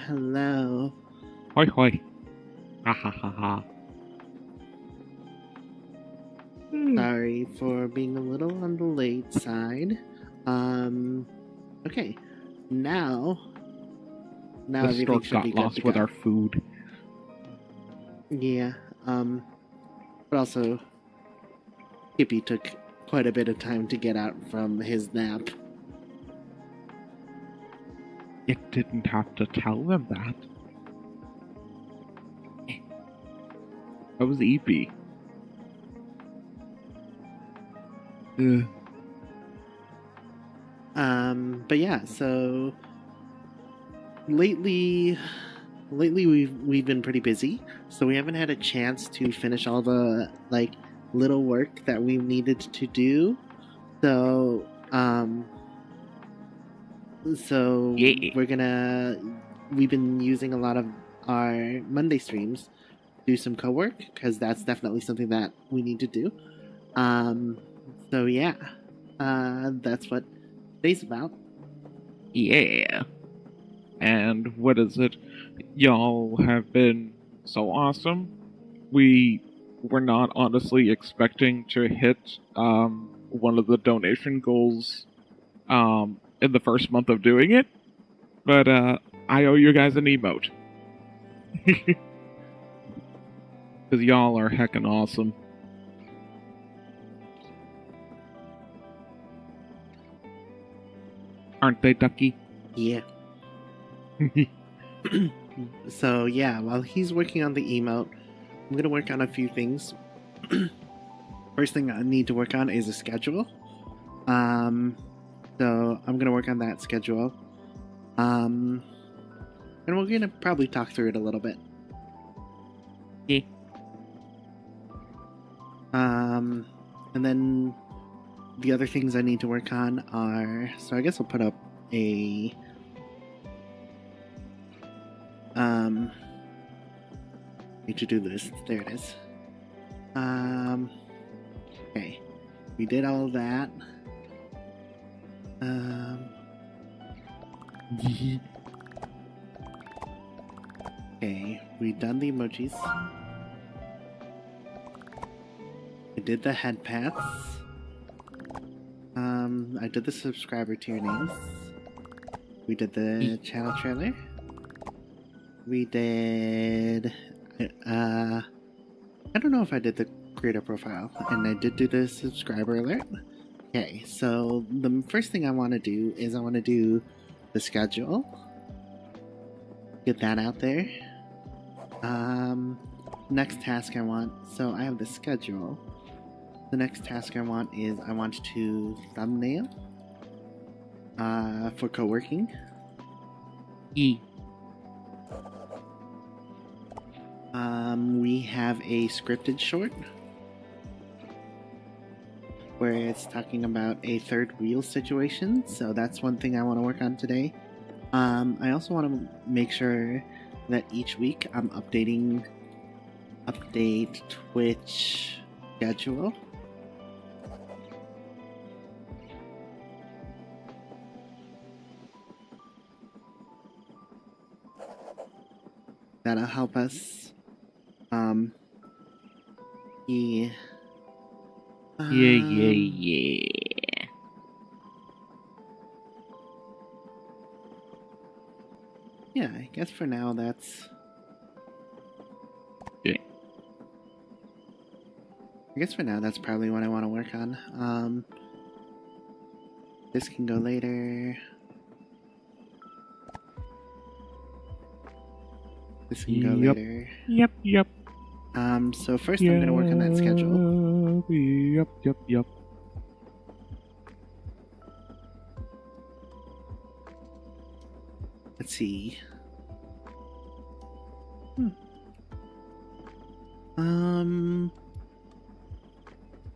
Hello. Hoi hoi. Ha ha ha ha. Sorry for being a little on the late side. Okay. Now The everything stork should be got good lost to with go. our food. Yeah, but also, Kippy took quite a bit of time to get out from his nap. It didn't have to tell them that. That was Eepy. But yeah, so lately we've been pretty busy, so we haven't had a chance to finish all the little work that we needed to do. So Yeah. we've been using a lot of our Monday streams to do some co-work because that's definitely something that we need to do. So yeah, that's what today's about. Yeah. And what is it? Y'all have been so awesome. We were not honestly expecting to hit one of the donation goals in the first month of doing it, but I owe you guys an emote. Because y'all are heckin' awesome. Aren't they, Ducky? Yeah. So yeah, while he's working on the emote, I'm gonna work on a few things. First thing I need to work on is a schedule. So I'm gonna work on that schedule. And we're gonna probably talk through it a little bit. Yeah. And then the other things I need to work on are, so I guess I'll put up a need to do this. There it is. Okay. We did all that. Okay, we done the emojis. I did the head paths. I did the subscriber tier names. We did the channel trailer. We did I don't know if I did the creator profile, and I did do the subscriber alert. Okay, so the first thing I want to do is I want to do the schedule. Get that out there. Next task I want, so I have the schedule. The next task I want is I want to thumbnail for co-working. We have a scripted short where it's talking about a third wheel situation, so that's one thing I want to work on today. I also want to make sure that each week I'm update Twitch schedule. That'll help us. Yeah. Yeah, I guess for now that's... Yeah. I guess for now that's probably what I want to work on. This can go later. This can go later. Yep. So first I'm gonna work on that schedule. Yep. Let's see.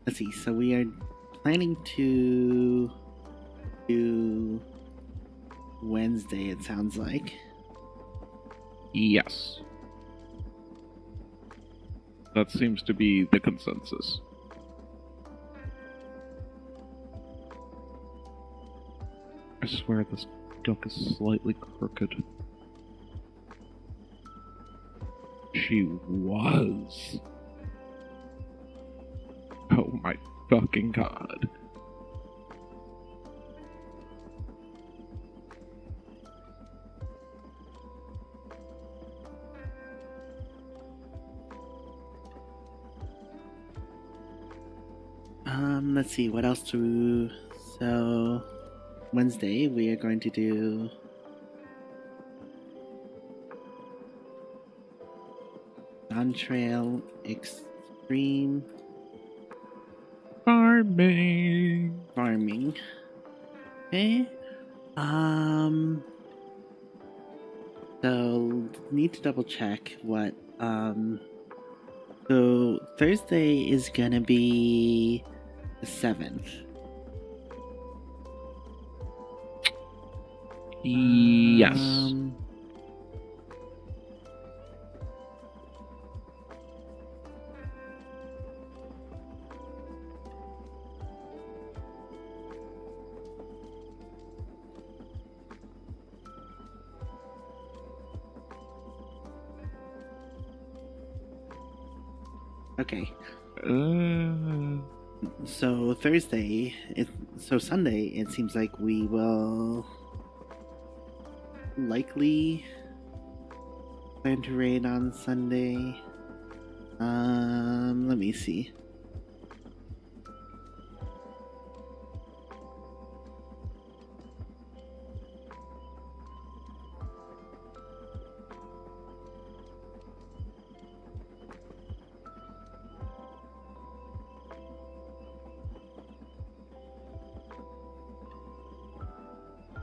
Let's see. So we are planning to do Wednesday, it sounds like. Yes. That seems to be the consensus. I swear this duck is slightly crooked. She was. Oh my fucking god. Let's see, what else do... So, Wednesday, we are going to do... On-trail extreme Farming. farming. Okay. So, need to double check what, So, Thursday is gonna be the 7th. Yes. Okay. Uh, So Sunday, it seems like we will likely plan to raid on Sunday. Let me see.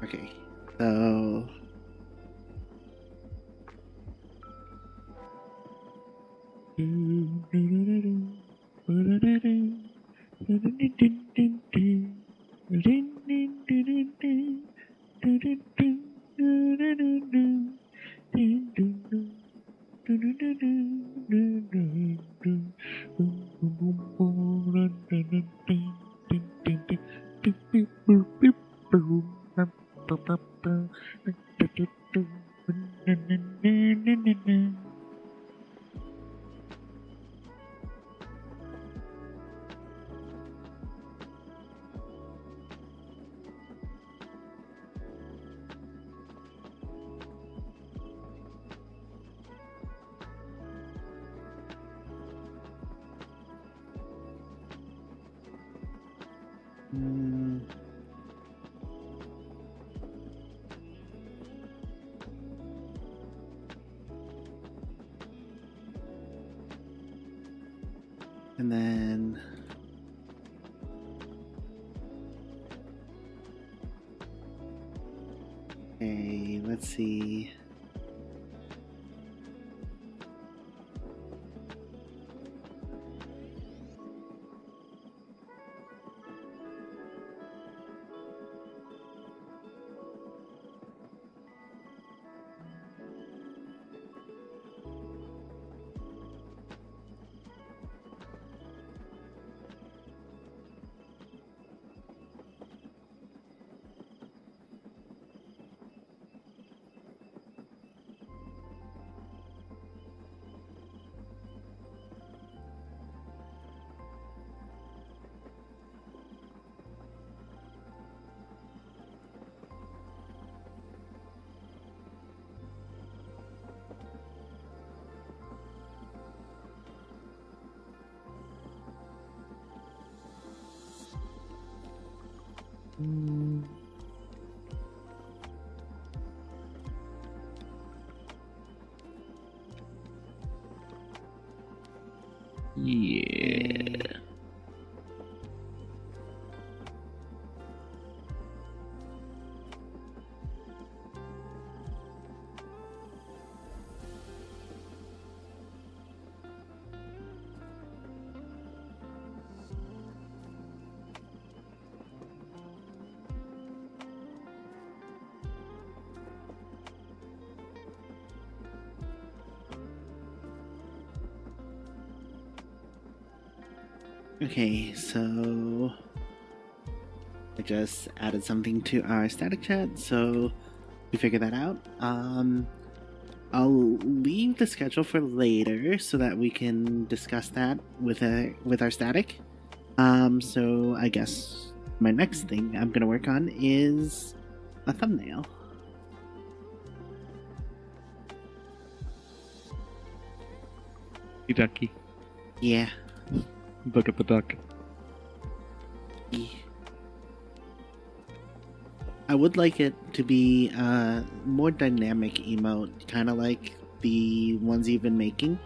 Okay, so mm, and then okay, let's see. Mm, yeah. Okay, so I just added something to our static chat, so we figure that out. I'll leave the schedule for later so that we can discuss that with our static. So I guess my next thing I'm gonna work on is a thumbnail. Hey, ducky. Yeah. Look at the duck. Yeah. I would like it to be a more dynamic emote, kind of like the ones you've been making.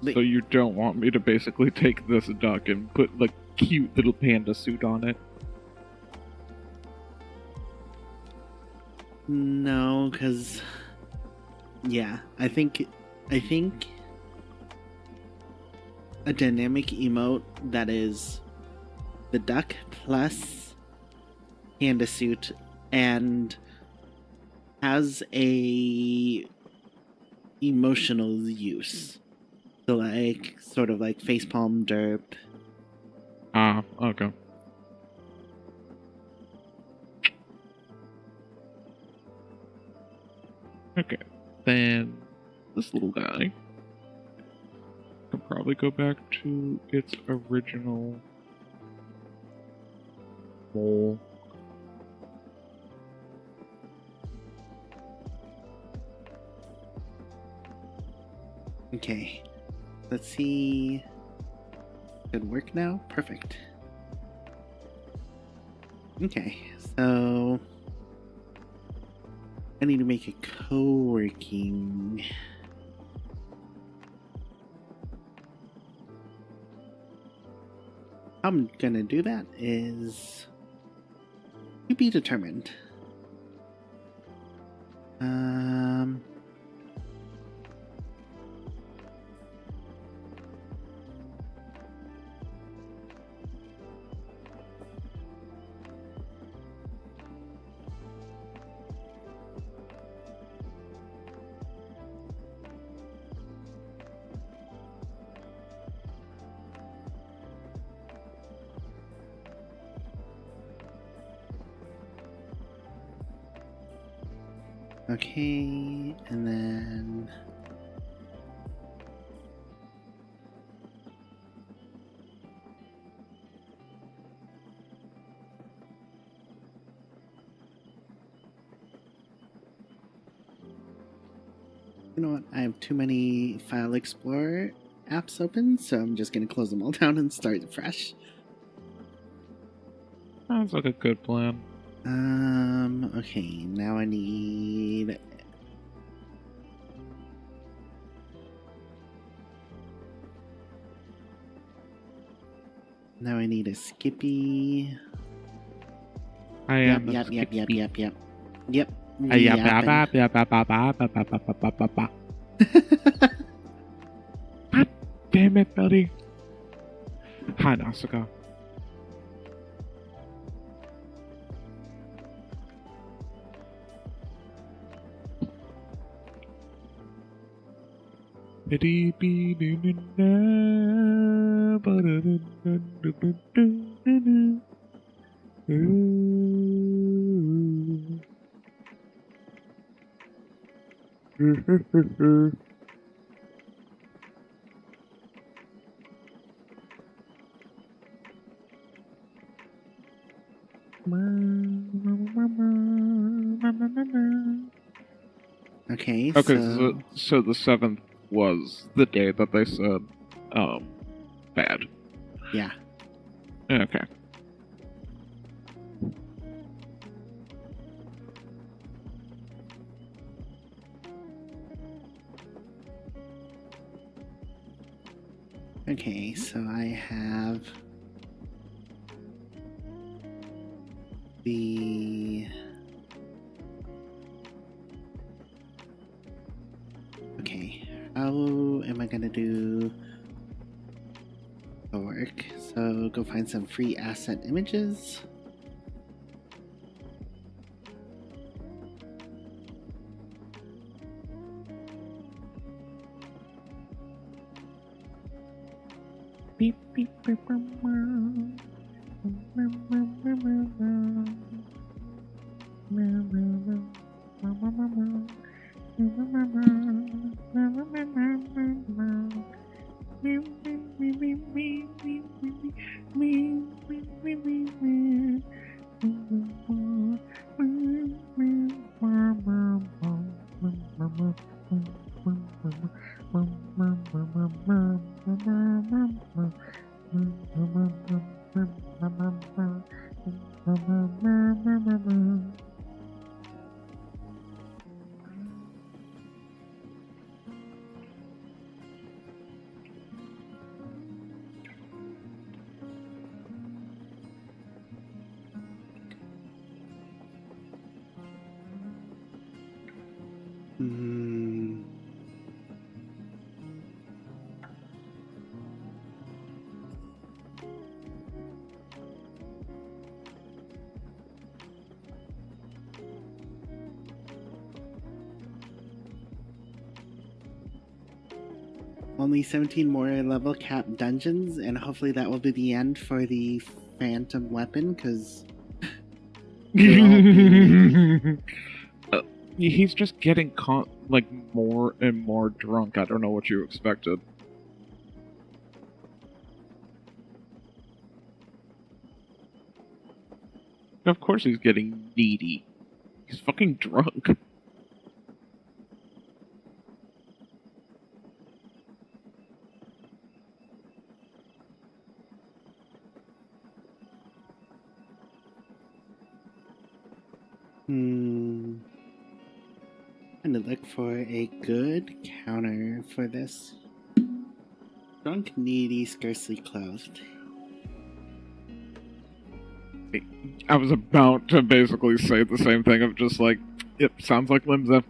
So you don't want me to basically take this duck and put the cute little panda suit on it? No, because yeah, I think a dynamic emote that is the duck plus panda suit and has a emotional use. So like sort of like facepalm derp. Ah, okay. Okay, then this little guy can probably go back to its original hole. Okay. Let's see. Should work now? Perfect. Okay, so I need to make a co-working. How I'm gonna do that is to be determined. Okay, and then you know what? I have too many File Explorer apps open, so I'm just gonna close them all down and start fresh. Sounds like a good plan. Okay, now I need a Skippy. I am Yep. a Yep. God damn it, buddy. Hi, Nasuka. Okay, Okay, so so the 7th was the day that they said, bad. yeah. Okay. Okay, so I have the okay, how am I gonna do the work? So go find some free asset images. Beep, beep, beep, beep, Hmm. Only 17 more level cap dungeons, and hopefully that will be the end for the phantom weapon, because he's just getting like more and more drunk. I don't know what you expected. Of course he's getting needy. He's fucking drunk. Trying to look for a good counter for this. Drunk, needy, scarcely clothed. I was about to basically say the same thing of just like, yep, sounds like Limza.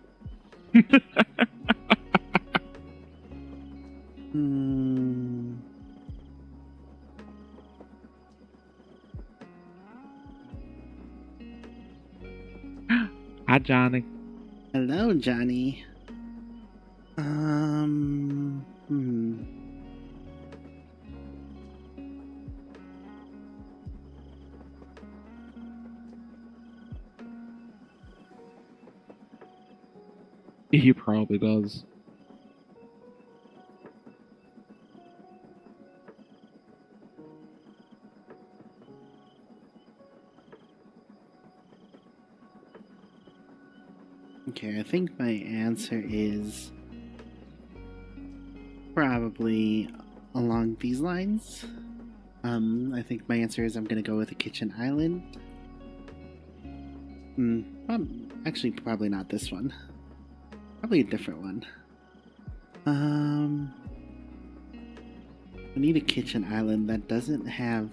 Hi, Johnny. Hello, Johnny. He probably does. Okay, I think my answer is probably along these lines. I think my answer is I'm gonna go with a kitchen island. Actually, probably not this one. Probably a different one. I need a kitchen island that doesn't have...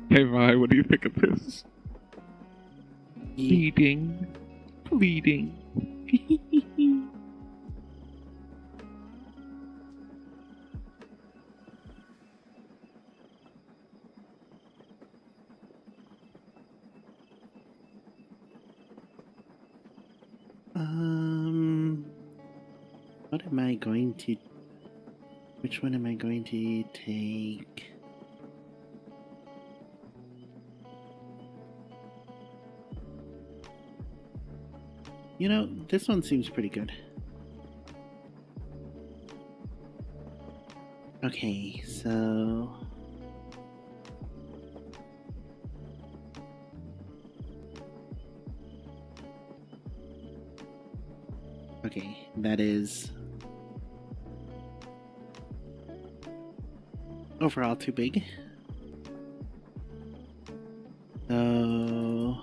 Hey, Vi, what do you think of this? Bleeding. What am I going to... Which one am I going to take? You know, this one seems pretty good. Okay, so... Okay, that is... overall too big. So...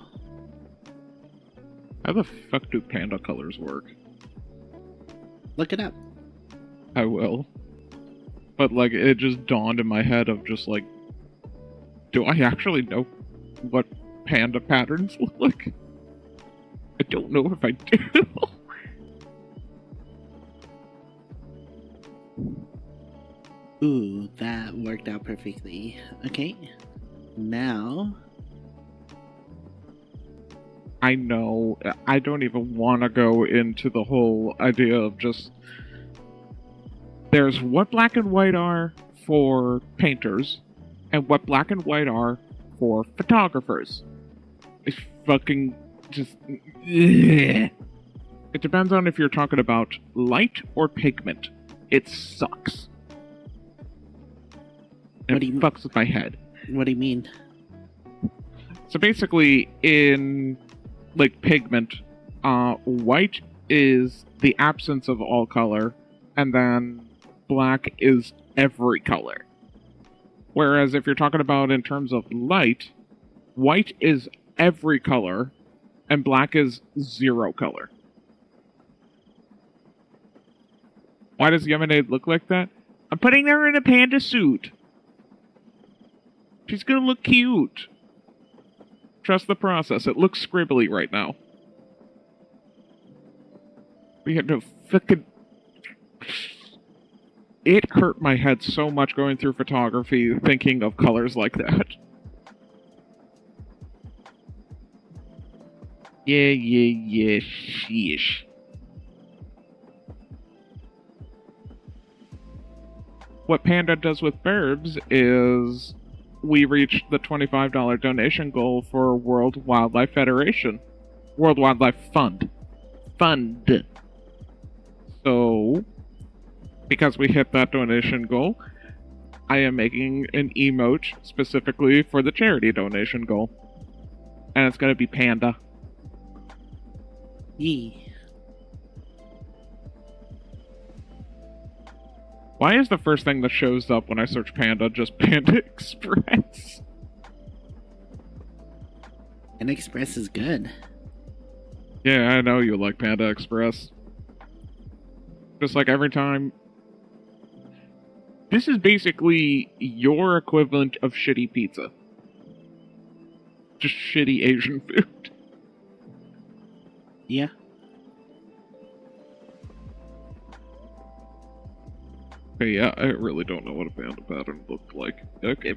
How the fuck do panda colors work? Look it up. I will. But, like, it just dawned in my head of just, like, do I actually know what panda patterns look like? I don't know if I do. Ooh, that worked out perfectly. Okay, now... I know. I don't even want to go into the whole idea of just... There's what black and white are, for painters and what black and white are for photographers. It's fucking just... It depends on if you're talking about light or pigment. It sucks. And it fucks with my head. What do you mean? So basically, in like pigment, white is the absence of all color, and then black is every color. Whereas if you're talking about in terms of light, white is every color, and black is zero color. Why does Emote look like that? I'm putting her in a panda suit. She's gonna look cute. Trust the process. It looks scribbly right now. We had to fucking... It hurt my head so much going through photography thinking of colors like that. Yeah, sheesh. What Panda does with Burbs is we reached the $25 donation goal for World Wildlife Federation. World Wildlife Fund. So, because we hit that donation goal, I am making an emote specifically for the charity donation goal. And it's gonna be Panda. Yee. Why is the first thing that shows up when I search Panda just Panda Express? Panda Express is good. Yeah, I know you like Panda Express. Just like every time... This is basically your equivalent of shitty pizza. Just shitty Asian food. Yeah. Okay, yeah, I really don't know what a panda pattern looked like. Okay.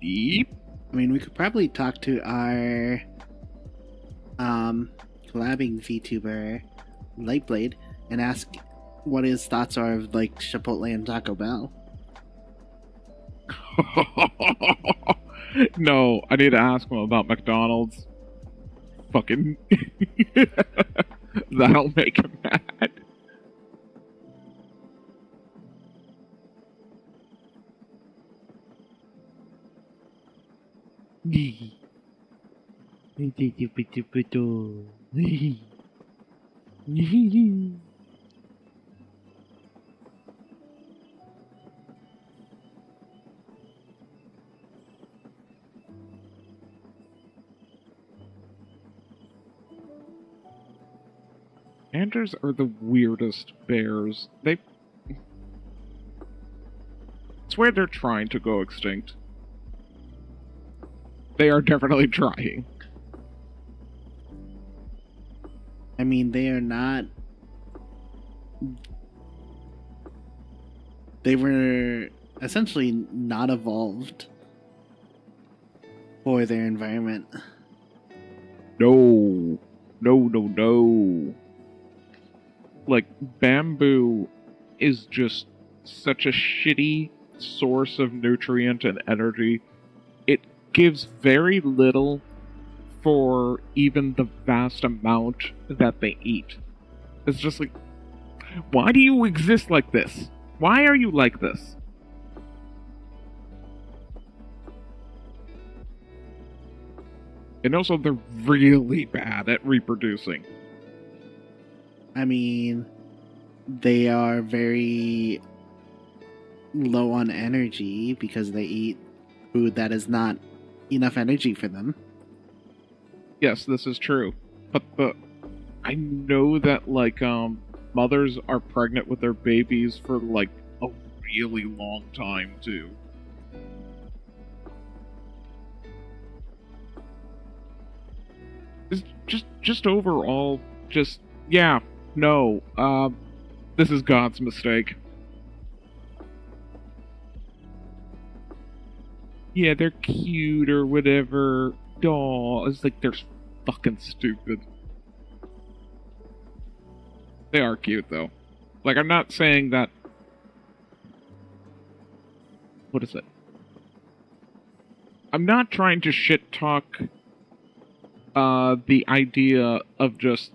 Deep. I mean, we could probably talk to our collabing VTuber, Lightblade, and ask what his thoughts are of like Chipotle and Taco Bell. No, I need to ask him about McDonald's. Fucking... That'll make him mad. Pandas are the weirdest bears. I swear they're trying to go extinct. They are definitely trying. I mean, they are not... They were essentially not evolved for their environment. No. Like, bamboo is just such a shitty source of nutrient and energy. It gives very little for even the vast amount that they eat. It's just like, why do you exist like this? Why are you like this? And also, they're really bad at reproducing. I mean, they are very low on energy because they eat food that is not enough energy for them. Yes, this is true. But I know that, like, mothers are pregnant with their babies for, like, a really long time, too. It's just overall, yeah, no, this is God's mistake. Yeah, they're cute or whatever. Aw, it's like they're fucking stupid. They are cute, though. Like, I'm not saying that... what is it? I'm not trying to shit talk the idea of just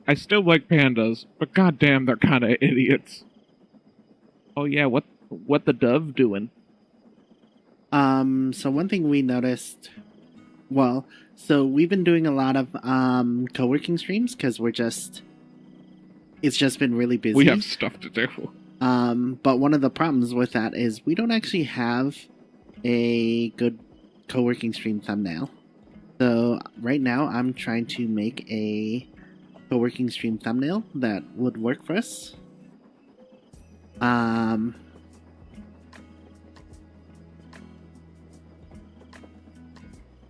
I still like pandas, but goddamn, they're kind of idiots. Oh yeah, what the dove doing? So one thing we noticed, well, so we've been doing a lot of co-working streams because it's just been really busy. We have stuff to do. But one of the problems with that is we don't actually have a good co-working stream thumbnail. So right now I'm trying to make a co-working stream thumbnail that would work for us.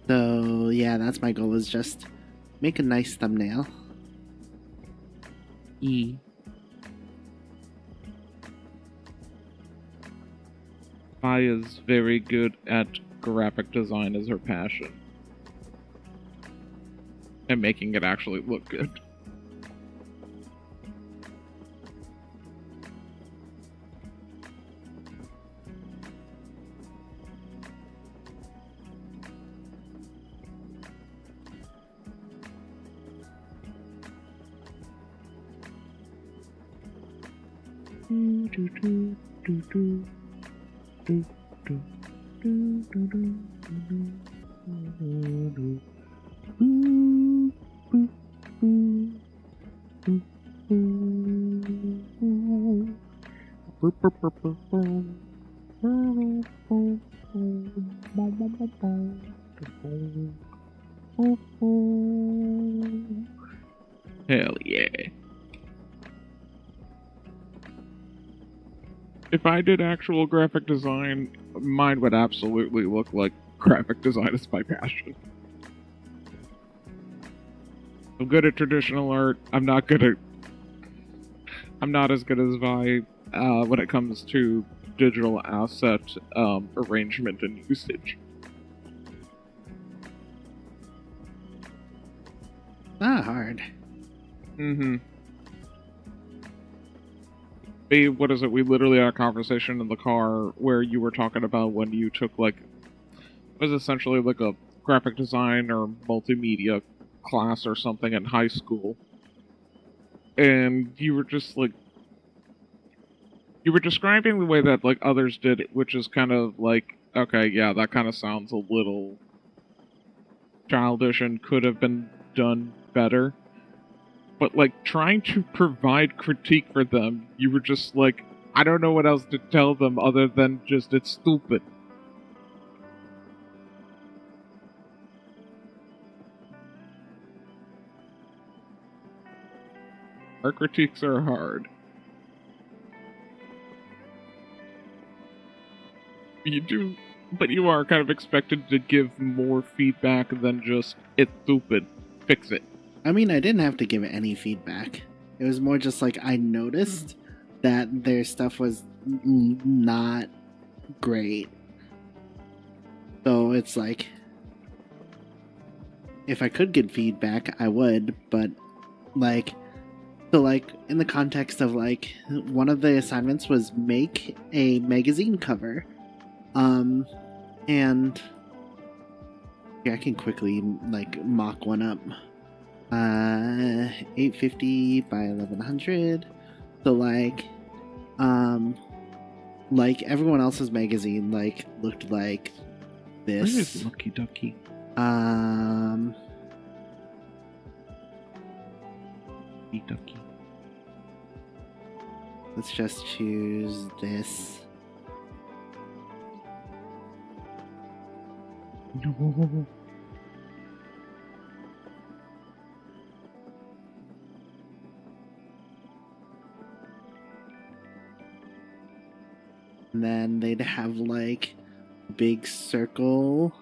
So yeah, that's my goal, is just make a nice thumbnail. Maya's very good at graphic design as her passion. And making it actually look good. Hell yeah. If I did actual graphic design, mine would absolutely look like graphic design is my passion. I'm good at traditional art. I'm not as good as Vi when it comes to digital asset arrangement and usage. Not hard. Mm-hmm. What is it? We literally had a conversation in the car where you were talking about when you took, like, it was essentially like a graphic design or multimedia class or something in high school. And you were just, like, you were describing the way that, like, others did it, which is kind of like, okay, yeah, that kind of sounds a little childish and could have been done better. But, like, trying to provide critique for them, you were just like, I don't know what else to tell them other than just, it's stupid. Our critiques are hard. You do, but you are kind of expected to give more feedback than just, it's stupid, fix it. I mean, I didn't have to give it any feedback. It was more just like I noticed that their stuff was not great. So it's like, if I could get feedback, I would, but like, so like in the context of like, one of the assignments was make a magazine cover. And yeah, I can quickly like mock one up. 850 by 1100. So like everyone else's magazine like looked like this. Where is Lucky Ducky? Ducky. Let's just choose this. No. And then they'd have like a big circle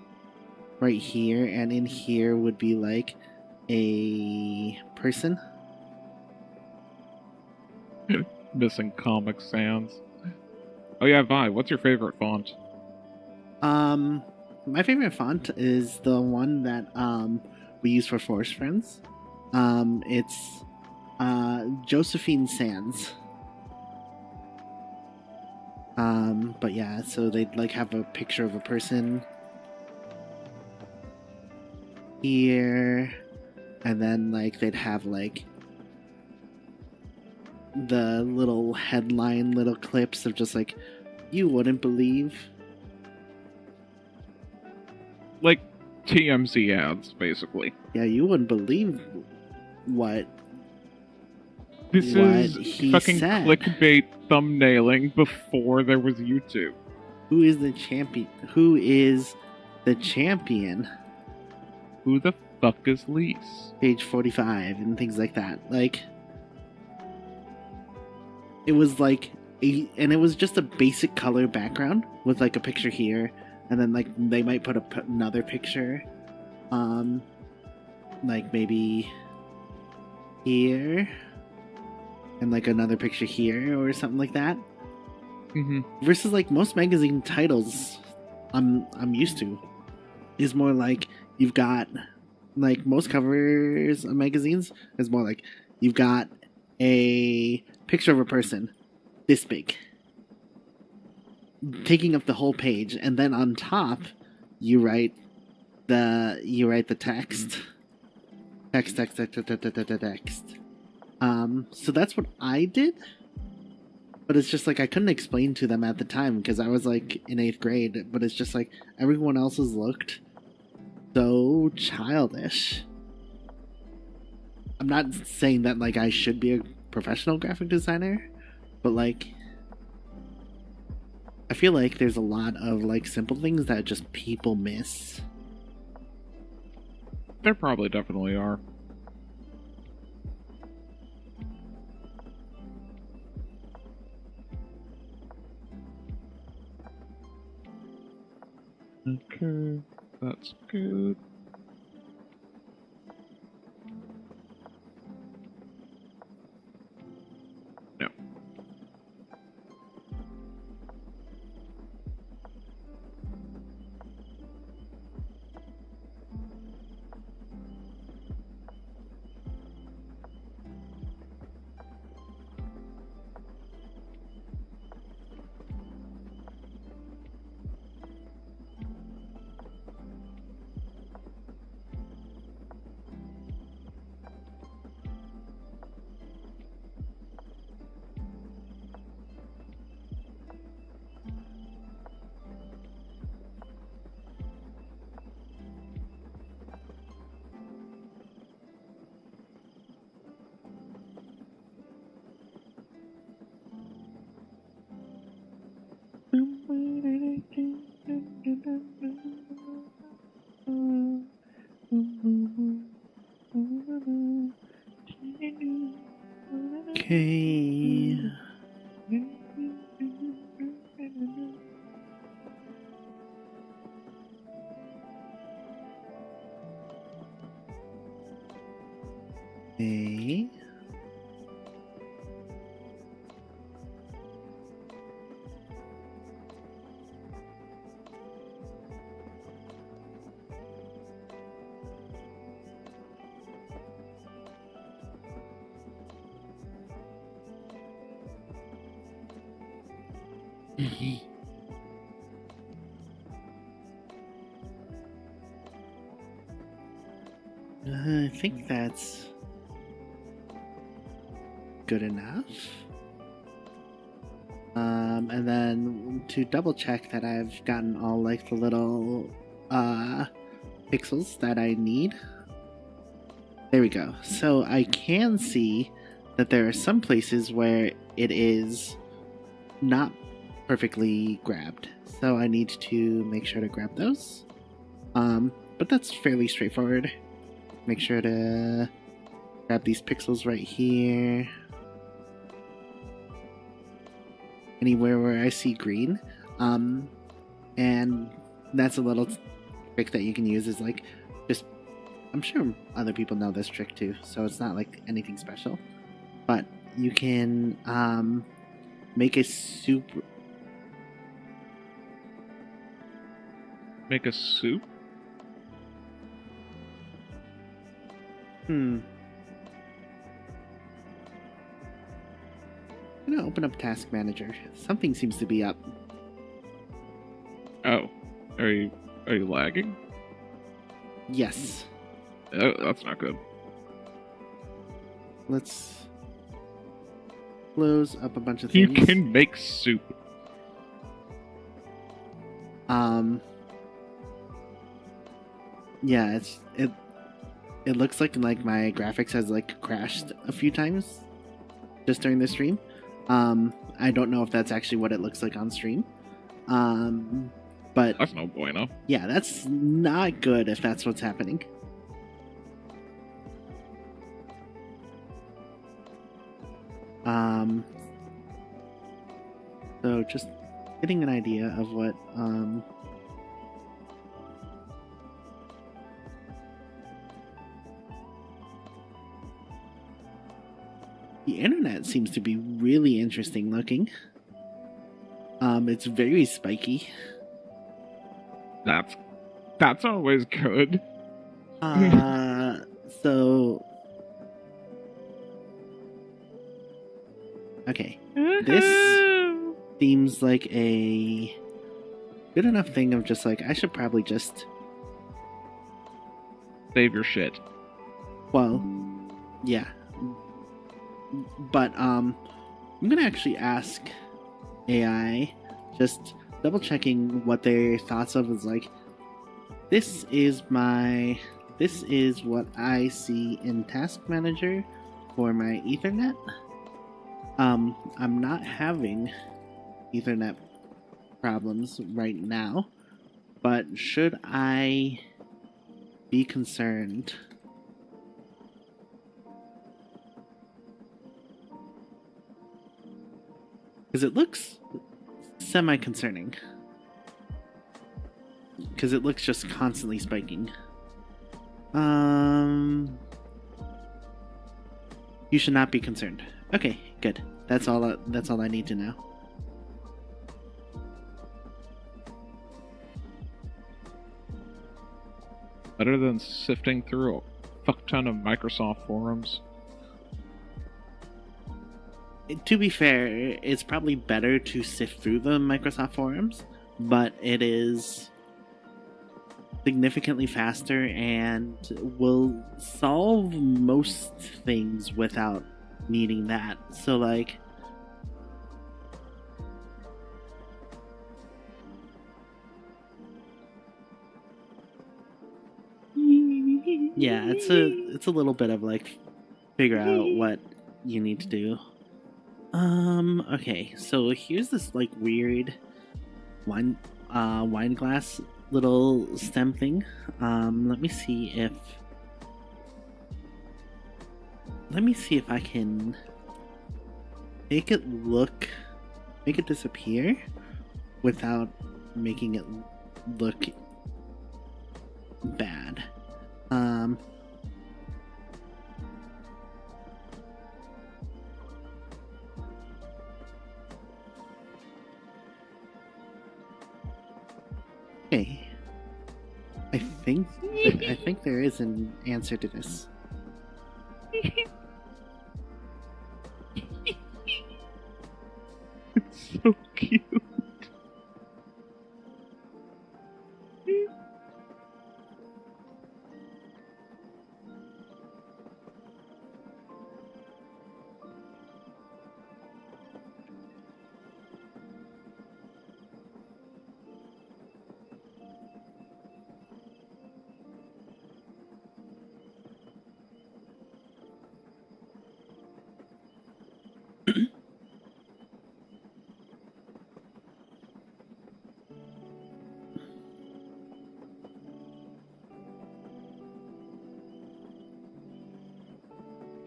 right here, and in here would be like a person. Missing Comic Sans. Oh yeah, Vi, what's your favorite font? My favorite font is the one that we use for Forest Friends. It's Josephine Sands. But yeah, so they'd like have a picture of a person here, and then like they'd have like the little headline little clips of just like, you wouldn't believe. Like TMZ ads, basically. Yeah, you wouldn't believe what This is he fucking said. clickbait thumbnailing before there was YouTube. Who is the champion? Who is the champion? Who the fuck is Lise? Page 45 and things like that. Like, it was like and it was just a basic color background with like a picture here, and then like they might put another picture, like maybe here, and like another picture here or something like that. Mm-hmm. Versus like most magazine titles I'm used to is more like you've got like most covers of magazines is more like you've got a picture of a person this big taking up the whole page, and then on top you write the text. So that's what I did, but it's just like I couldn't explain to them at the time because I was like in 8th grade, but it's just like everyone else's looked so childish. I'm not saying that like I should be a professional graphic designer, but like I feel like there's a lot of like simple things that just people miss. There probably definitely are. Okay, that's good. No. Okay. Okay. I think that's good enough. And then to double check that I've gotten all like the little pixels that I need. There we go. So I can see that there are some places where it is not perfectly grabbed. So I need to make sure to grab those. But that's fairly straightforward. Make sure to grab these pixels right here. Anywhere where I see green. And that's a little trick that you can use is like just, I'm sure other people know this trick too, so it's not like anything special. But you can make a soup. Make a soup? I'm gonna open up Task Manager. Something seems to be up. Oh, are you lagging? Yes. Oh, that's not good. Let's close up a bunch of You things. can make soup. Yeah, it looks like my graphics has like crashed a few times just during the stream. I don't know if that's actually what it looks like on stream. But That's no bueno. yeah, that's not good if that's what's happening. So just getting an idea of what the internet seems to be really interesting looking. It's very spiky. That's always good. So okay. This seems like a good enough thing of just like, I should probably just Save your shit. well, yeah. But I'm gonna actually ask AI, just double checking what their thoughts of is like, this is what I see in Task Manager for my Ethernet. I'm not having Ethernet problems right now, but should I be concerned? Because it looks semi-concerning. Because it looks just constantly spiking. You should not be concerned. Okay, good. That's all I need to know. Better than sifting through a fuck ton of Microsoft forums. To be fair, it's probably better to sift through the Microsoft forums, but it is significantly faster and will solve most things without needing that. So like, yeah, it's a little bit of like figure out what you need to do. Okay, so here's this like weird wine glass little stem thing. Let me see if I can make it disappear without making it look bad. Okay. I think there is an answer to this. It's so cute.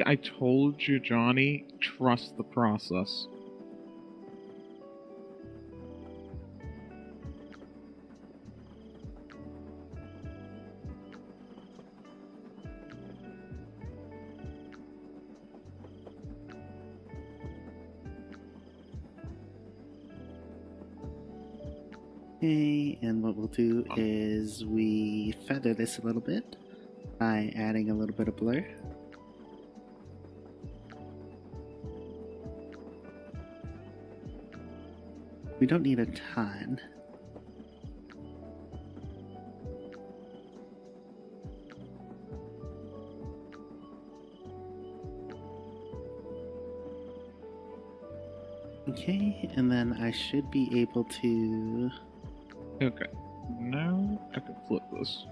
I told you, Johnny, trust the process. Okay, and what we'll do is we feather this a little bit by adding a little bit of blur. We don't need a ton. Okay, and then I should be able to... Okay, now I can flip this.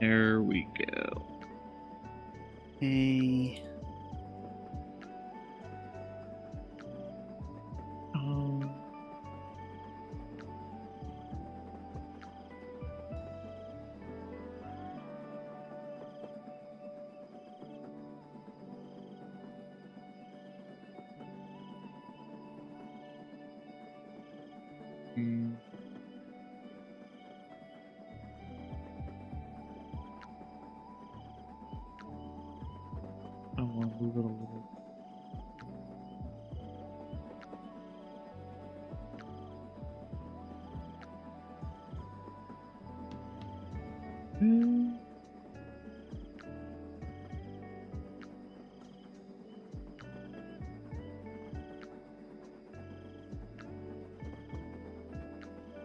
There we go. Okay. Um, hmm. I want to move it a little.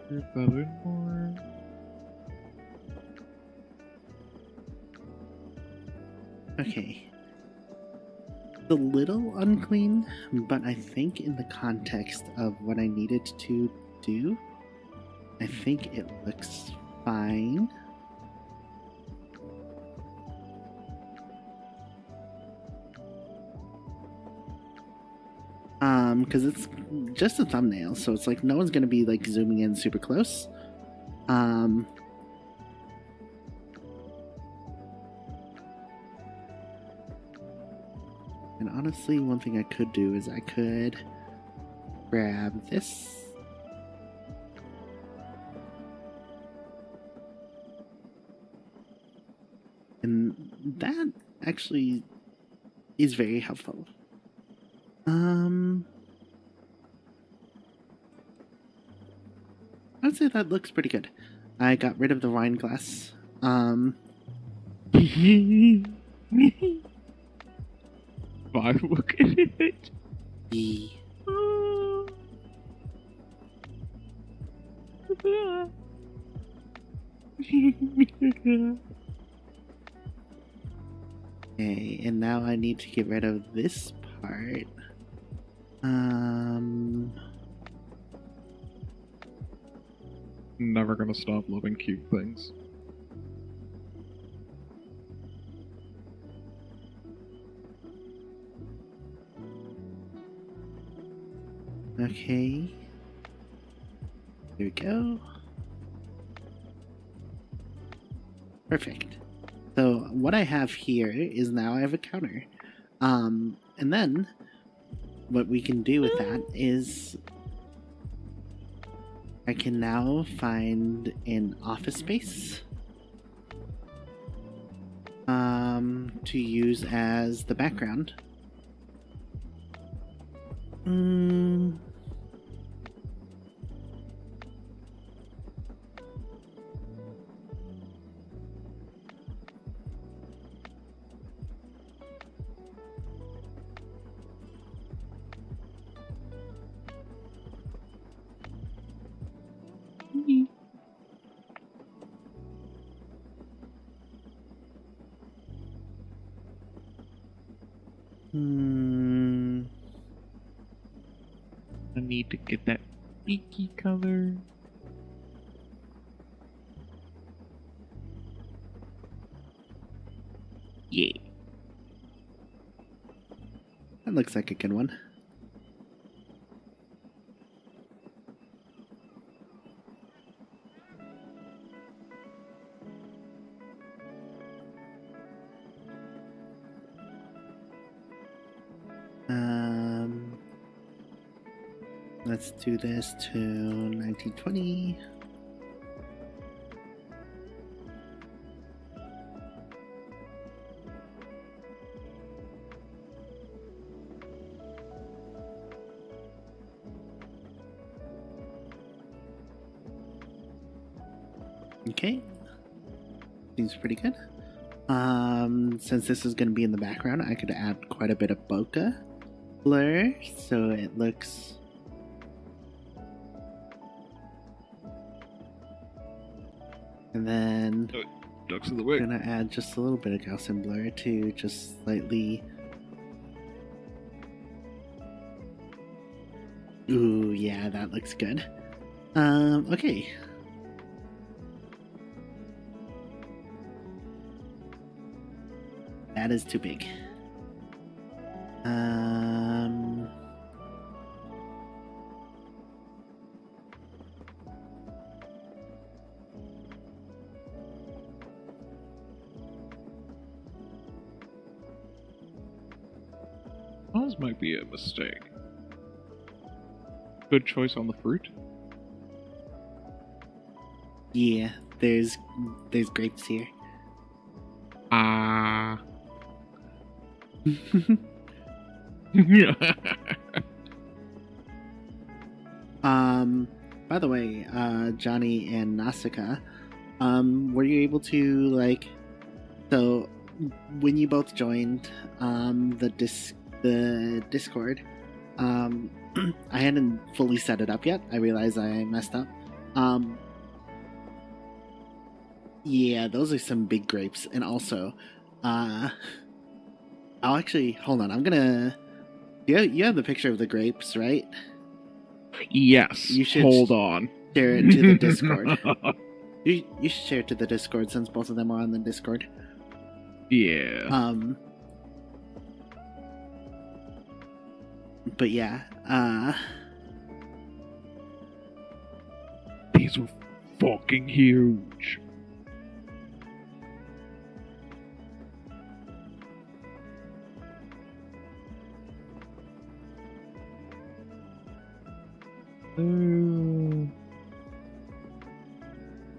Group that in more. Okay. It's a little unclean, but I think in the context of what I needed to do, I think it looks fine. Because it's just a thumbnail, so it's like no one's gonna be like zooming in super close. And honestly, one thing I could do is I could grab this. And that actually is very helpful. I'd say that looks pretty good. I got rid of the wine glass. Why look at it? The Okay, and now I need to get rid of this part. Never gonna stop loving cute things. Okay. Here we go. Perfect. So what I have here is now I have a counter. And then what we can do with that is I can now find an office space to use as the background. I need to get that beaky color. Yeah. That looks like a good one. Let's do this to 1920. Okay. Seems pretty good. since this is going to be in the background, I could add quite a bit of bokeh blur so it looks... And then Ducks in the way. I'm going to add just a little bit of Gaussian blur to just slightly... Ooh, yeah, that looks good. Okay. That is too big. Those might be a mistake. Good choice on the fruit. Yeah, there's grapes here. Yeah. By the way, Johnny and Nasika, were you able to, like, so when you both joined the Discord, I hadn't fully set it up yet. I realized I messed up. Yeah, those are some big grapes. And also, I'll actually, hold on, I'm gonna... You have the picture of the grapes, right? Yes. You should hold on. Share it to the Discord. You should share it to the Discord since both of them are on the Discord. Yeah. But yeah, these were fucking huge.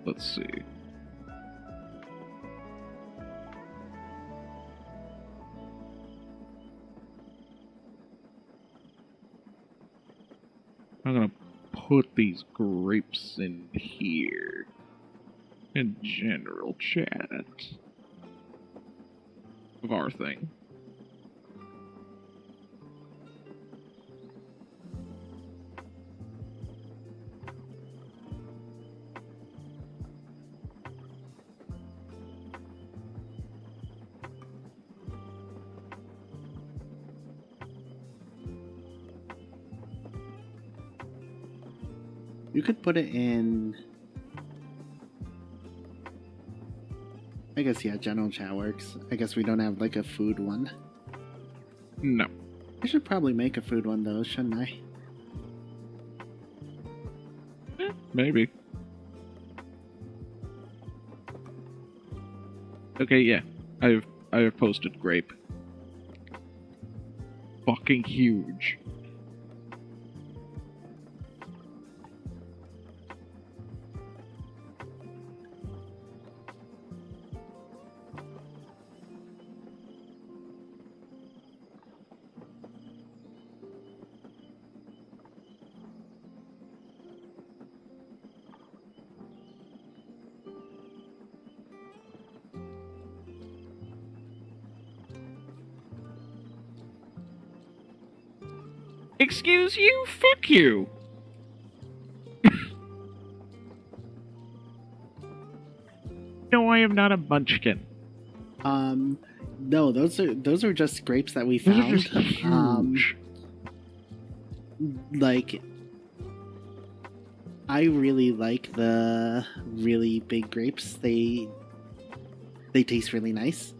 Let's see. I'm gonna put these grapes in here. In general chat. Of our thing. you could put it in... I guess, yeah, general chat works. I guess we don't have, like, a food one. No. I should probably make a food one, though, shouldn't I? Maybe. Okay, yeah. I have posted grape. Fucking huge. Excuse you? Fuck you! No, I am not a munchkin. No, those are just grapes that we Those found. are just huge. Like, I really like the really big grapes. They taste really nice.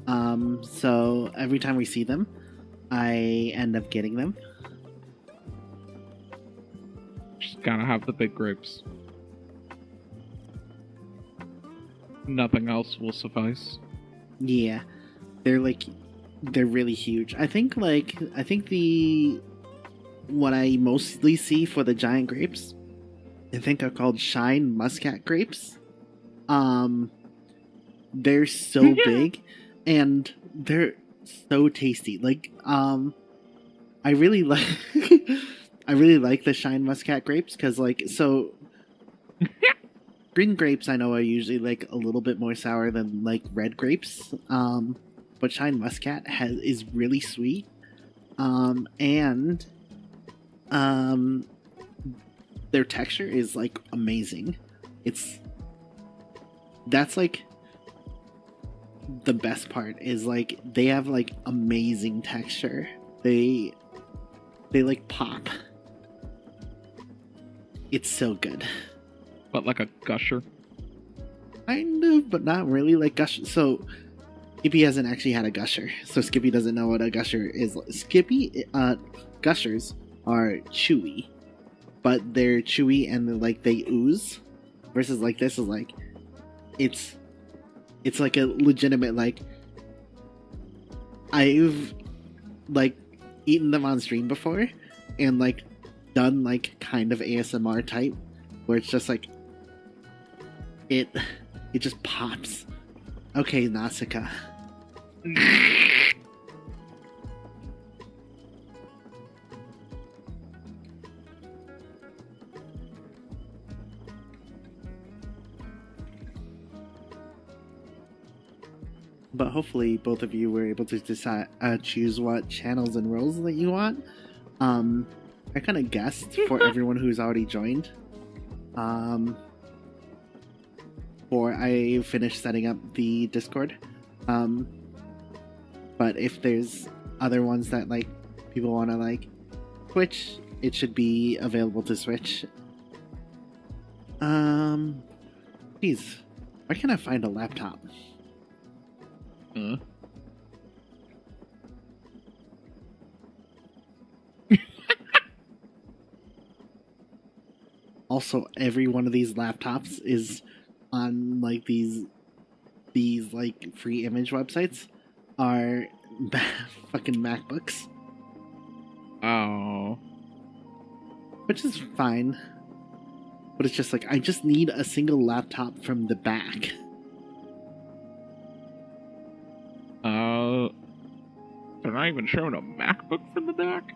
So every time we see them, I end up getting them. Just gotta have the big grapes. Nothing else will suffice. Yeah, they're really huge. I think what I mostly see for the giant grapes, I think are called Shine Muscat grapes. They're so big, and they're so tasty. Like, I really like I really like the Shine Muscat grapes because, like, so green grapes I know are usually like a little bit more sour than like red grapes. but Shine Muscat is really sweet. And their texture is like amazing. That's like the best part is like they have like amazing texture. They like pop. It's so good. But like a gusher. Kind of, but not really. Like gush. So Skippy hasn't actually had a gusher, so Skippy doesn't know what a gusher is. Gushers are chewy, but they're chewy and like they ooze. Versus like this is like, it's like a legitimate like. I've like eaten them on stream before, and like done like kind of ASMR type, where it's just like it just pops. Okay, Nausicaa. But hopefully both of you were able to decide choose what channels and roles that you want. I kind of guessed for everyone who's already joined. Before I finish setting up the Discord. But if there's other ones that like people want to like switch, it should be available to switch. Geez, where can I find a laptop? Also, every one of these laptops is on like these like free image websites are fucking MacBooks. Oh. Which is fine. But it's just like, I just need a single laptop from the back. They're not even showing a MacBook from the back?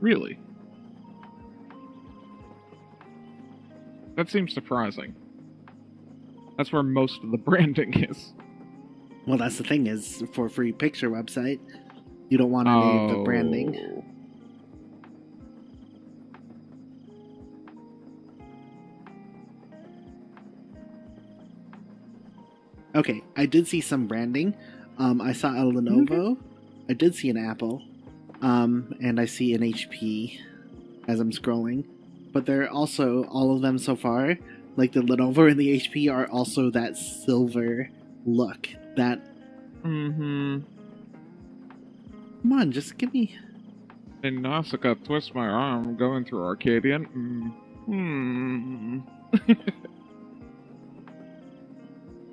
Really? That seems surprising. That's where most of the branding is. Well, that's the thing is, for a free picture website, you don't want any of the branding. Okay, I did see some branding. I saw a Lenovo. I did see an Apple. And I see an HP as I'm scrolling. But they're also, all of them so far, like the Lenovo and the HP, are also that silver look. That... Come on, just give me... And Nausicaa twist my arm going through Arcadian.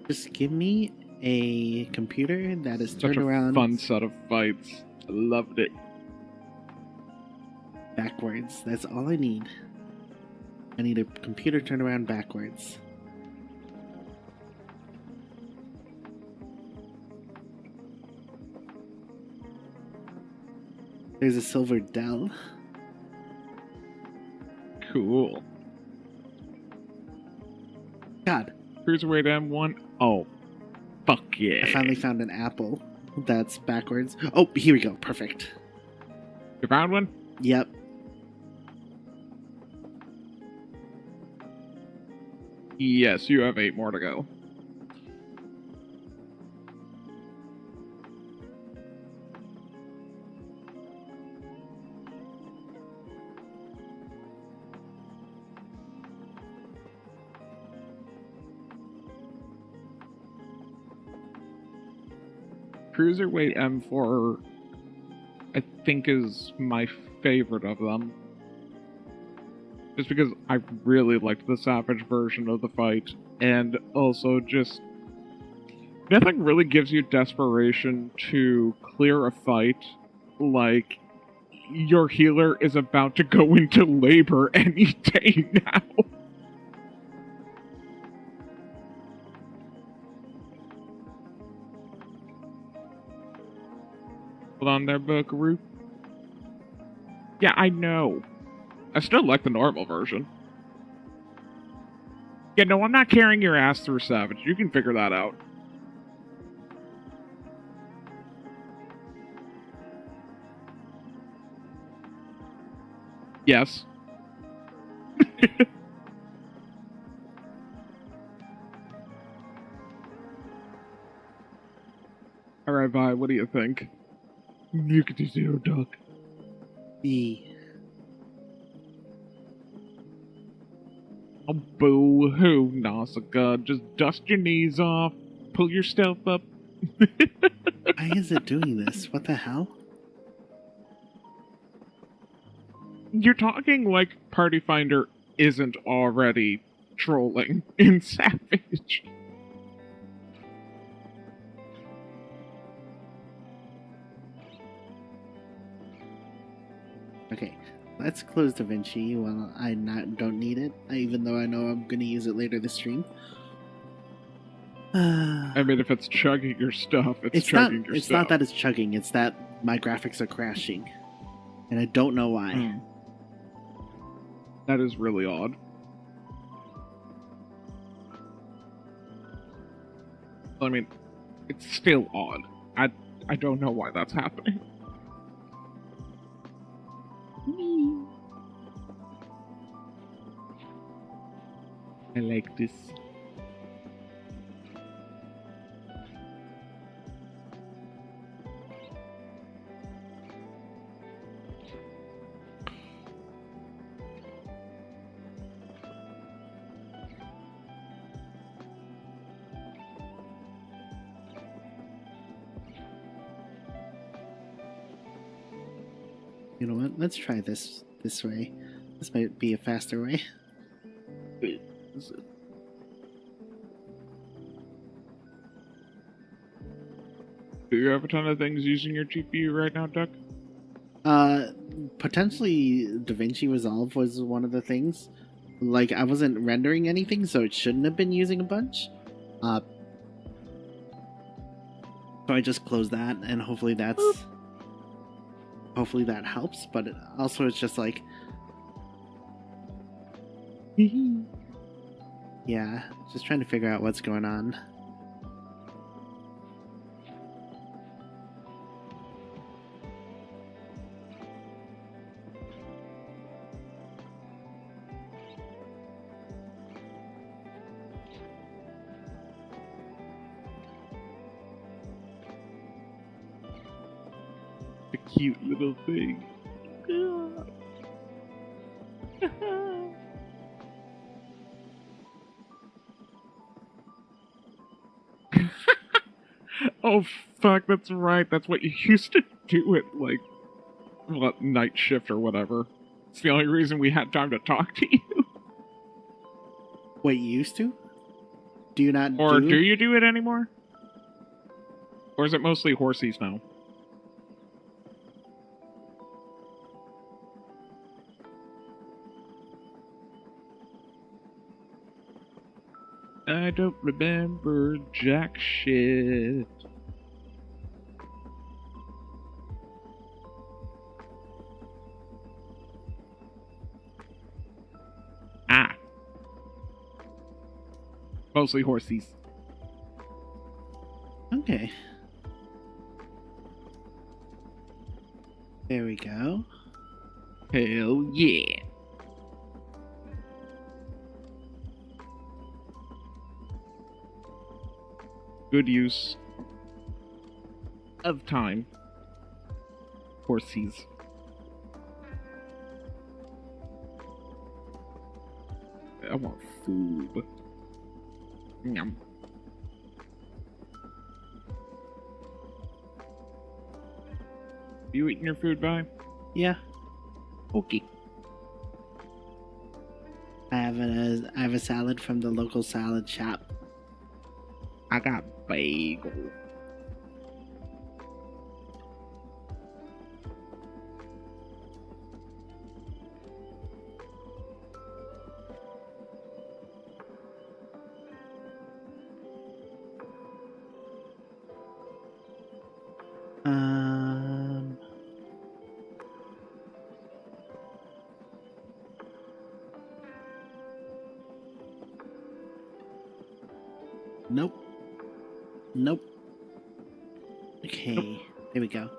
Just give me a computer that is turned around... Such a fun set of fights. I loved it. Backwards. That's all I need. I need a computer turned around backwards. There's a silver Dell. Cool. God. Cruiserweight M1. Oh, fuck yeah. I finally found an Apple that's backwards. Oh, here we go. Perfect. You found one? Yep. Yes, you have 8 more to go. Cruiserweight M4, I think, is my favorite of them. Just because I really liked the Savage version of the fight, and also just... nothing really gives you desperation to clear a fight like your healer is about to go into labor any day now. Hold on there, Buckaroo. Yeah, I know. I still like the normal version. Yeah, no, I'm not carrying your ass through Savage. You can figure that out. Yes. Alright, Vi, what do you think? You could do zero, duck. B. Oh, boo-hoo, Nausicaa. Just dust your knees off, pull your stealth up. Why is it doing this? What the hell? You're talking like Party Finder isn't already trolling in Savage. Okay, let's close DaVinci while I don't need it, even though I know I'm going to use it later this stream. I mean, if it's chugging your stuff, it's chugging your stuff. It's not that it's chugging, it's that my graphics are crashing. And I don't know why. That is really odd. I mean, it's still odd. I don't know why that's happening. I like this. You know what? Let's try this way. This might be a faster way. Do you have a ton of things using your GPU right now, Duck? Potentially DaVinci Resolve was one of the things. Like, I wasn't rendering anything, so it shouldn't have been using a bunch. So I just closed that, and hopefully that helps, but also it's just like... yeah, just trying to figure out what's going on. A cute little thing. Oh, fuck, that's right. That's what you used to do at, like, what, night shift or whatever. It's the only reason we had time to talk to you. Wait, you used to? Do you not Or do you do it anymore? Or is it mostly horsies now? I don't remember jack shit. Ah. Mostly horsies. Okay. There we go. Hell yeah. Good use of time. Horsies. I want food. Yum. You eating your food, Vi? Yeah. Okay. I have a salad from the local salad shop. I got bagel. Nope. Nope. Okay, Nope. There we go.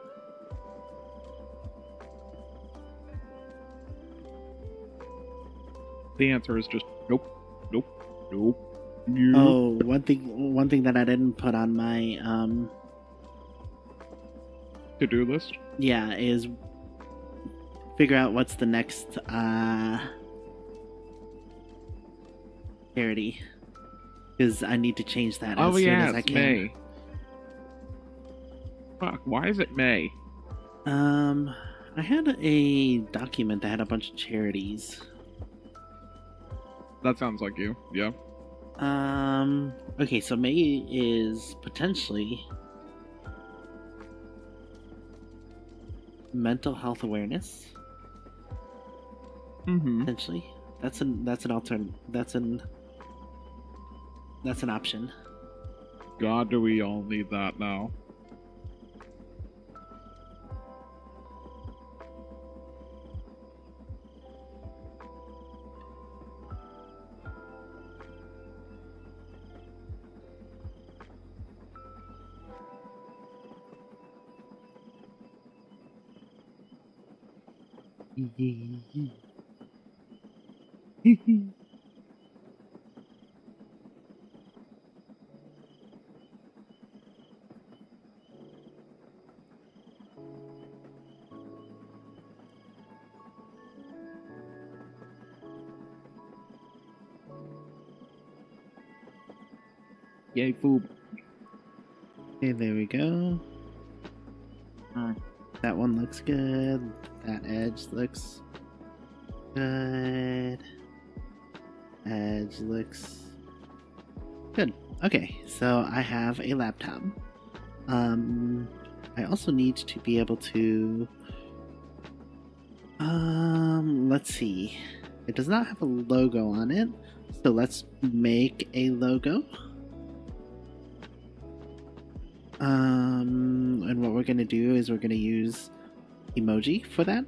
The answer is just nope, nope, nope, nope. Oh, one thing that I didn't put on my To-do list. yeah, is figure out what's the next charity, because I need to change that as Oh soon yeah, as I it's can. May. Fuck, why is it May? I had a document that had a bunch of charities. That sounds like you. Yeah. Okay, so May is potentially mental health awareness. Mm-hmm. Potentially, that's an option. God, do we all need that now? Yay, food. Okay, there we go. That one looks good. That edge looks good. Edge looks good. Okay, so I have a laptop. I also need to be able to let's see. It does not have a logo on it, so let's make a logo. And what we're gonna do is we're gonna use emoji for that.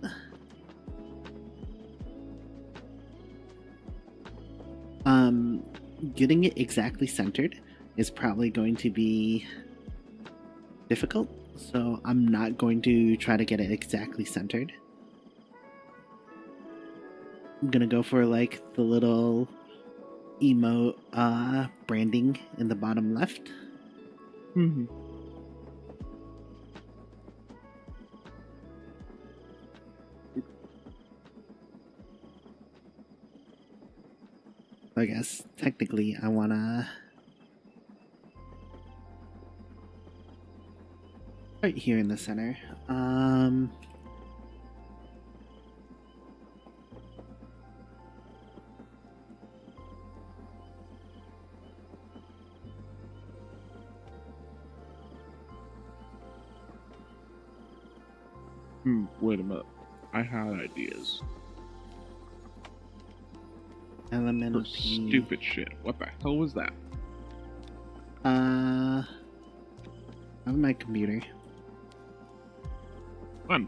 Getting it exactly centered is probably going to be difficult, so I'm not going to try to get it exactly centered. I'm gonna go for like the little emote branding in the bottom left. Mm-hmm. I guess technically I wanna right here in the center. Wait a minute. I had ideas. Element For of P. stupid shit. What the hell was that? On my computer. Fun.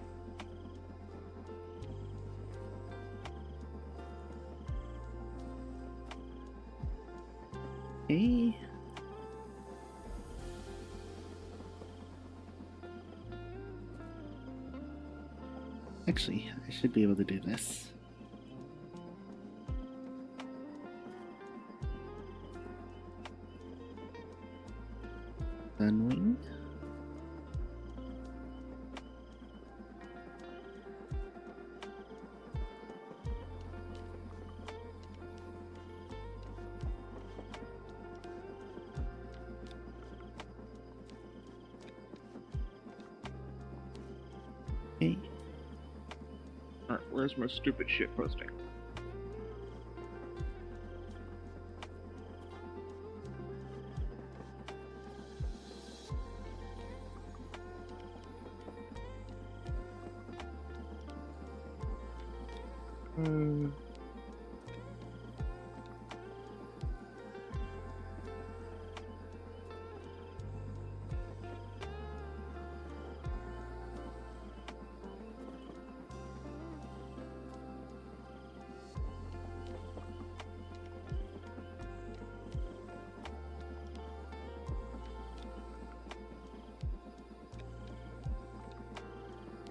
Okay. Actually, I should be able to do this. Sunwing. Okay. Alright, where's my stupid shit posting?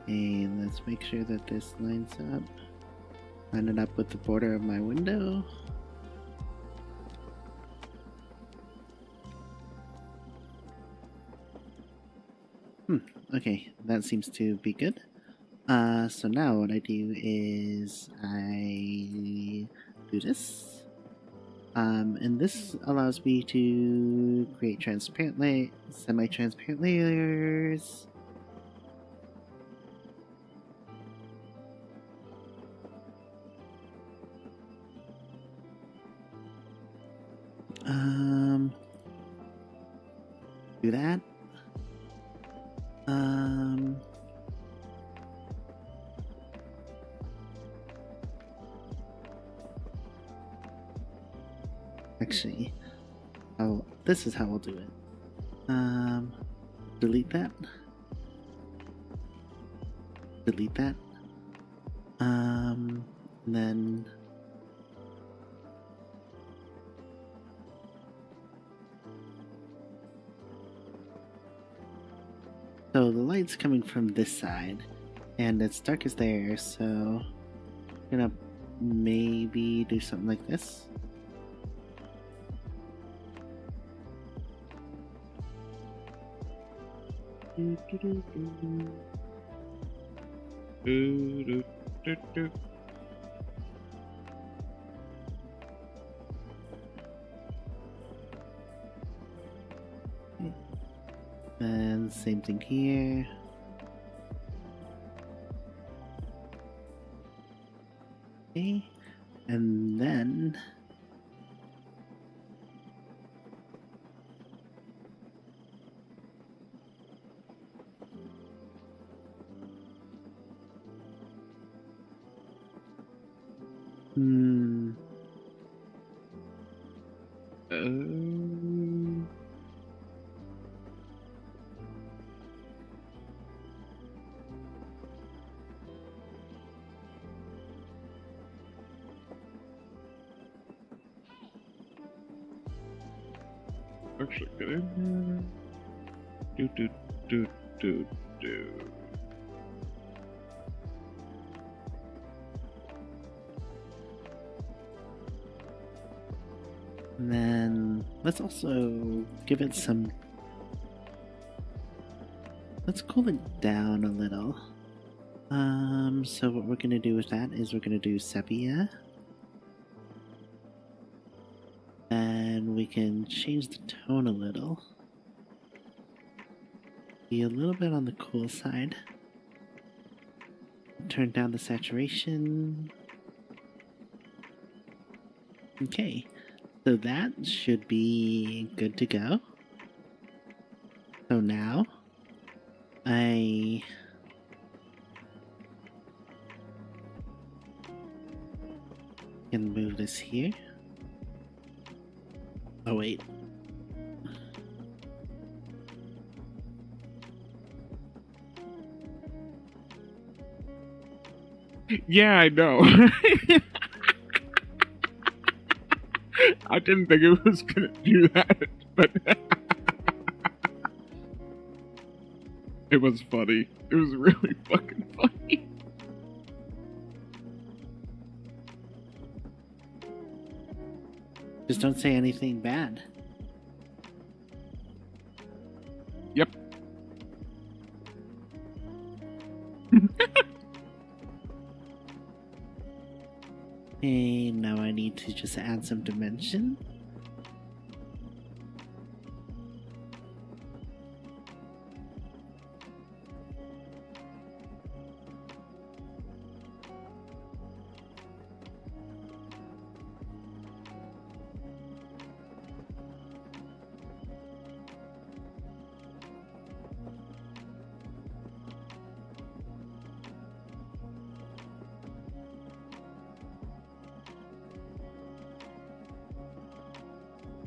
And let's make sure that this lines up. Line it up with the border of my window. Okay, that seems to be good. So now what I do is I do this. And this allows me to create transparent semi-transparent layers. Do that. Actually, this is how I'll do it. Delete that. Delete that. And then so the light's coming from this side, and it's darkest there, so I'm gonna maybe do something like this. And same thing here. Okay, and then Actually, get in here. Do. And then let's also give it some. Let's cool it down a little. So what we're gonna do with that is we're gonna do sepia. And we can change the tone a little. Be a little bit on the cool side. Turn down the saturation. Okay, so that should be good to go. So now I can move this here. Oh wait. Yeah, I know. I didn't think it was gonna do that, but it was funny. It was really fucking funny. Just don't say anything bad. Yep. Okay, now I need to just add some dimension.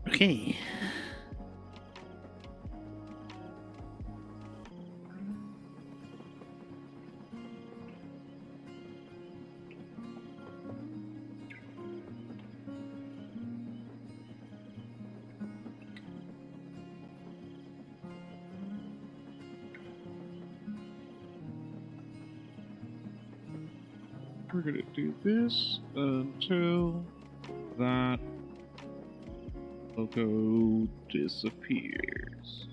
Okay. we're gonna do this until that logo disappears.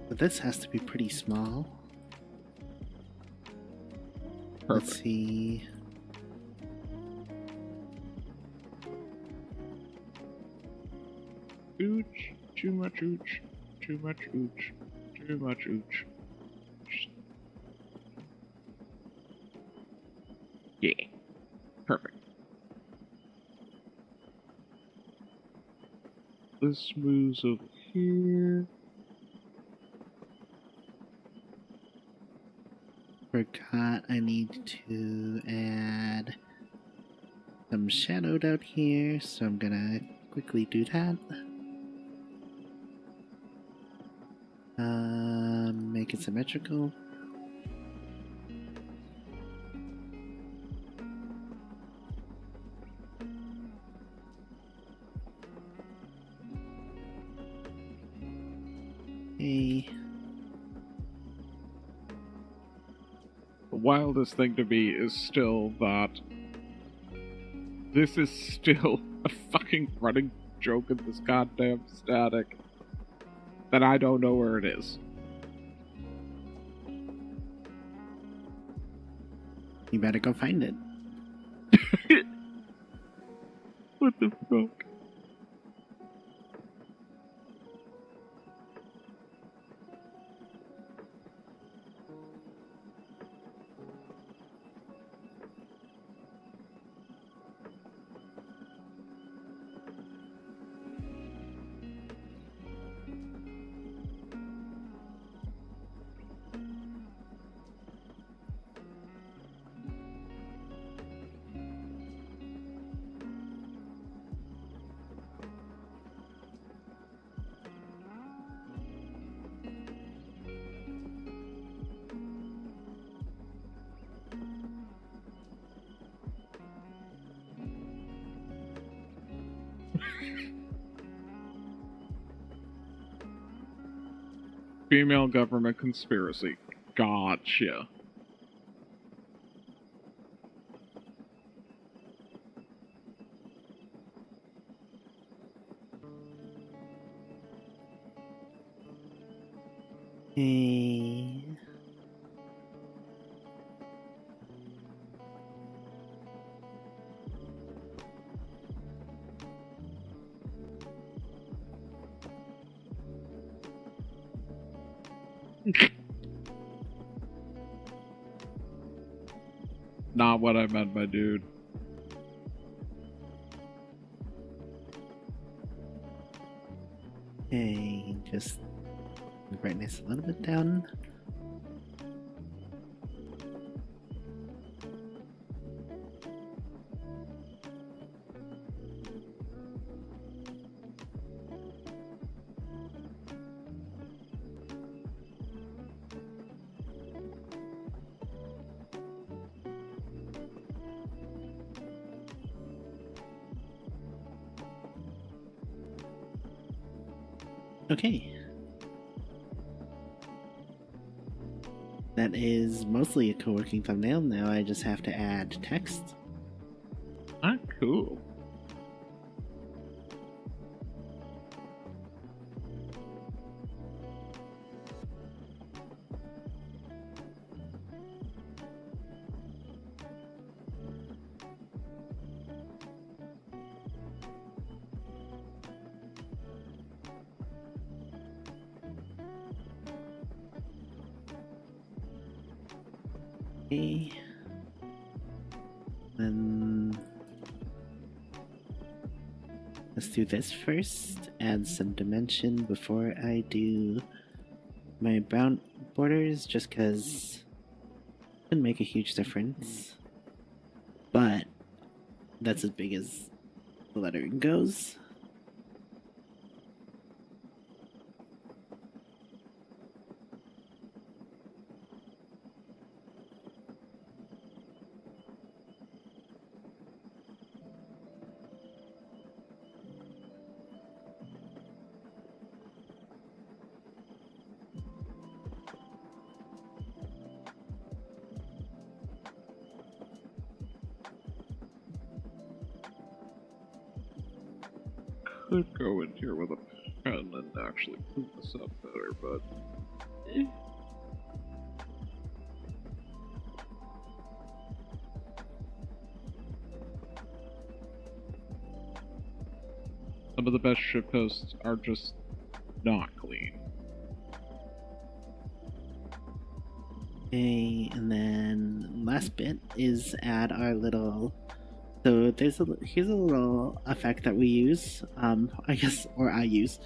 But this has to be pretty small. Perfect. Let's see. Ooch, too much ooch, too much ooch, too much ooch. Yeah, perfect. This moves over here. Forgot I need to add some shadow down here, so I'm gonna quickly do that. Make it symmetrical. Okay. The wildest thing to me is still that this is still a fucking running joke in this goddamn static that I don't know where it is. You better go find it. What the fuck? Female government conspiracy. Gotcha. Hey. Not what I meant, my dude. Okay, just the brightness a little bit down. Okay. That is mostly a co-working thumbnail. Now I just have to add text. Ah, cool. Okay. Then let's do this first. Add some dimension before I do my brown borders, just because it can make a huge difference. But that's as big as the lettering goes. could go in here with a pen and actually clean this up better, but... Some of the best shipposts are just not clean. Okay, and then last bit is add our little. So here's a little effect that we use. I guess, or I use.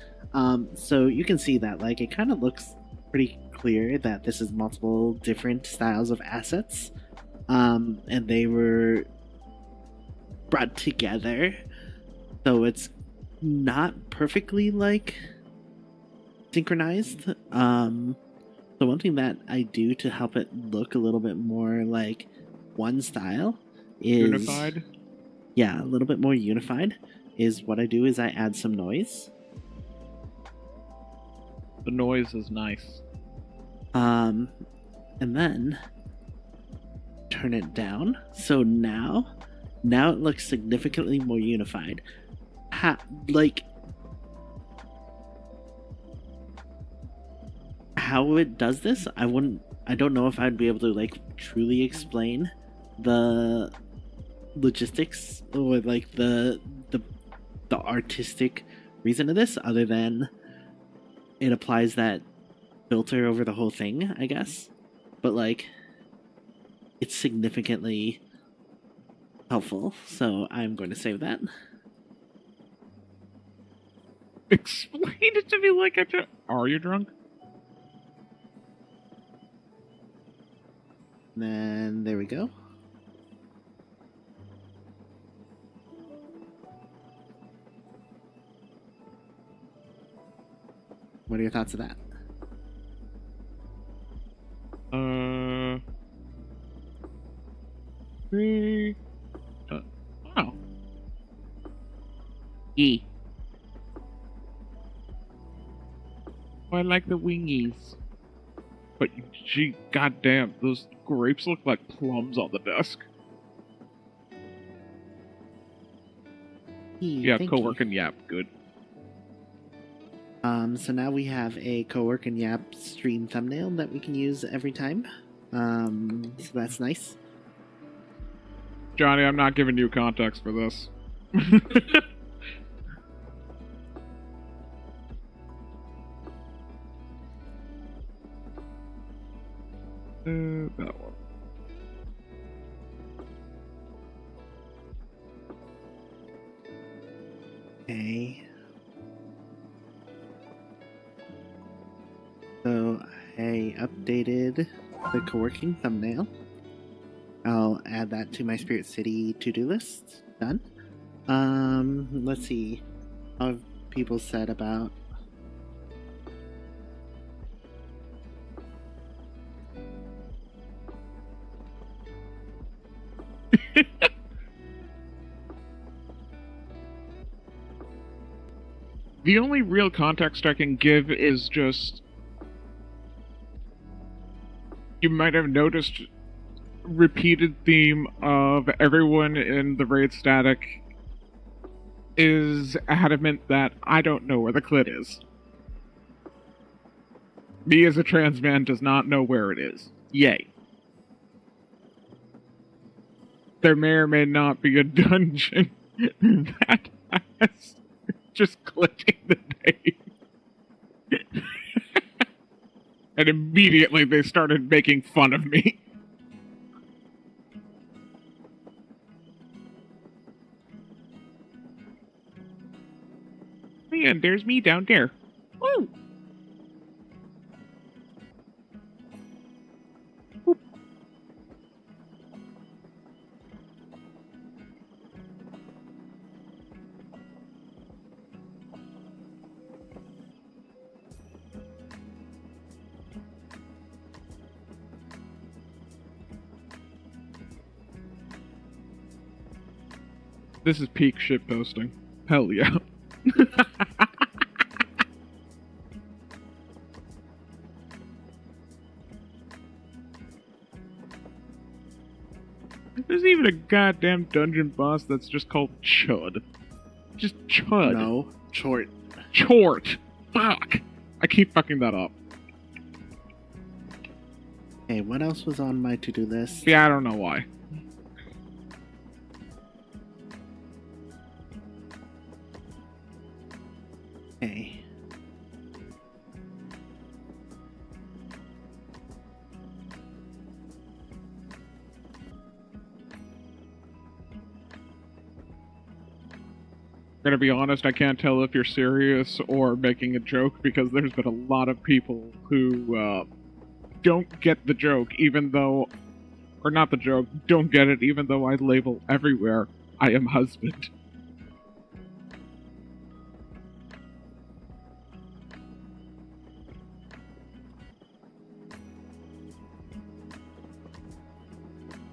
So you can see that like it kind of looks pretty clear that this is multiple different styles of assets, and they were brought together. So it's not perfectly like synchronized. So one thing that I do to help it look a little bit more like one style is Unified? Yeah, a little bit more unified is what I do is I add some noise. The noise is nice. And then turn it down. So now it looks significantly more unified. How it does this, I don't know if I'd be able to like truly explain the logistics or like the artistic reason of this, other than it applies that filter over the whole thing, I guess. But like, it's significantly helpful, so I'm going to save that. Explain it to me like Are you drunk? And then there we go. What are your thoughts of that? Oh. E. I like the wingies. But gee, goddamn, those grapes look like plums on the desk. Yeah, co-work and yap, good. So now we have a co-work and yap stream thumbnail that we can use every time. So that's nice. Johnny, I'm not giving you context for this. That one. Okay. So I updated the co-working thumbnail. I'll add that to my Spirit City to-do list. Done. Let's see. How have people said about... The only real context I can give is just... You might have noticed repeated theme of everyone in the raid static is adamant that I don't know where the clit is. Me as a trans man does not know where it is. Yay. There may or may not be a dungeon that has just clicking the name. And immediately they started making fun of me. And there's me down there. Woo! Whoop. This is peak shitposting. Hell yeah. There's even a goddamn dungeon boss that's just called Chud. Just chud. No, chort. Chort. Fuck. I keep fucking that up. Hey, what else was on my to-do list? Yeah, I don't know why. Hey. Gonna be honest, I can't tell if you're serious or making a joke because there's been a lot of people who don't get the joke, even though, or not the joke, don't get it, even though I label everywhere I am husband.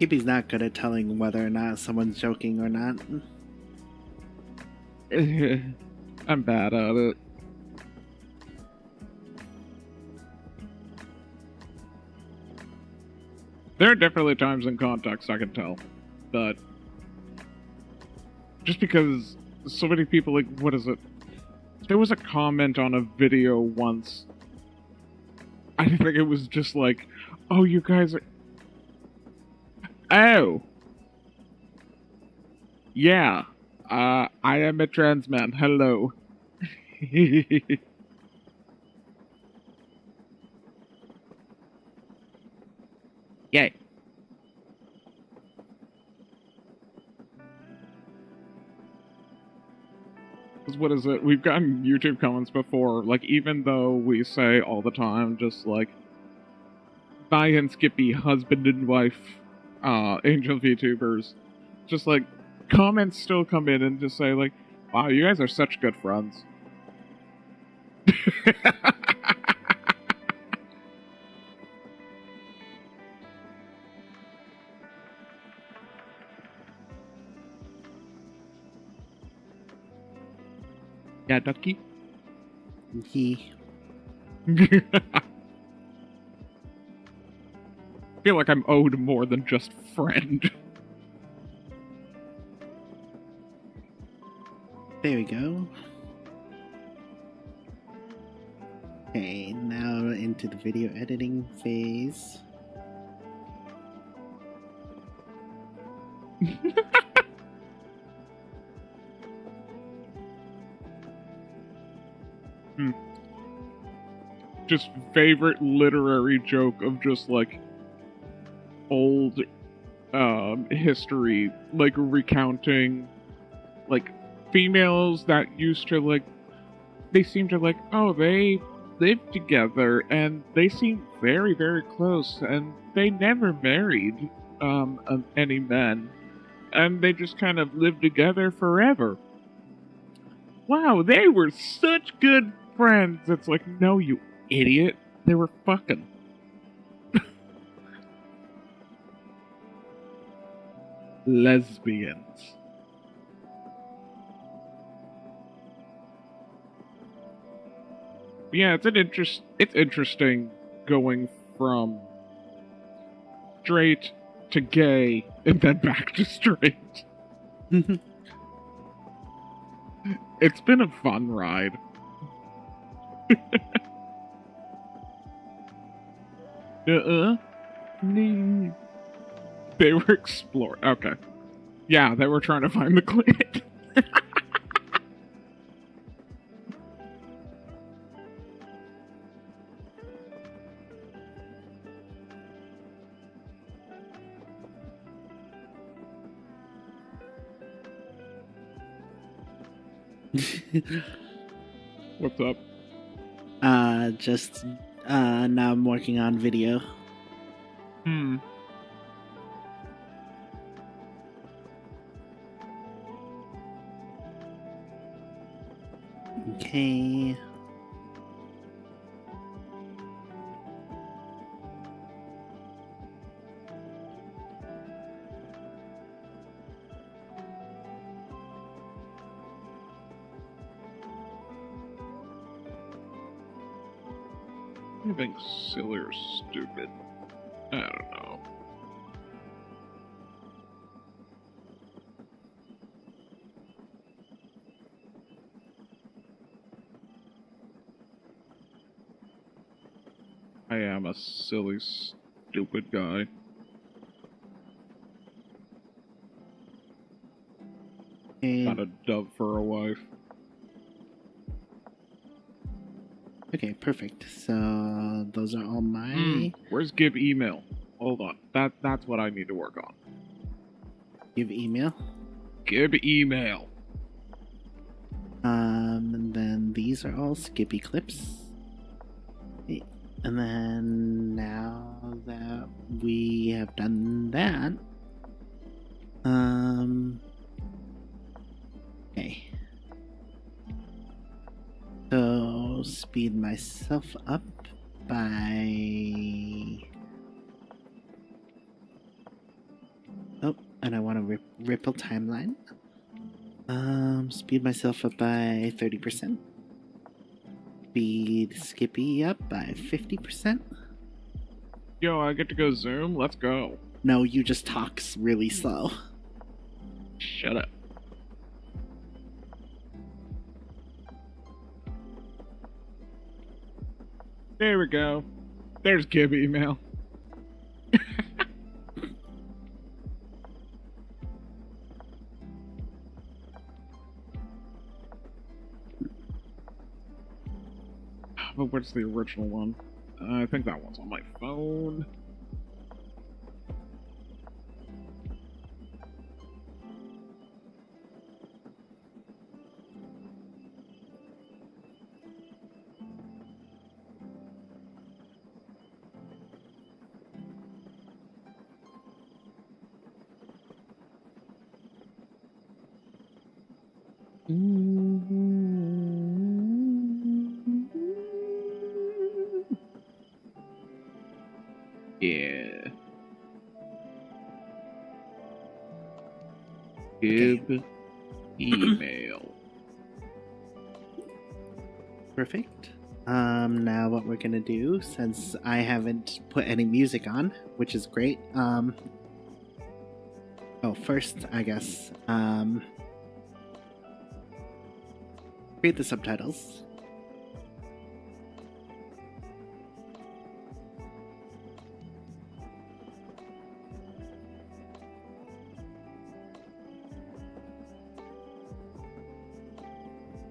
Kippy's not good at telling whether or not someone's joking or not. I'm bad at it. There are definitely times in context I can tell, but just because so many people, like, what is it? There was a comment on a video once. I think it was just like, oh, you guys are... Oh! Yeah. I am a trans man. Hello. Yay. What is it? We've gotten YouTube comments before, like, even though we say all the time, just like, Vi and Skippy, husband and wife, angel VTubers, just like, comments still come in and just say, like, wow, you guys are such good friends. Yeah, Ducky? He. I feel like I'm owed more than just friend. There we go. Okay, now into the video editing phase. Just favorite literary joke of just like old history, like recounting like females that used to like, they seem to like, oh, they lived together and they seemed very, very close and they never married any men and they just kind of lived together forever. Wow, they were such good friends. It's like, no, you idiot. They were fucking. Lesbians. Yeah, it's interesting going from straight to gay and then back to straight. It's been a fun ride. They were exploring. Okay. Yeah, they were trying to find the clit. What's up? Just now I'm working on video. Okay. Anything silly or stupid? I don't know. I am a silly, stupid guy. Got a dove for a wife. Okay, perfect. So those are all my... Where's Gib email? Hold on. That's what I need to work on. Give email. Gib email. And then these are all Skippy clips. Okay. And then now that we have done that, okay. So speed myself up by... Oh, and I want to ripple timeline. Speed myself up by 30%. Speed Skippy up by 50%. Yo, I get to go Zoom? Let's go. No, you just talks really slow. Shut up. There we go. There's Gib email. But what's the original one? I think that one's on my phone. Yeah. Gib email. Perfect. Now what we're gonna do, since I haven't put any music on, which is great, first, I guess, create the subtitles.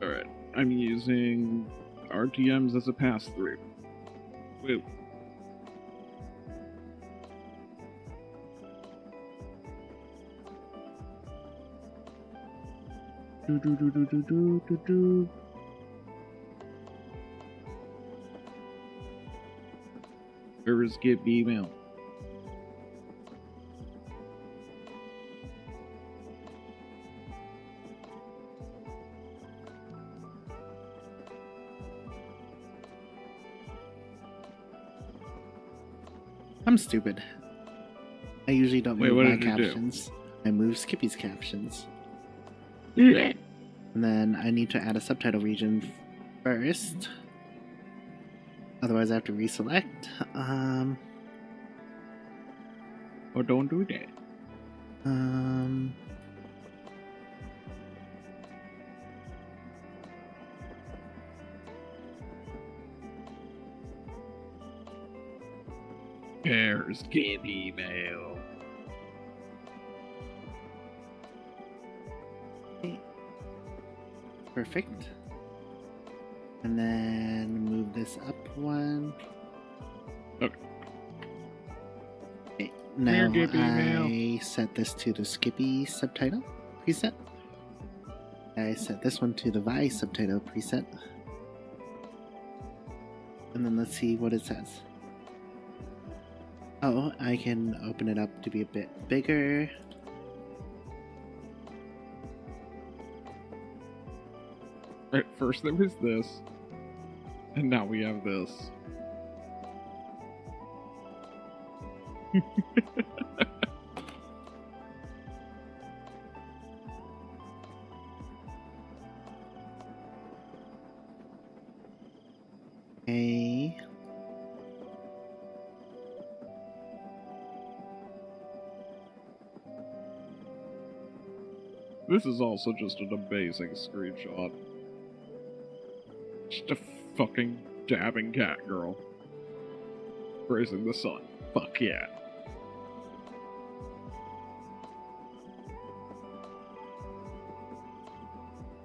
Alright, I'm using RTMs as a pass-through. Wait. Where is Gib email? I'm stupid. I usually don't move what my did you do? captions. I move Skippy's captions. Yeah. And then I need to add a subtitle region first. Otherwise I have to reselect. Or don't do that. There's Gib email. Okay. Perfect. And then move this up one. Okay. Okay. Now Gib email. I set this to the Skippy subtitle preset. I set this one to the Vi subtitle preset. And then let's see what it says. Oh, I can open it up to be a bit bigger. Right, first there was this, and now we have this. Okay. This is also just an amazing screenshot. Just a fucking dabbing cat girl. Praising the sun. Fuck yeah.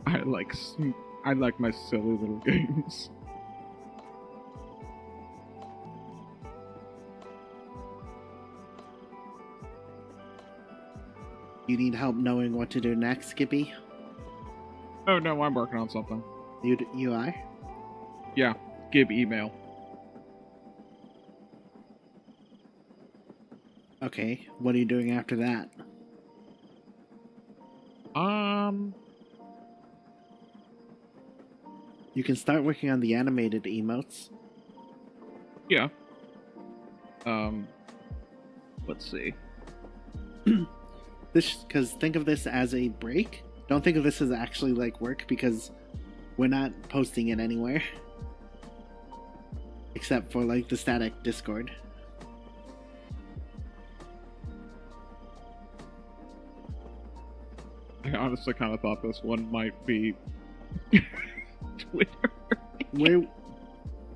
I like my silly little games. You need help knowing what to do next, Skippy? Oh no, I'm working on something. You are? Yeah, give email. Okay, what are you doing after that? You can start working on the animated emotes. Yeah. Let's see. Because think of this as a break. Don't think of this as actually like work, because we're not posting it anywhere. Except for like the static Discord. I honestly kind of thought this one might be Twitter.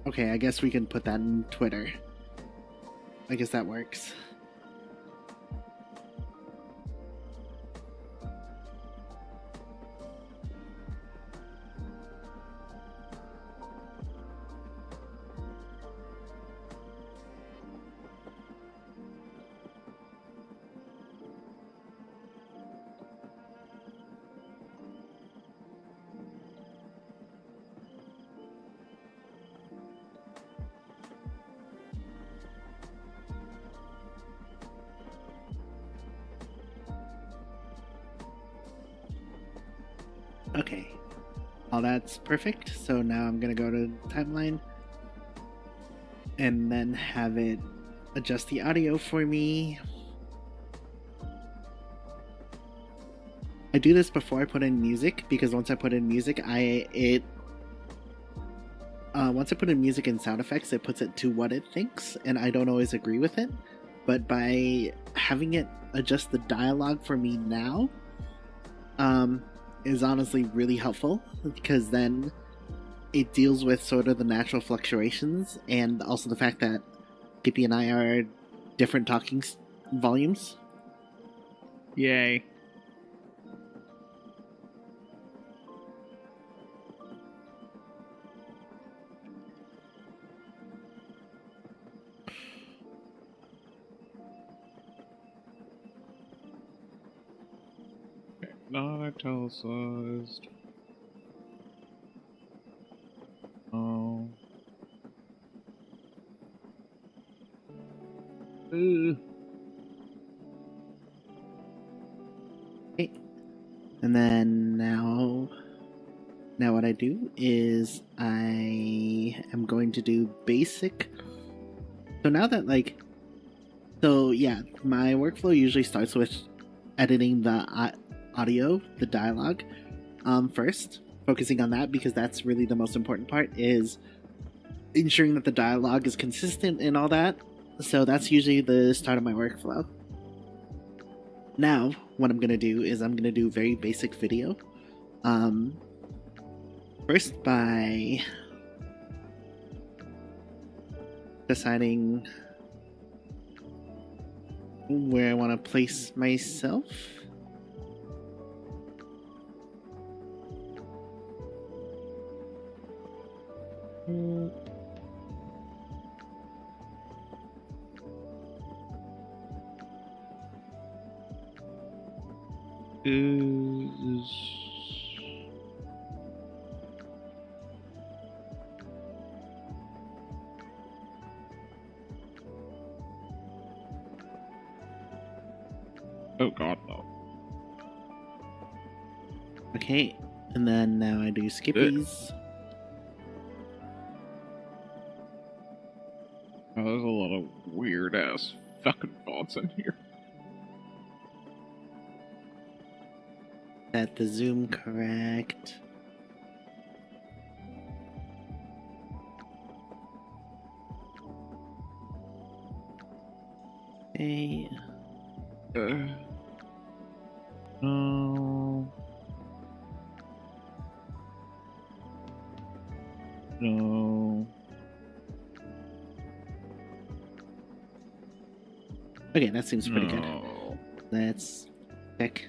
Okay, I guess we can put that in Twitter. I guess that works. Okay, all that's perfect. So now I'm gonna go to timeline and then have it adjust the audio for me. I do this before I put in music, because once I put in music, once I put in music and sound effects, it puts it to what it thinks, and I don't always agree with it. But by having it adjust the dialogue for me now, is honestly really helpful, because then it deals with sort of the natural fluctuations, and also the fact that Skippy and I are different talking volumes. Yay. Not italicized. Oh. Okay. And then now what I do is I am going to do basic. So now that my workflow usually starts with editing the audio, the dialogue, first, focusing on that, because that's really the most important part, is ensuring that the dialogue is consistent and all that. So that's usually the start of my workflow. Now, what I'm gonna do is I'm gonna do very basic video. First by deciding where I want to place myself. Oh god, no. Okay, and then now I do Skippies. Oh, there's a lot of weird ass fucking fonts in here. Set the zoom correct. Okay. No. No. Okay, that seems pretty good. No. Let's check.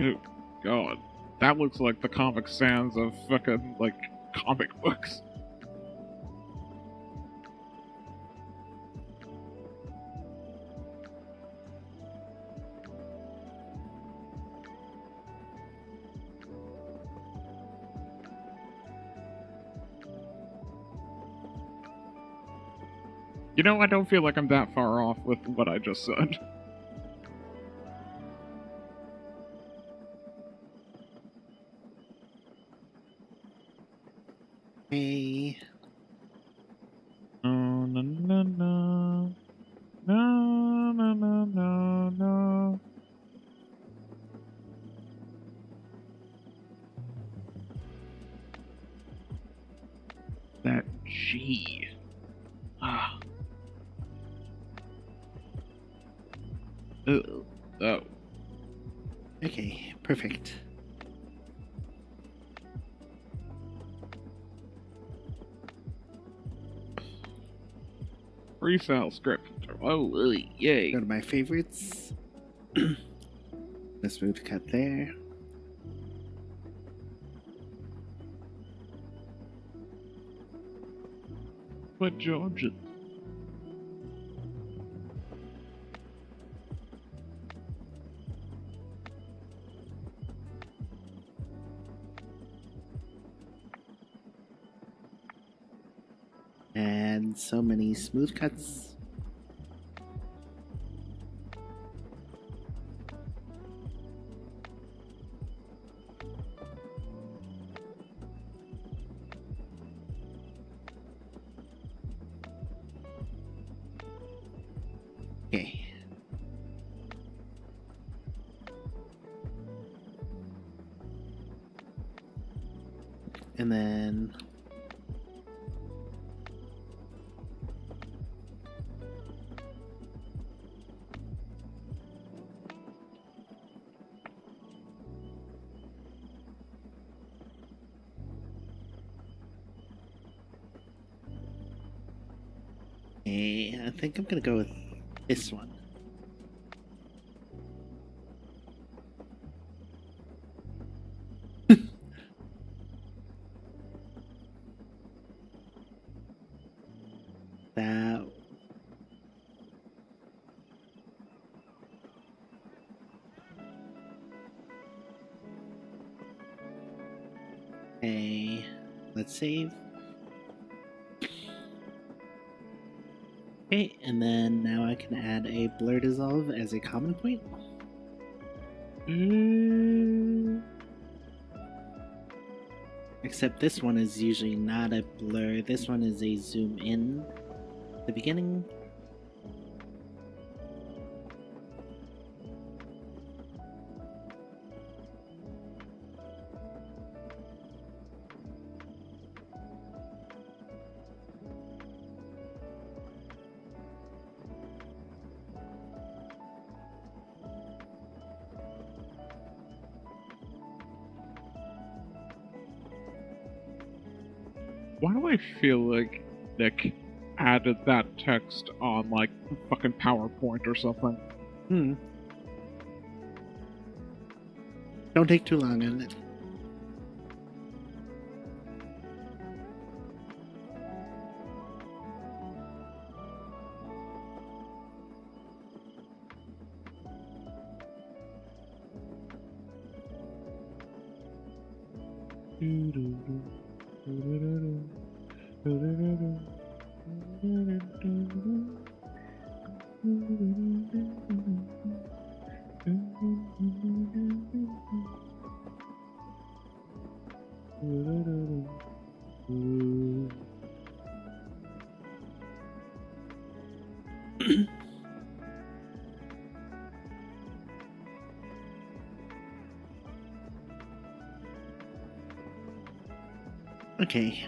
Oh, God. That looks like the Comic Sans of fucking, like, comic books. You know, I don't feel like I'm that far off with what I just said. Hey. No, no, no, no. No, no, no, no, no. That G. Ah. Oh. Oh. Okay, perfect. Freestyle script. Oh, yay. Go to my favorites. The smooth cut there. But Georgia. And so many smooth cuts. Okay. And then I think I'm gonna go with this one. That. Okay, let's save. Okay, and then now I can add a blur dissolve as a common point. Except this one is usually not a blur. This one is a zoom in at the beginning. Why do I feel like Nick added that text on, like, fucking PowerPoint or something? Don't take too long on it. Okay.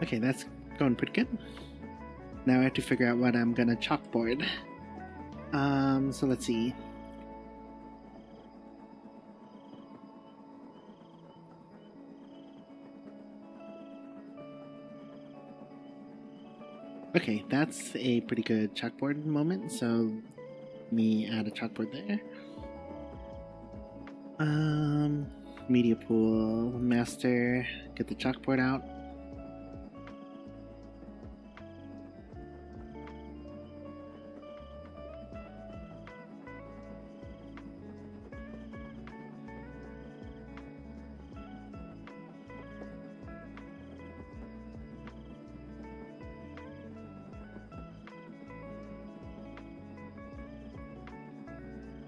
Okay, that's going pretty good. Now I have to figure out what I'm gonna chalkboard. So let's see. Okay, that's a pretty good chalkboard moment, so let me add a chalkboard there. Media pool, master, get the chalkboard out.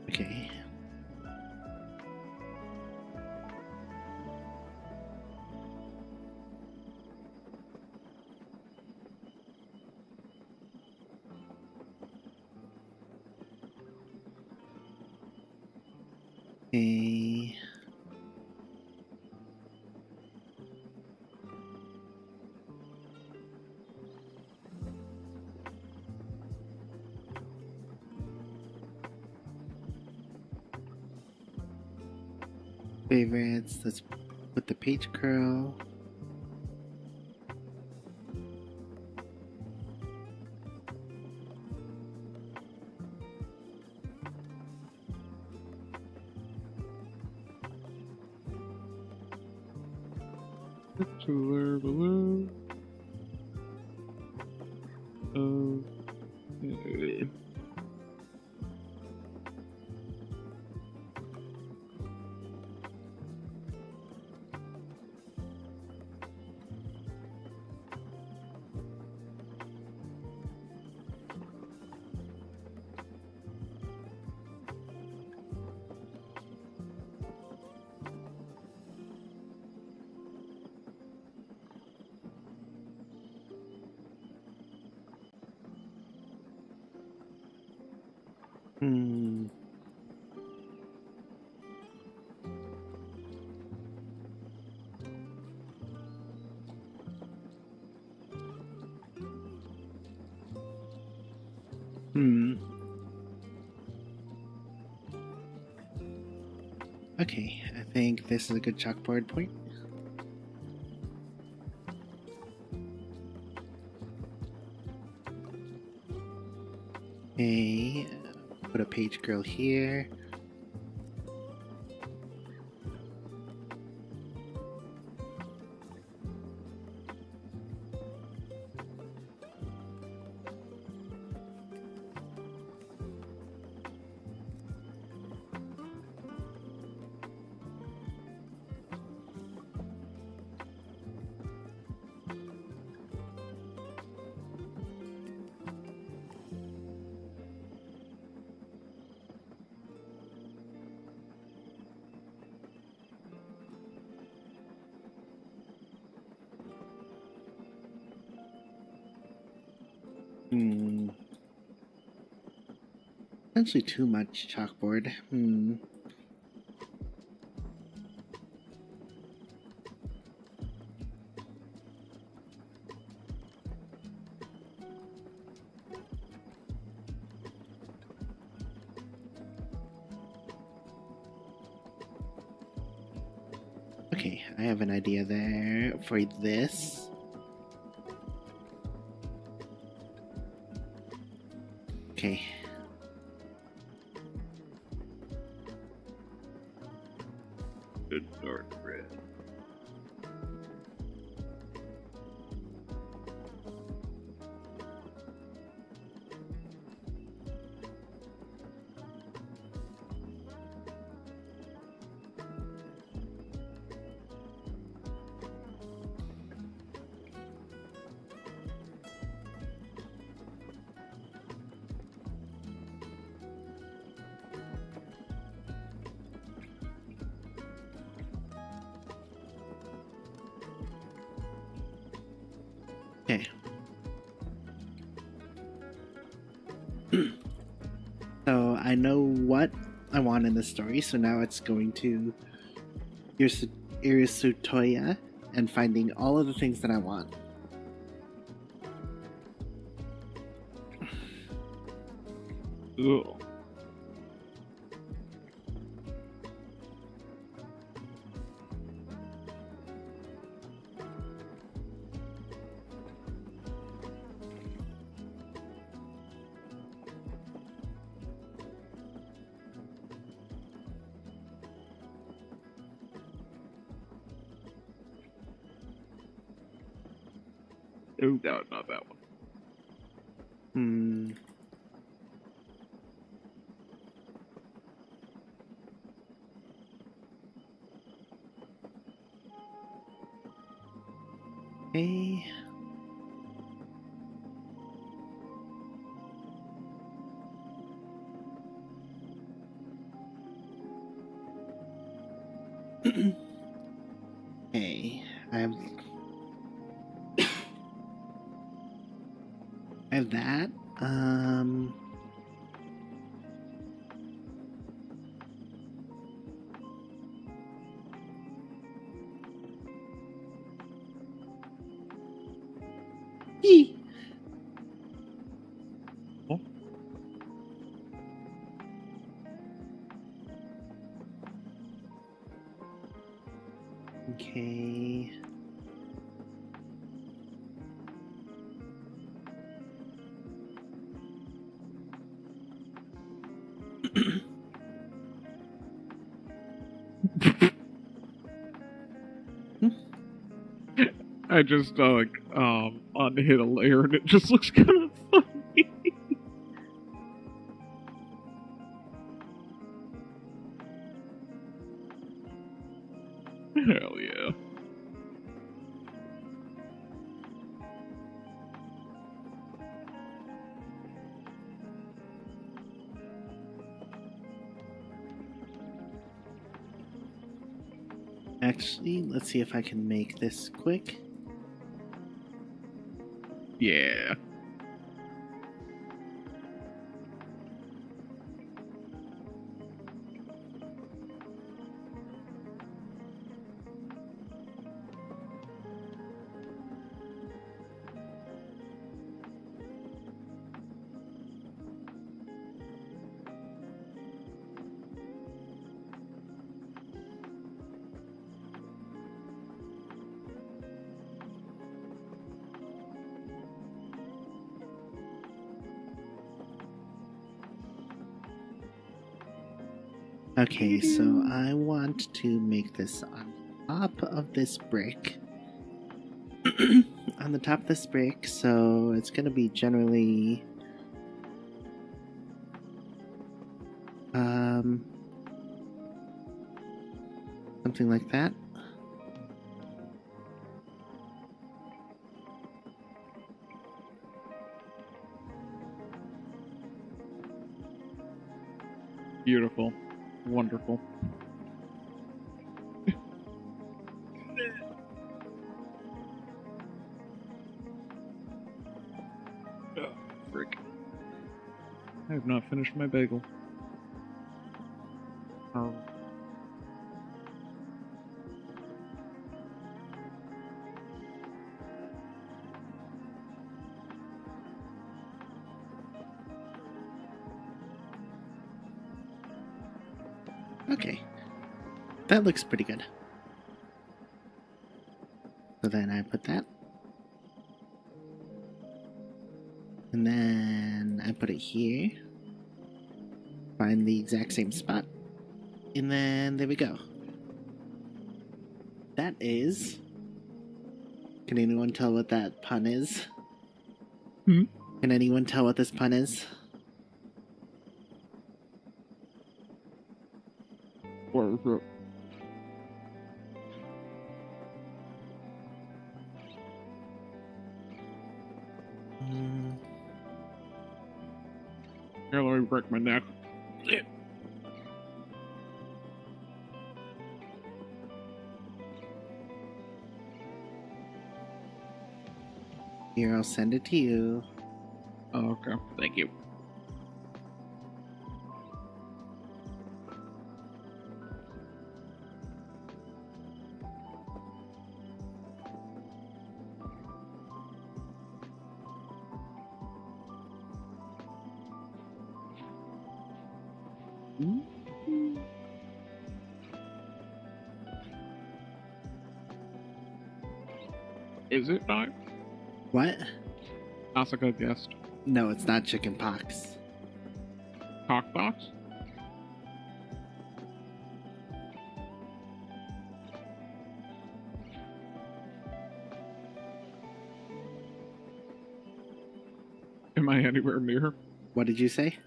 Okay. Okay. Favorites, let's put the page curl. Tour below. Okay. Hmm. Okay, I think this is a good chalkboard point. Okay, put a page curl here. Essentially too much chalkboard. Okay, I have an idea there for this. Okay. Good dark red. Okay. So I know what I want in the story, so now it's going to Irisutoya and finding all of the things that I want. Ugh. Oh, no, not that one. Hmm. Okay. Okay. I have that. Eee. Oh, Okay. I just unhit a layer and it just looks kind of funny. Hell yeah. Actually, let's see if I can make this quick. Yeah. Okay, so I want to make this on top of this brick. On the top of this brick, so it's gonna be generally something like that. Beautiful. Wonderful. Oh, frick. I have not finished my bagel. Oh. Okay, that looks pretty good. So then I put that. And then I put it here. Find the exact same spot. And then there we go. That is... Can anyone tell what that pun is? Hmm? Can anyone tell what this pun is? Where is it? Mm, Here, let me break my neck. here, I'll send it to you. Oh, okay. Thank you. Is it time? What? Asuka guessed. No, it's not chicken pox. Cockbox? Am I anywhere near? What did you say?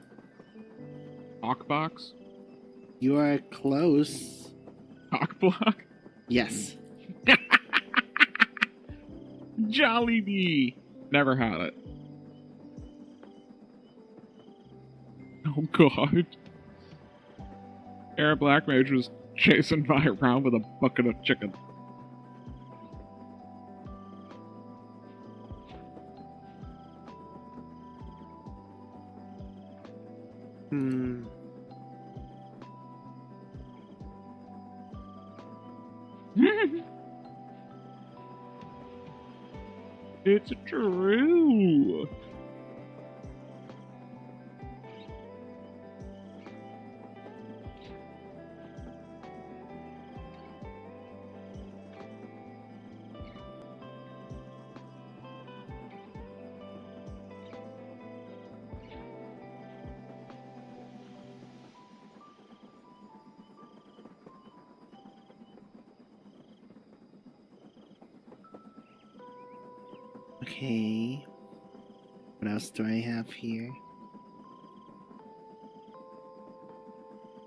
Cockbox? You are close. Cockblock? Yes. Jollibee! Never had it. Oh god. Era Black Mage was chasing Vi around with a bucket of chicken. It's true. Okay. What else do I have here?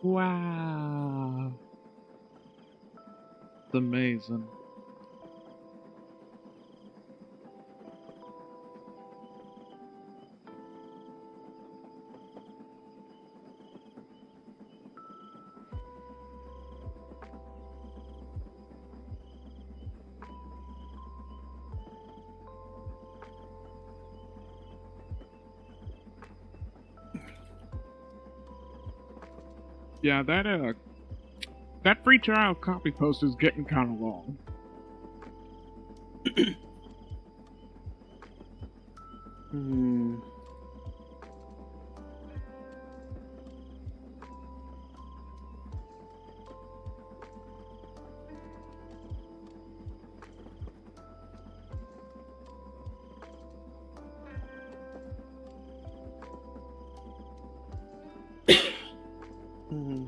Wow. It's amazing. Yeah, that free trial copy post is getting kind of long. Hmm. Hmm.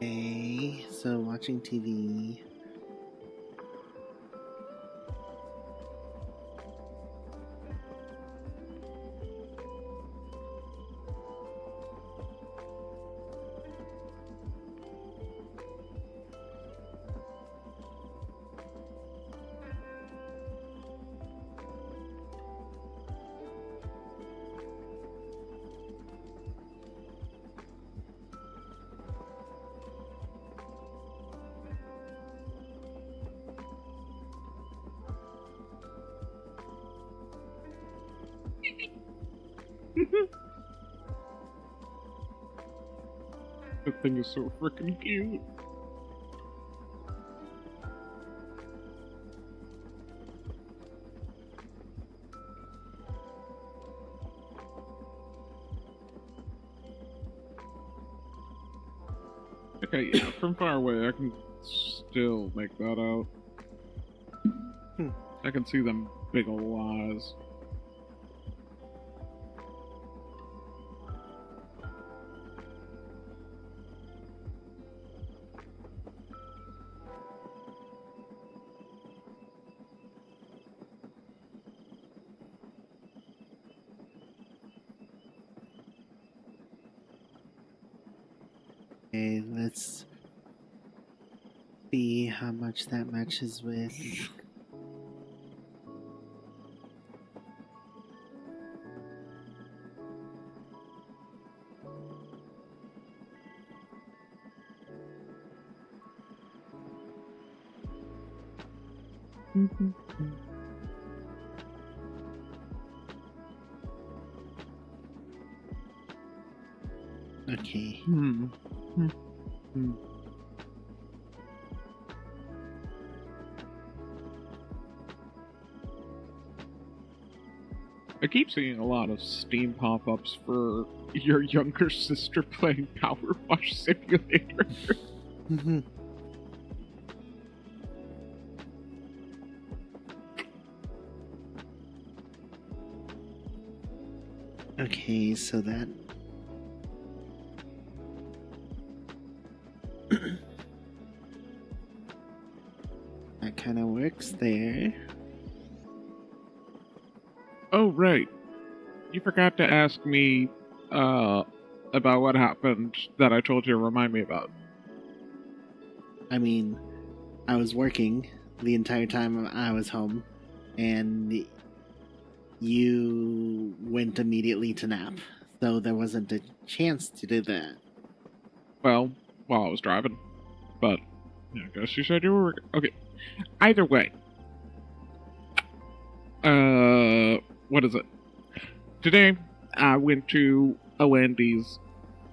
Okay, so watching TV. That thing is so freaking cute. Okay, yeah, from far away I can still make that out. I can see them big ol' eyes. Okay, let's see how much that matches with. Okay. I keep seeing a lot of Steam pop-ups for your younger sister playing Power Wash Simulator. Okay, so that that kind of works there. Oh, right. You forgot to ask me, about what happened that I told you to remind me about. I mean, I was working the entire time I was home, and you went immediately to nap, so there wasn't a chance to do that. Well, while I was driving. But, yeah, I guess you said you were... Okay. Either way. What is it? Today, I went to a Wendy's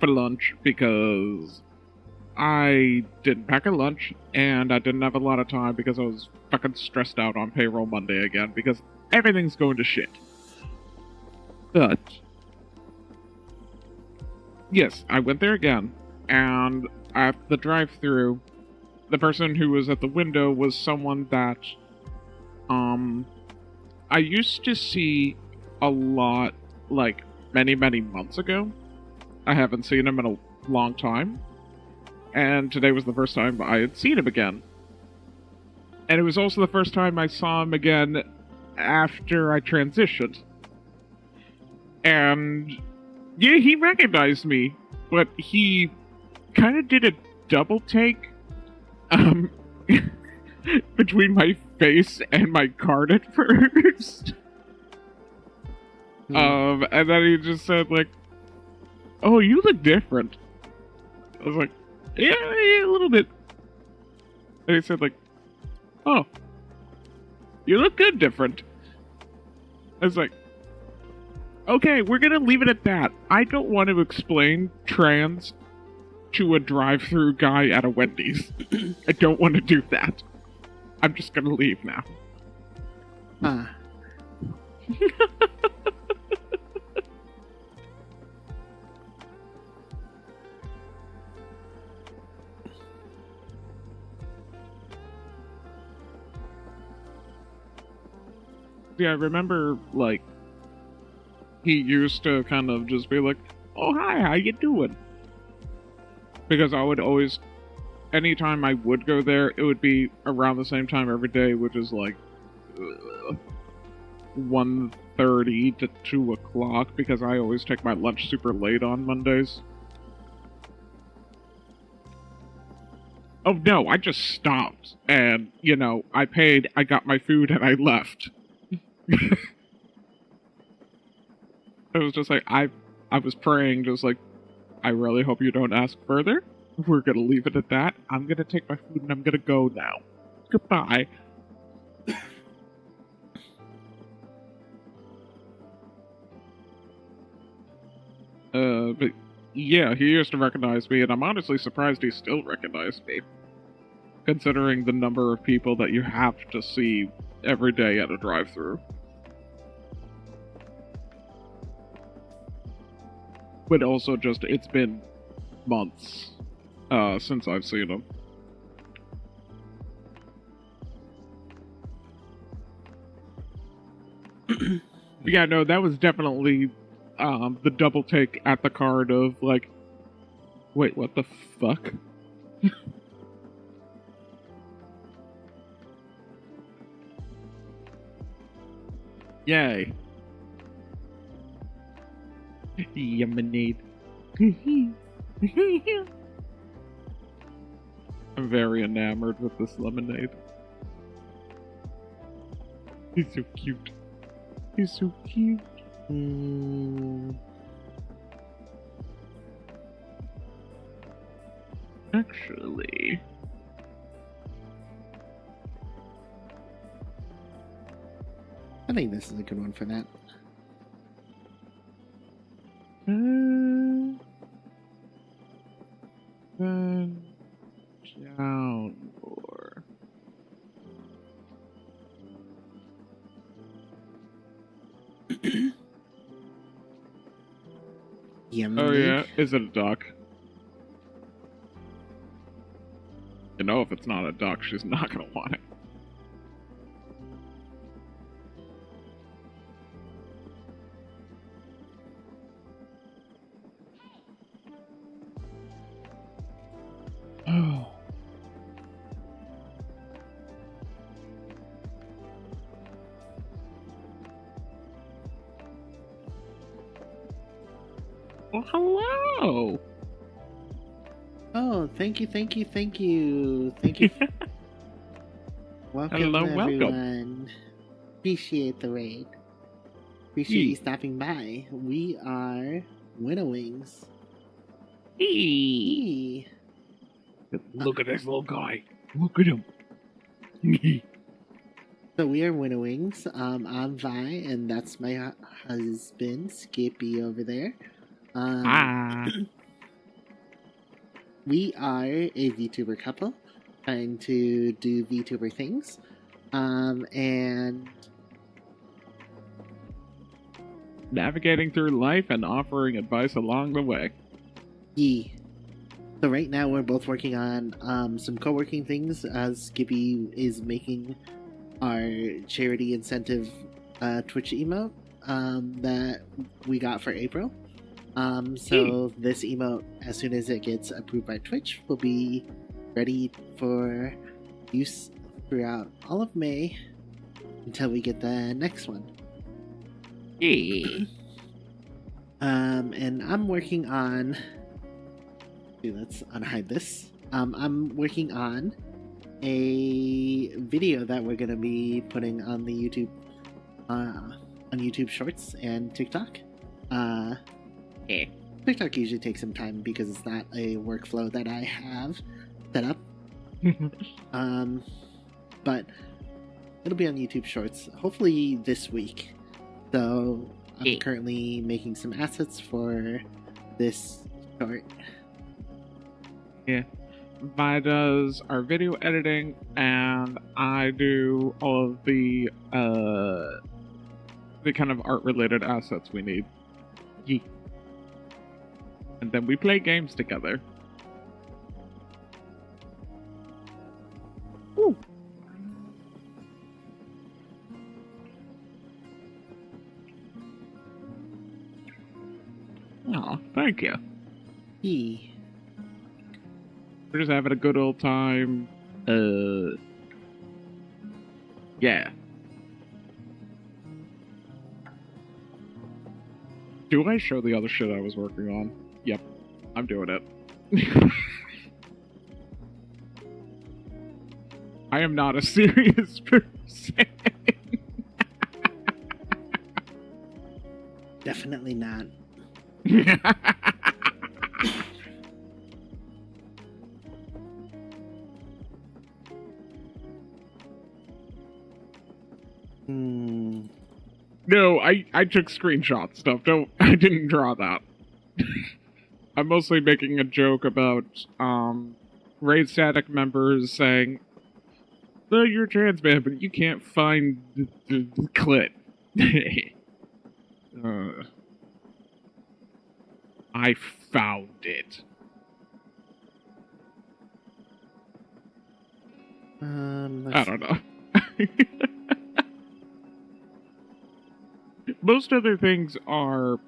for lunch because I didn't pack a lunch, and I didn't have a lot of time because I was fucking stressed out on payroll Monday again because everything's going to shit. But, yes, I went there again, and at the drive-thru, the person who was at the window was someone that, I used to see a lot, like, many months ago. I haven't seen him in a long time. And today was the first time I had seen him again. And it was also the first time I saw him again after I transitioned. And, yeah, he recognized me, but he kind of did a double take, between my face and my card at first. And then he just said, like, "Oh, you look different." I was like, yeah, a little bit. And he said, like, "Oh, you look good different." I was like, okay, we're gonna leave it at that. I don't want to explain trans to a drive-thru guy at a Wendy's. I don't want to do that. I'm just gonna leave now. Yeah, I remember, like, he used to kind of just be like, "Oh, hi, how you doing?" Because I would always, anytime I would go there, it would be around the same time every day, which is like 1:30 to 2 o'clock, because I always take my lunch super late on Mondays. Oh no, I just stopped, and, you know, I paid, I got my food, and I left. It was just like, I was praying, just like, I really hope you don't ask further. We're gonna leave it at that. I'm gonna take my food and I'm gonna go now. Goodbye. But yeah, he used to recognize me, and I'm honestly surprised he still recognized me. Considering the number of people that you have to see every day at a drive-thru. But also just, it's been months since I've seen him. Yeah, no, that was definitely the double take at the card of, like, wait, what the fuck? Yay. Lemonade. I'm very enamored with this lemonade. He's so cute. He's so cute. Actually, I think this is a good one for that. Down more. Oh yeah, is it a duck? You know, if it's not a duck, she's not gonna want it. Oh. Well, hello. Oh, thank you. Thank you. Welcome, Hello, everyone. welcome. Appreciate the raid. Appreciate you stopping by. We are Winnow Wings. Hey. Look at this little guy. Look at him. So we are Winnow Wings. I'm Vi, and that's my husband, Skippy, over there. We are a VTuber couple trying to do VTuber things. And navigating through life and offering advice along the way. yeah. So right now we're both working on some co-working things as Skippy is making our charity incentive Twitch emote that we got for April. So this emote, as soon as it gets approved by Twitch, will be ready for use throughout all of May until we get the next one. And I'm working on... let's unhide this. I'm working on a video that we're going to be putting on the YouTube, on YouTube Shorts and TikTok. TikTok usually takes some time because it's not a workflow that I have set up. But it'll be on YouTube Shorts, hopefully this week. So I'm currently making some assets for this short. Yeah. Vi does our video editing, and I do all of the kind of art-related assets we need. Yeah. And then we play games together. Woo. Oh, thank you. Yeah. We're just having a good old time. Yeah. Do I show the other shit I was working on? Yep, I'm doing it. I am not a serious person. Definitely not. No, I took screenshot stuff. I didn't draw that. I'm mostly making a joke about Raid Static members saying, "Oh, you're a trans man, but you can't find the clit." I found it. I don't know. Most other things are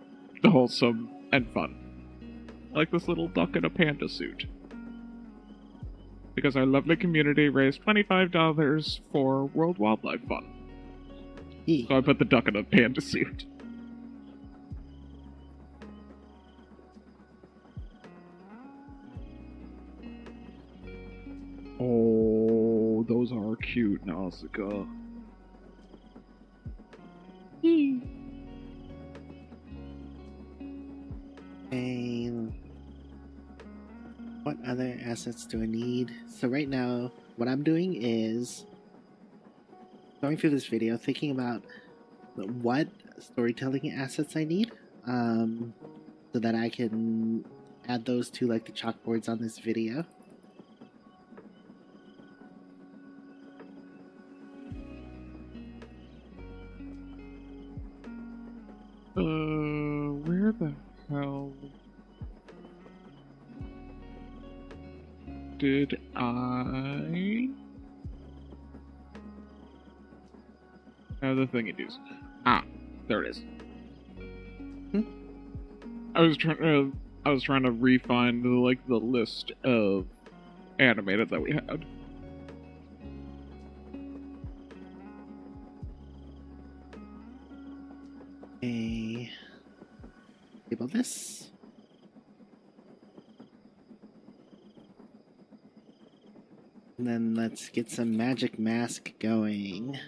wholesome and fun. Like this little duck in a panda suit. Because our lovely community raised $25 for World Wildlife Fund. So I put the duck in a panda suit. those are cute, Nausicaa. And what other assets do I need? So right now, what I'm doing is going through this video, thinking about what storytelling assets I need, so that I can add those to like the chalkboards on this video. Where the hell did I have the thing it is? Ah, there it is. I was trying to refine the list of animated that we had. Table this. And then let's get some magic mask going.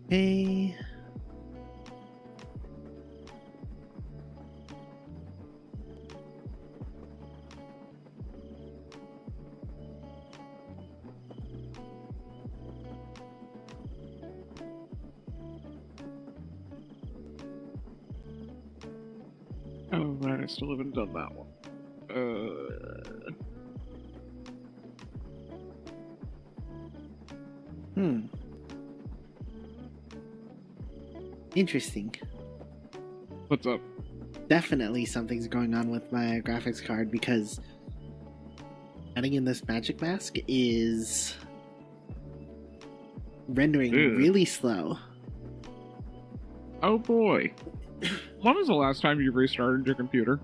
Hey. Oh, right, I still haven't done that one. Interesting. What's up? Definitely something's going on with my graphics card because adding in this magic mask is rendering really slow. Oh boy. When was the last time you restarted your computer?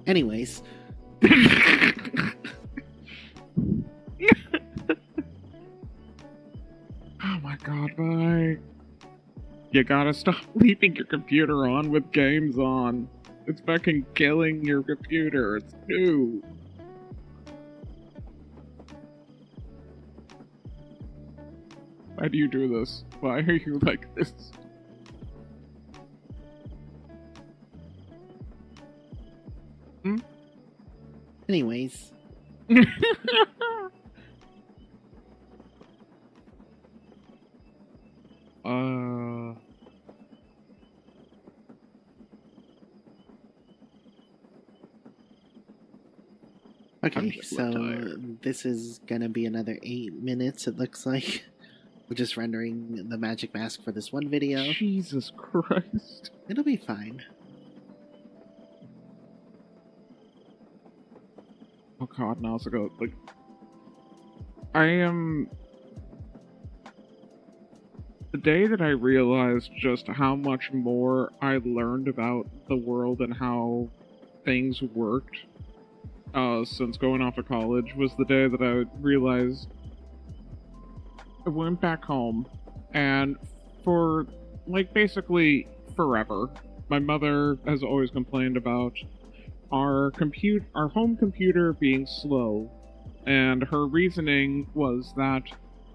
Anyways. Oh my god, bye. You gotta stop leaving your computer on with games on. It's fucking killing your computer. It's new. Why do you do this? Why are you like this? Anyways. Okay, so this is gonna be another 8 minutes, it looks like. We're just rendering the magic mask for this one video. Jesus Christ. It'll be fine. Oh god, now it's like... I am... The day that I realized just how much more I learned about the world and how things worked since going off of college was the day that I realized I went back home, and for, like, basically forever, my mother has always complained about our home computer being slow, and her reasoning was that,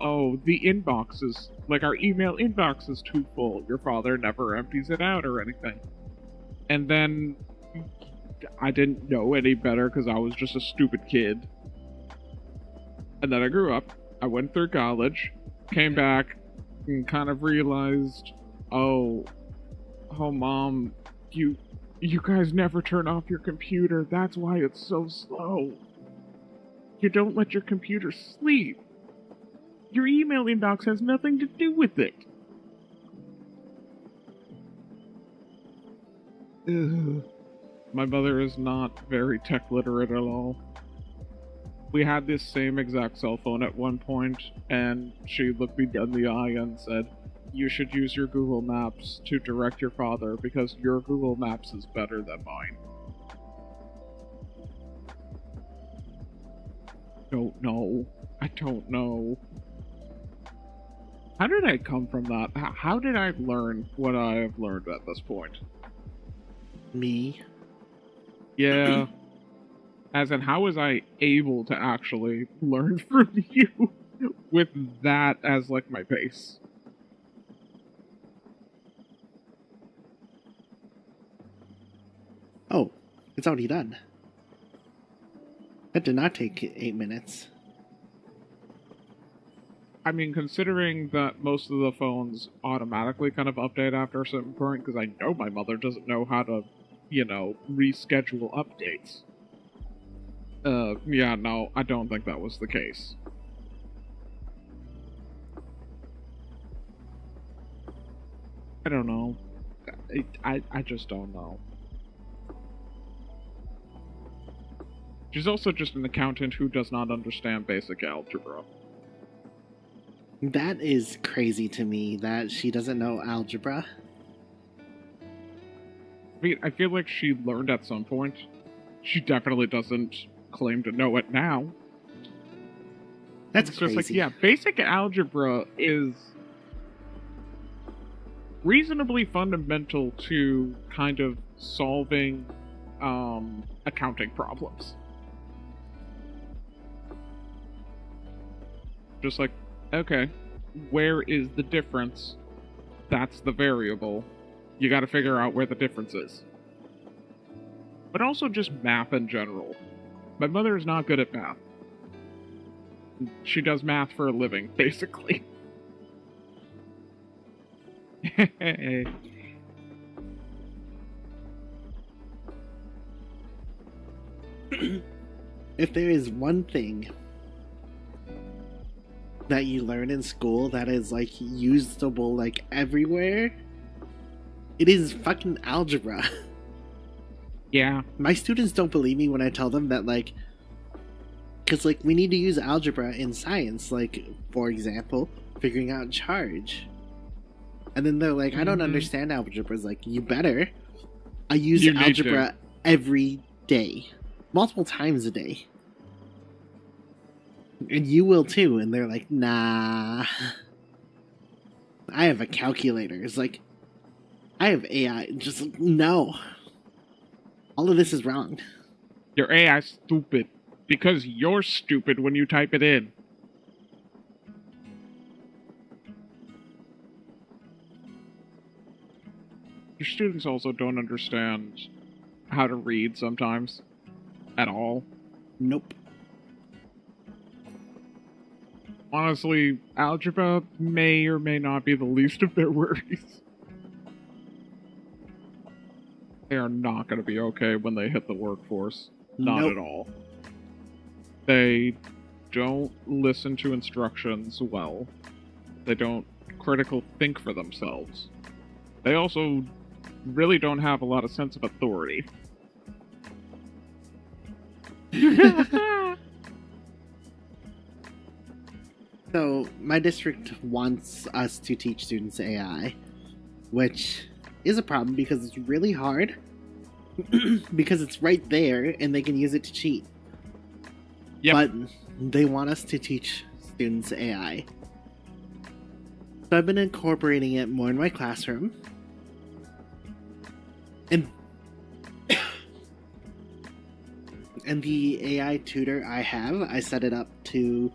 oh, the inbox is, like, our email inbox is too full, your father never empties it out or anything. And then I didn't know any better because I was just a stupid kid. And then I grew up, I went through college, came back, and kind of realized, oh mom, you guys never turn off your computer, that's why it's so slow. You don't let your computer sleep. Your email inbox has nothing to do with it. Ugh. My mother is not very tech literate at all. We had this same exact cell phone at one point, and she looked me dead in the eye and said, you should use your Google Maps to direct your father because your Google Maps is better than mine. Don't know. I don't know. How did I come from that? How did I learn what I have learned at this point? Me. Yeah. As in, how was I able to actually learn from you with that as, like, my base? Oh, it's already done. That did not take 8 minutes. I mean, considering that most of the phones automatically kind of update after a certain point, because I know my mother doesn't know how to, reschedule updates. Yeah, no, I don't think that was the case. I don't know. I just don't know. She's also just an accountant who does not understand basic algebra. That is crazy to me that she doesn't know algebra. I mean, I feel like she learned at some point. She definitely doesn't claim to know it now. That's it's crazy. Just like, yeah, basic algebra is reasonably fundamental to kind of solving accounting problems. Just like, okay, where is the difference? That's the variable. You gotta figure out where the difference is. But also just math in general. My mother is not good at math. She does math for a living, basically. If there is one thing that you learn in school that is like usable like everywhere, it is fucking algebra. Yeah. My students don't believe me when I tell them that, like, because like we need to use algebra in science, like for example figuring out charge, and then they're like, I don't understand algebra. It's like, you better. I use algebra every day, multiple times a day. And you will too. And they're like, nah. I have a calculator. It's like, I have AI. Just, no. All of this is wrong. Your AI's stupid. Because you're stupid when you type it in. Your students also don't understand how to read sometimes. At all. Nope. Honestly, algebra may or may not be the least of their worries. They are not going to be okay when they hit the workforce. Not at all. They don't listen to instructions well. They don't critical think for themselves. They also really don't have a lot of sense of authority. So, my district wants us to teach students AI, which is a problem because it's really hard, because it's right there and they can use it to cheat. Yep. But they want us to teach students AI. So I've been incorporating it more in my classroom. And the AI tutor I have, I set it up to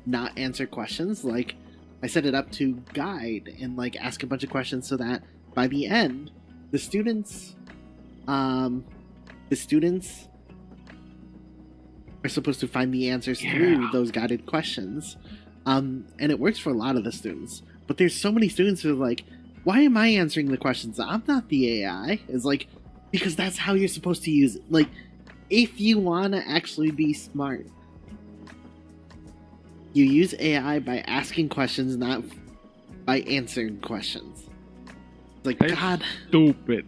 not answer questions. Like, I set it up to guide and like ask a bunch of questions so that by the end, the students are supposed to find the answers through those guided questions. And it works for a lot of the students. But there's so many students who are like, why am I answering the questions? I'm not the AI. It's like, because that's how you're supposed to use it. Like, if you want to actually be smart, you use AI by asking questions, not by answering questions. It's like, that's God. Stupid.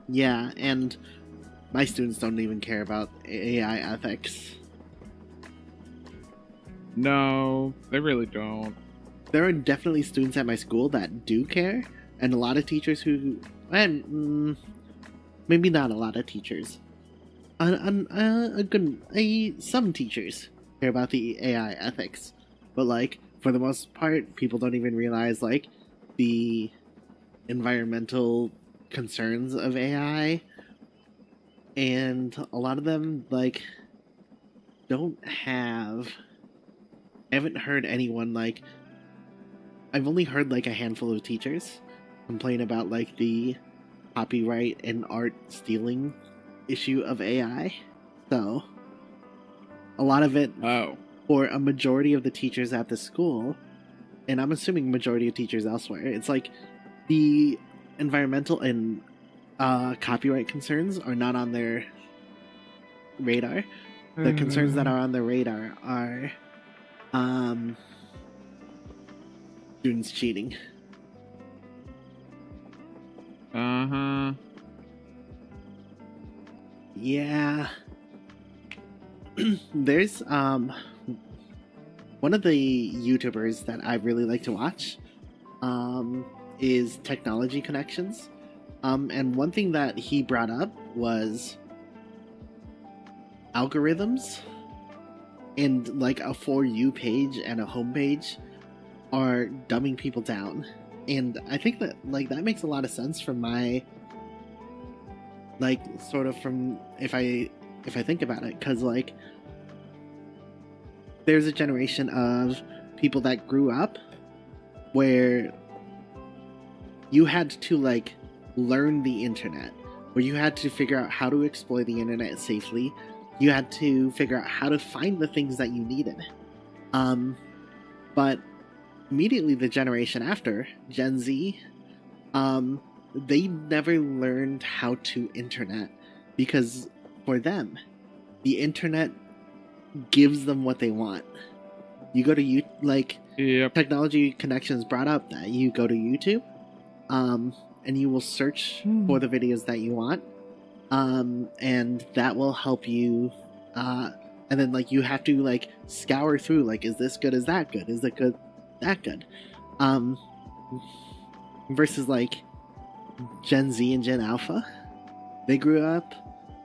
Yeah, and my students don't even care about AI ethics. No, they really don't. There are definitely students at my school that do care, and a lot of teachers who, and maybe not a lot of teachers, some teachers care about the AI ethics, but like for the most part, people don't even realize like the environmental concerns of AI, and a lot of them like don't have. I haven't heard anyone like. I've only heard like a handful of teachers complain about like the copyright and art stealing issue of AI. So a lot of it for a majority of the teachers at the school, and I'm assuming majority of teachers elsewhere, it's like the environmental and copyright concerns are not on their radar. The concerns that are on their radar are students cheating. Yeah. There's one of the YouTubers that I really like to watch is Technology Connections. And one thing that he brought up was algorithms, and like a For You page and a home page are dumbing people down. And I think that like that makes a lot of sense from my like sort of from if I think about it, because like there's a generation of people that grew up where you had to like learn the internet, where you had to figure out how to exploit the internet safely. You had to figure out how to find the things that you needed. But immediately the generation after, Gen Z, they never learned how to internet, because for them, the internet gives them what they want. You go to Technology Connections brought up that you go to YouTube, and you will search for the videos that you want, and that will help you. And then like you have to like scour through like, is this good? Is that good? Is it good? That good? Versus like Gen Z and Gen Alpha, they grew up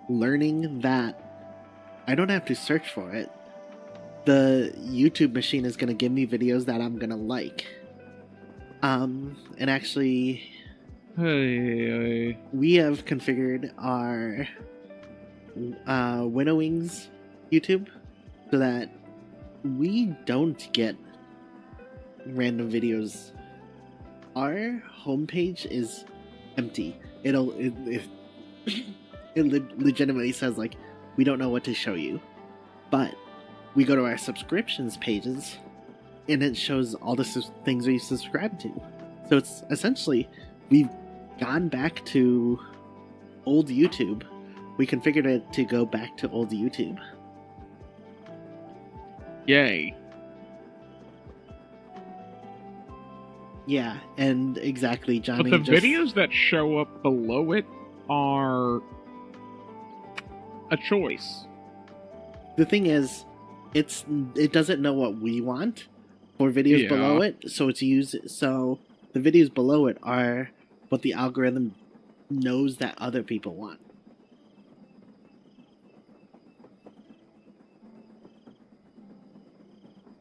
learning that I don't have to search for it. The YouTube machine is going to give me videos that I'm going to like. And actually, we have configured our Winnow Wings YouTube so that we don't get random videos. Our homepage is empty. It legitimately says like, we don't know what to show you, but we go to our subscriptions pages and it shows all the things we subscribe to. So it's essentially we've gone back to old YouTube. We configured it to go back to old YouTube. Yay. Yeah, and exactly, Johnny. But the videos that show up below it are a choice. The thing is, it doesn't know what we want for videos below it, so so the videos below it are what the algorithm knows that other people want.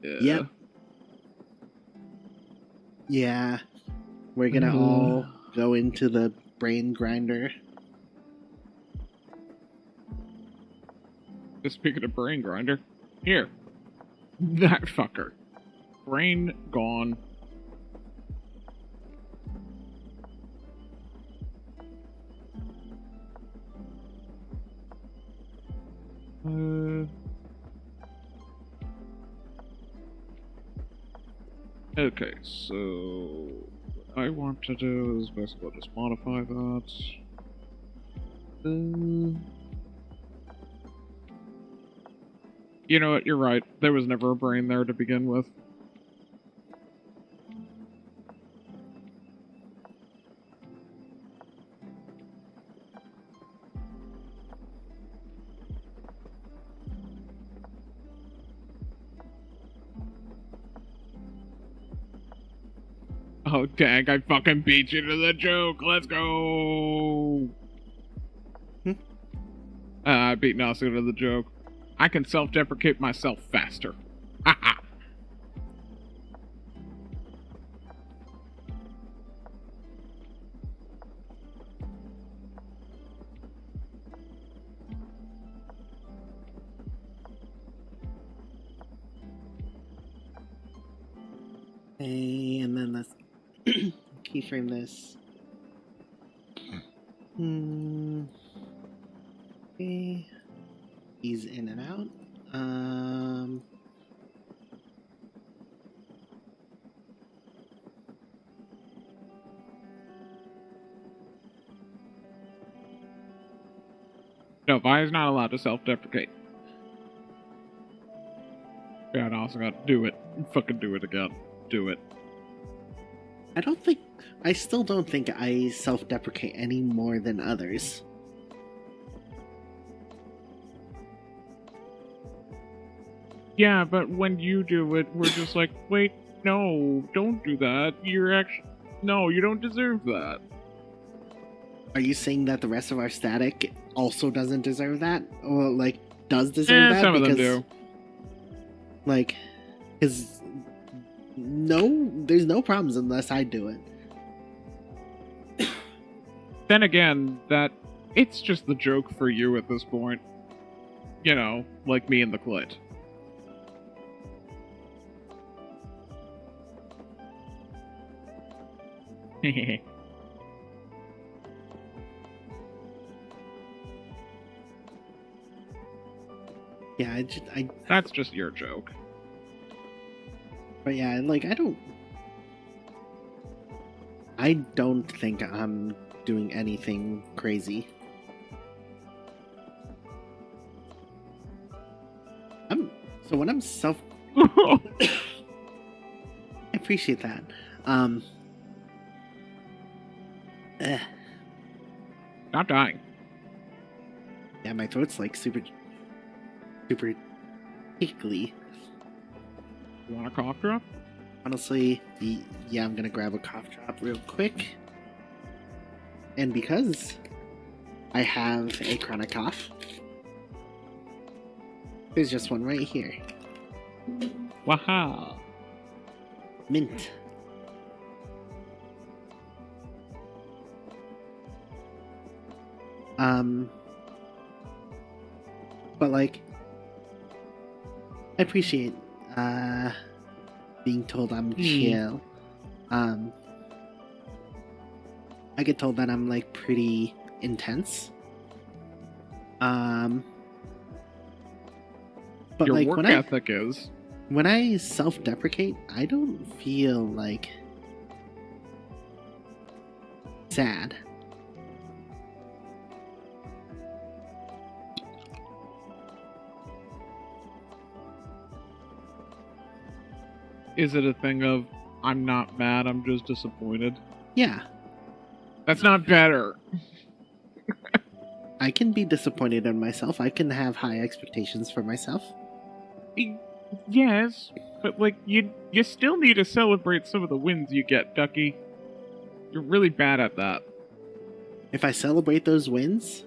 Yep. Yeah. We're gonna all go into the brain grinder. Speaking of brain grinder, here. That fucker. Brain gone. Okay, so what I want to do is basically just modify that. You know what, you're right. There was never a brain there to begin with. Oh, dang, I fucking beat you to the joke. Let's go. I beat Nasu to the joke. I can self-deprecate myself faster. Haha. Okay, and then let's keyframe this. Okay. He's in and out. No, Vi is not allowed to self-deprecate. Yeah, I also got to do it. Fucking do it again. Do it. I still don't think I self-deprecate any more than others. Yeah, but when you do it, we're just like, wait, no, don't do that. No, you don't deserve that. Are you saying that the rest of our static also doesn't deserve that? Or, like, does deserve that? Some of them do. Like, because there's no problems unless I do it. Then again, it's just the joke for you at this point. You know, like me and the clit. Yeah, That's just your joke. But yeah, like, I don't think I'm doing anything crazy. So when I'm I appreciate that. Not dying. Yeah, my throat's like super tickly. You want a cough drop? Honestly, yeah, I'm gonna grab a cough drop real quick. And because I have a chronic cough, there's just one right here. Wow. Mint. But like, I appreciate being told I'm chill. I get told that I'm like pretty intense. But your like work ethic is. When I self-deprecate, I don't feel like sad. Is it a thing of, I'm not mad, I'm just disappointed? Yeah. That's not better. I can be disappointed in myself. I can have high expectations for myself. Yes, but like, you still need to celebrate some of the wins you get, Ducky. You're really bad at that. If I celebrate those wins,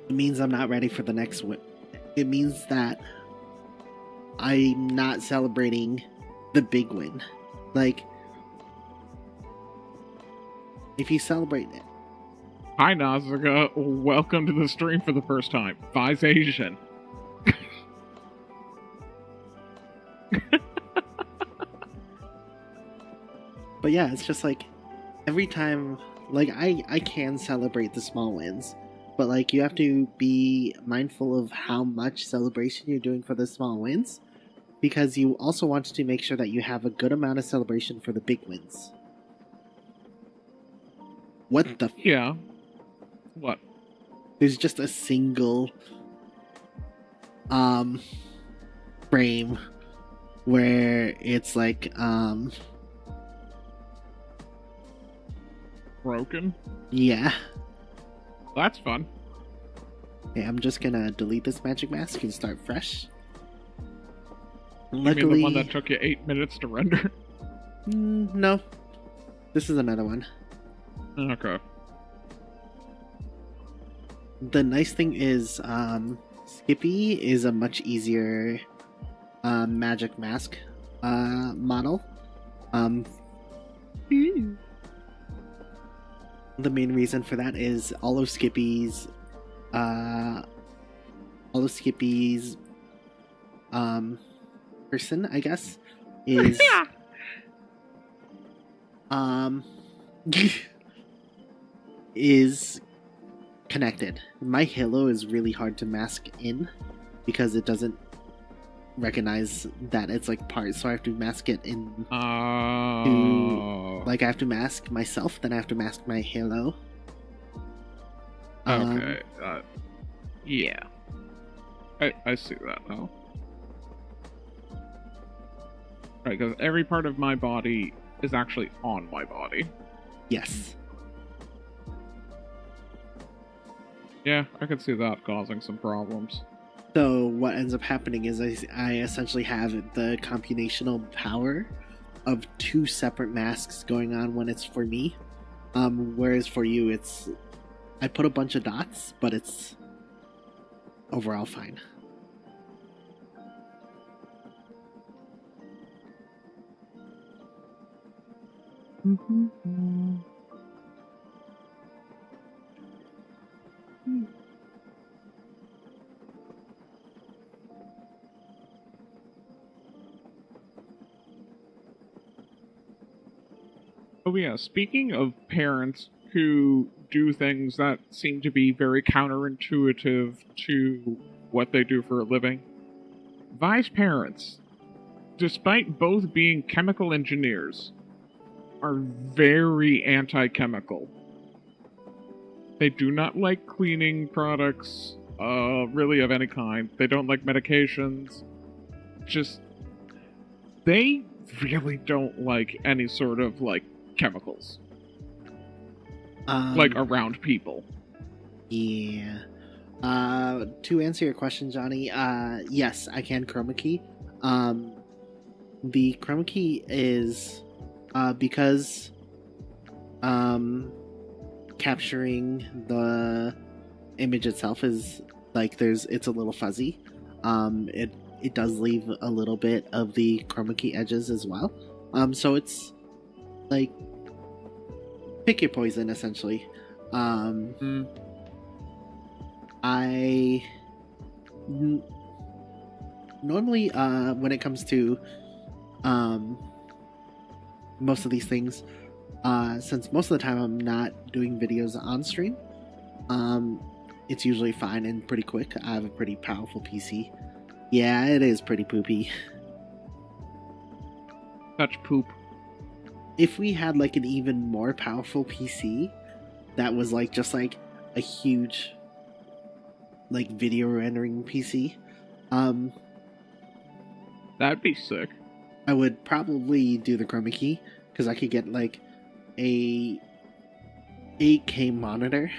it means I'm not ready for the next win. It means that I'm not celebrating the big win. Like, if you celebrate it. Hi, Nazuka. Welcome to the stream for the first time. Vi's Asian. But yeah, it's just like, every time, like, I can celebrate the small wins, but like, you have to be mindful of how much celebration you're doing for the small wins, because you also want to make sure that you have a good amount of celebration for the big wins. What the Yeah. What? There's just a single frame where it's like broken? Yeah. That's fun. Okay, I'm just gonna delete this magic mask and start fresh. You mean the one that took you 8 minutes to render? No. This is another one. Okay. The nice thing is, Skippy is a much easier magic mask model. The main reason for that is all of Skippy's person, I guess, is is connected. My halo is really hard to mask in because it doesn't recognize that it's like part, so I have to mask it in. Like I have to mask myself, then I have to mask my halo. Okay. Yeah. I see that now. Right, because every part of my body is actually on my body. Yes. Yeah, I could see that causing some problems. So what ends up happening is I essentially have the computational power of two separate masks going on when it's for me. Whereas for you, it's... I put a bunch of dots, but it's overall fine. Oh yeah, speaking of parents who do things that seem to be very counterintuitive to what they do for a living, Vi's parents, despite both being chemical engineers, are very anti-chemical. They do not like cleaning products, really of any kind. They don't like medications. Just, they really don't like any sort of, like, chemicals. Like, around people. Yeah. To answer your question, Johnny, yes, I can chroma key. The chroma key is, because, capturing the image itself is, like, it's a little fuzzy. It does leave a little bit of the chroma key edges as well. So it's, like, pick your poison, essentially. Normally, when it comes to most of these things, since most of the time I'm not doing videos on stream, it's usually fine and pretty quick. I have a pretty powerful PC. Yeah, it is pretty poopy. Such poop. If we had like an even more powerful PC that was like just like a huge like video rendering PC, that'd be sick. I would probably do the chroma key because I could get like a 8K monitor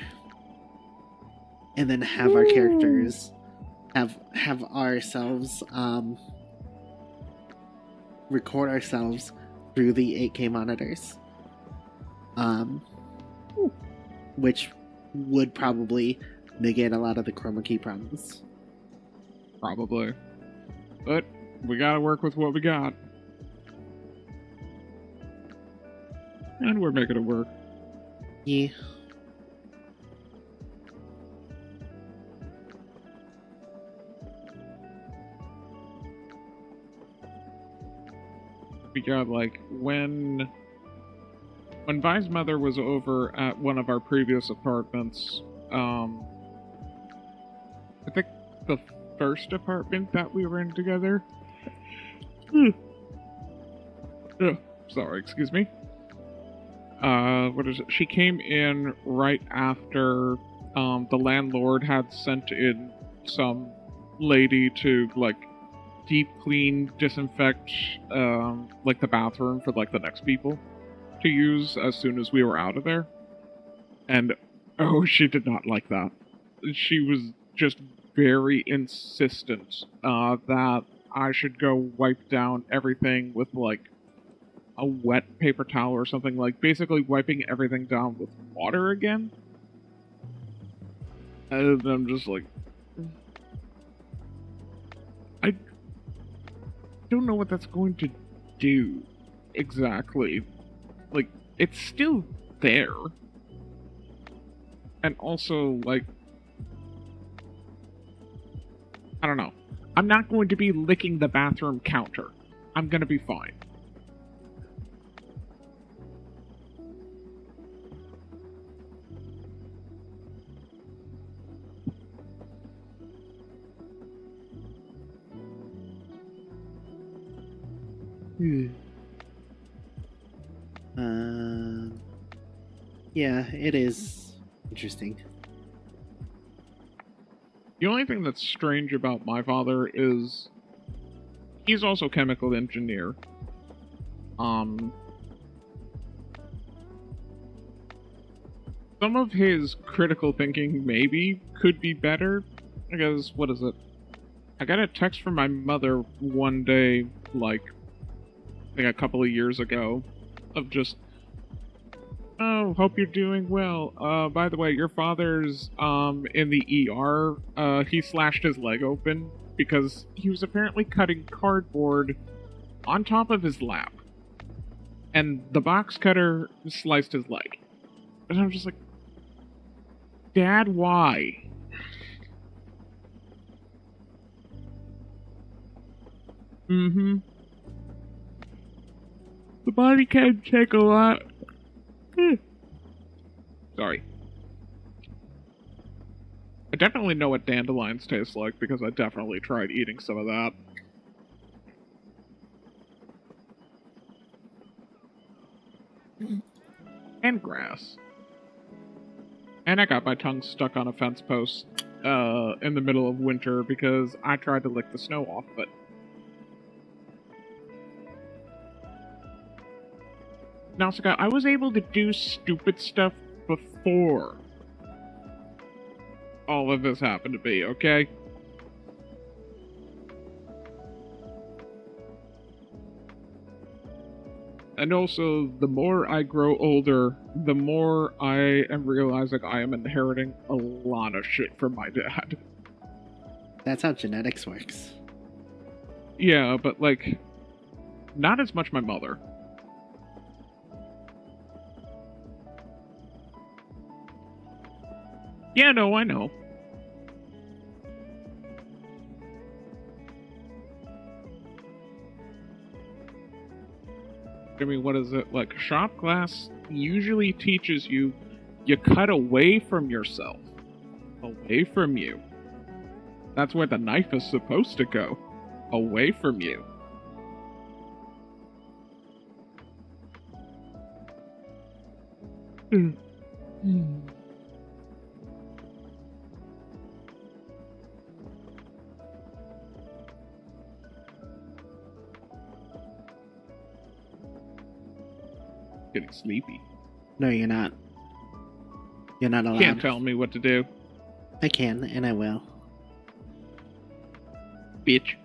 and then have our characters have ourselves record ourselves through the 8K monitors, which would probably negate a lot of the chroma key problems. Probably. But we gotta work with what we got. And we're making it work. Yeah. We got, like, when Vi's mother was over at one of our previous apartments, I think the first apartment that we were in together. Sorry, excuse me. What is it? She came in right after the landlord had sent in some lady to, like, deep clean, disinfect, like, the bathroom for, like, the next people to use as soon as we were out of there. And, oh, she did not like that. She was just very insistent that I should go wipe down everything with, like, a wet paper towel or something, like basically wiping everything down with water again. And I'm just like, I don't know what that's going to do exactly. Like, it's still there. And also, like, I don't know. I'm not going to be licking the bathroom counter. I'm gonna be fine. Yeah, it is interesting. The only thing that's strange about my father is he's also a chemical engineer. Some of his critical thinking maybe could be better. I guess, what is it? I got a text from my mother one day, like a couple of years ago, of just, oh, hope you're doing well. By the way, your father's, in the ER. He slashed his leg open because he was apparently cutting cardboard on top of his lap. And the box cutter sliced his leg. And I'm just like, Dad, why? Mm-hmm. The body can take a lot. Sorry. I definitely know what dandelions taste like because I definitely tried eating some of that. And grass. And I got my tongue stuck on a fence post in the middle of winter because I tried to lick the snow off of it. Now, Scott, I was able to do stupid stuff before all of this happened to be, okay? And also, the more I grow older, the more I am realizing I am inheriting a lot of shit from my dad. That's how genetics works. Yeah, but, like, not as much my mother. Yeah, no, I know. I mean, what is it? Like, shop class usually teaches you cut away from yourself. Away from you. That's where the knife is supposed to go. Away from you. Getting sleepy. No, you're not. You're not allowed. Can't tell me what to do. I can, and I will. Bitch.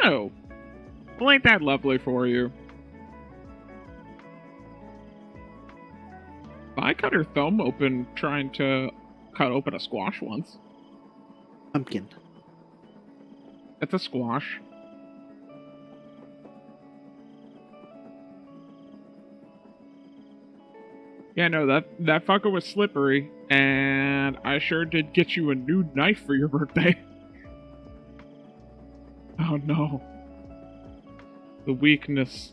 Oh. Well, ain't that lovely for you? I cut her thumb open trying to cut open a squash once. Pumpkin. It's a squash. Yeah, no, that fucker was slippery, and I sure did get you a new knife for your birthday. Oh no. The weakness.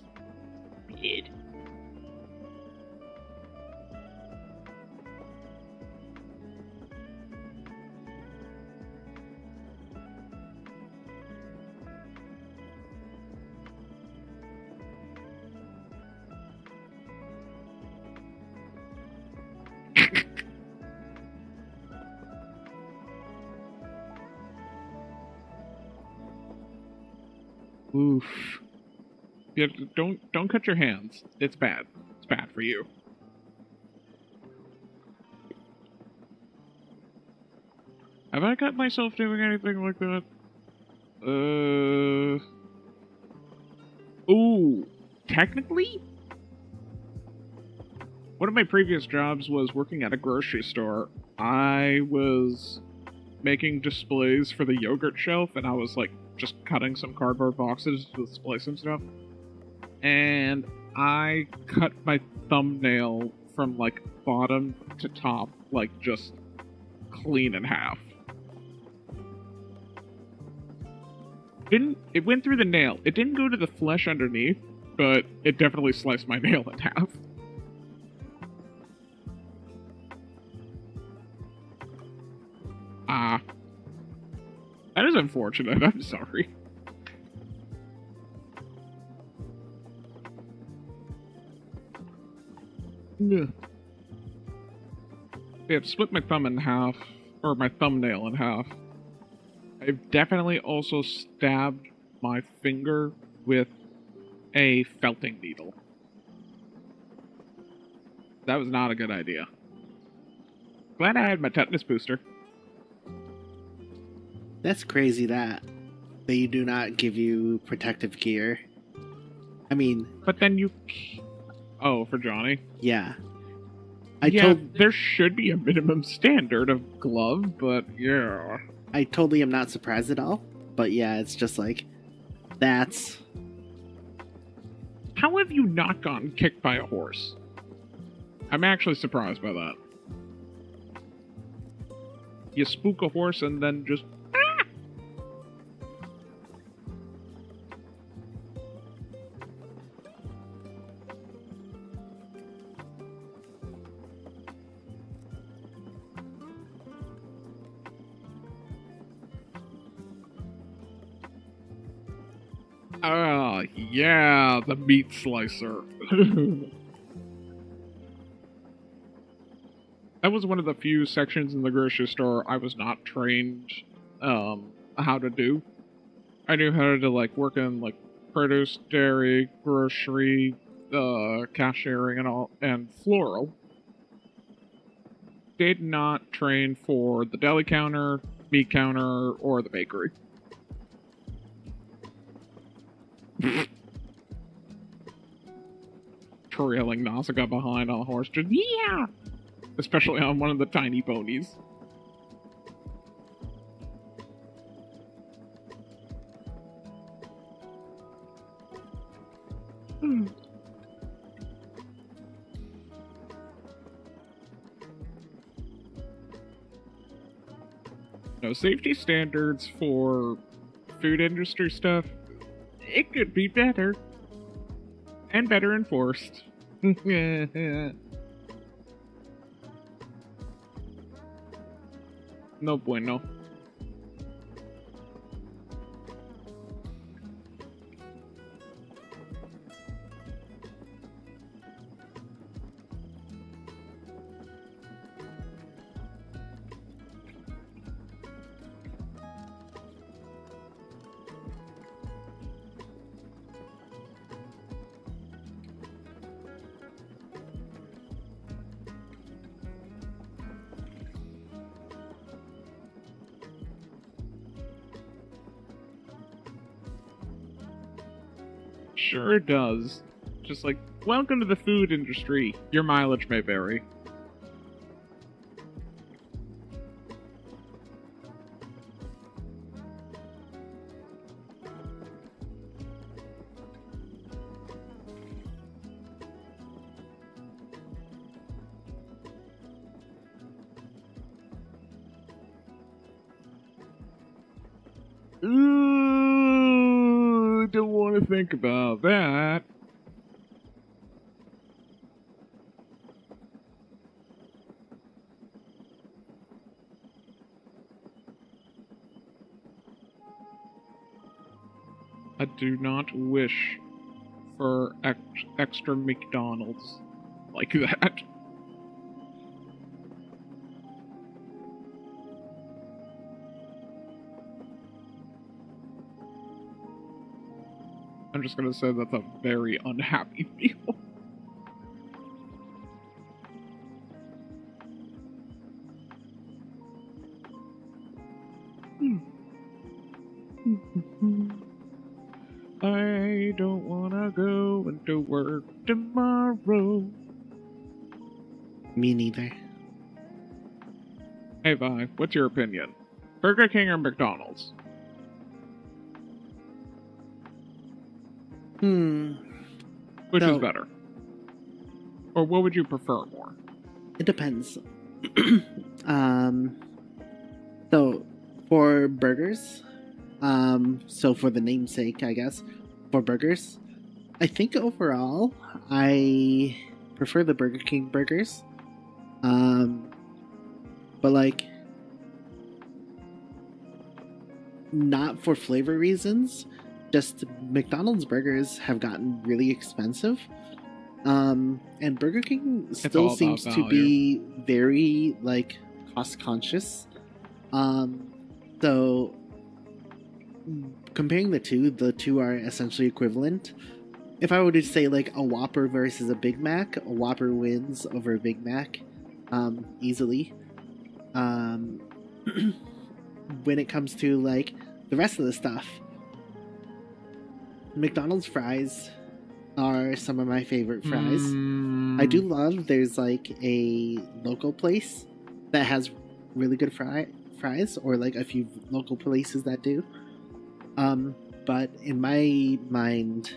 Bleed. Oof. Yeah, don't cut your hands. It's bad. It's bad for you. Have I got myself doing anything like that? Ooh, technically? One of my previous jobs was working at a grocery store. I was making displays for the yogurt shelf, and I was, like, just cutting some cardboard boxes to display some stuff. And I cut my thumbnail from, like, bottom to top, like, just clean in half. It went through the nail. It didn't go to the flesh underneath, but it definitely sliced my nail in half. That is unfortunate. I'm sorry. Yeah, I've split my thumb in half, or my thumbnail in half. I've definitely also stabbed my finger with a felting needle. That was not a good idea. Glad I had my tetanus booster. That's crazy that they do not give you protective gear. I mean... But then you... Oh, for Johnny? Yeah. There should be a minimum standard of glove, but yeah. I totally am not surprised at all. But yeah, it's just like... That's... How have you not gotten kicked by a horse? I'm actually surprised by that. You spook a horse and then just... Ah, yeah, the meat slicer. That was one of the few sections in the grocery store I was not trained how to do. I knew how to like work in like produce, dairy, grocery, cashiering and all, and floral. Did not train for the deli counter, meat counter, or the bakery. Trailing Nausicaa behind on a horse, just yeah! Especially on one of the tiny ponies. No, safety standards for food industry stuff, it could be better. And better enforced. No bueno. Sure does. Just like, welcome to the food industry. Your mileage may vary. Ooh, don't want to think about that. I do not wish for extra McDonald's like that. I'm just gonna say that's a very unhappy meal. I don't wanna go into work tomorrow. Me neither. Hey, Vi, what's your opinion? Burger King or McDonald's? Which is So, better? Or what would you prefer more? it depends. So for burgers, so for the namesake, I guess, for burgers, I think overall I prefer the Burger King burgers. But like not for flavor reasons, just McDonald's burgers have gotten really expensive. And Burger King still all seems about to value. be very like cost conscious. So comparing the two are essentially equivalent. If I were to say like a Whopper versus a Big Mac, a Whopper wins over a Big Mac, easily. When it comes to like the rest of the stuff, McDonald's fries are some of my favorite fries. I do love there's like a local place that has really good fries, or like a few local places that do. But in my mind,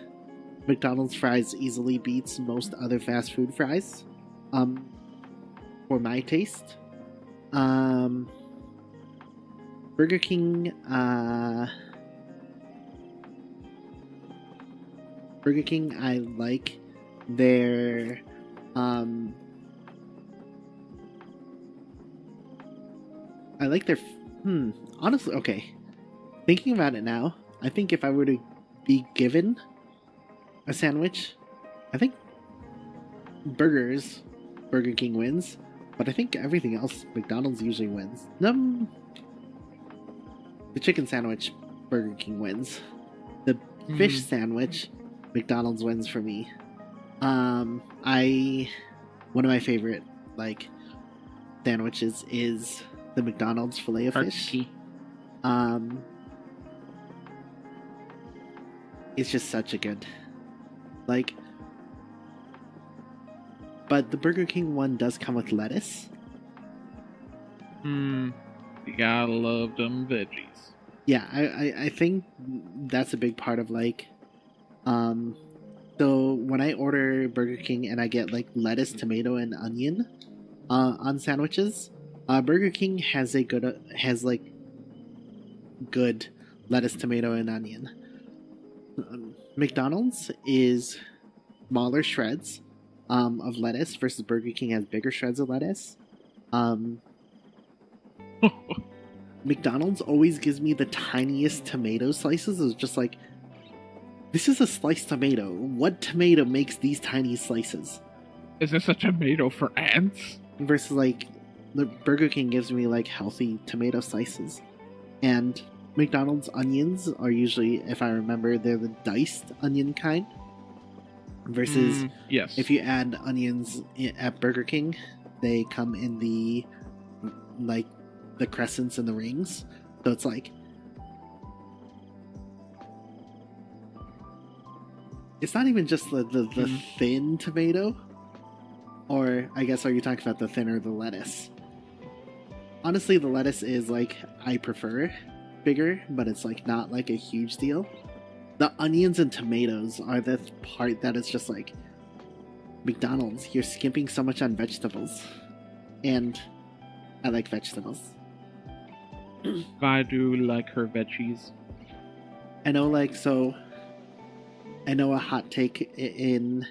McDonald's fries easily beats most other fast food fries. For my taste. Burger King, I like their honestly, okay. Thinking about it now, I think if I were to be given a sandwich, I think Burger King wins, but I think everything else, McDonald's usually wins. The chicken sandwich, Burger King wins. The fish sandwich, McDonald's wins for me. One of my favorite like sandwiches is the McDonald's filet of fish. It's just such a good like. But the Burger King one does come with lettuce. You gotta love them veggies. Yeah, I think that's a big part of like, so when I order Burger King and I get like lettuce, tomato, and onion, on sandwiches, Burger King has good lettuce, tomato, and onion. McDonald's is smaller shreds, of lettuce versus Burger King has bigger shreds of lettuce. McDonald's always gives me the tiniest tomato slices. It's just like, this is a sliced tomato. What tomato makes these tiny slices? Is this a tomato for ants? Versus like, the Burger King gives me like healthy tomato slices. And McDonald's onions are usually, if I remember, they're the diced onion kind. Versus, yes, if you add onions at Burger King, they come in the like the crescents and the rings. So it's like, it's not even just the thin tomato, or I guess, are you talking about the thin or the lettuce? Honestly, the lettuce is like, I prefer bigger, but it's like not like a huge deal. The onions and tomatoes are the part that is just like, McDonald's, you're skimping so much on vegetables. And I like vegetables. I do like her veggies. I know, like, so I know a hot take in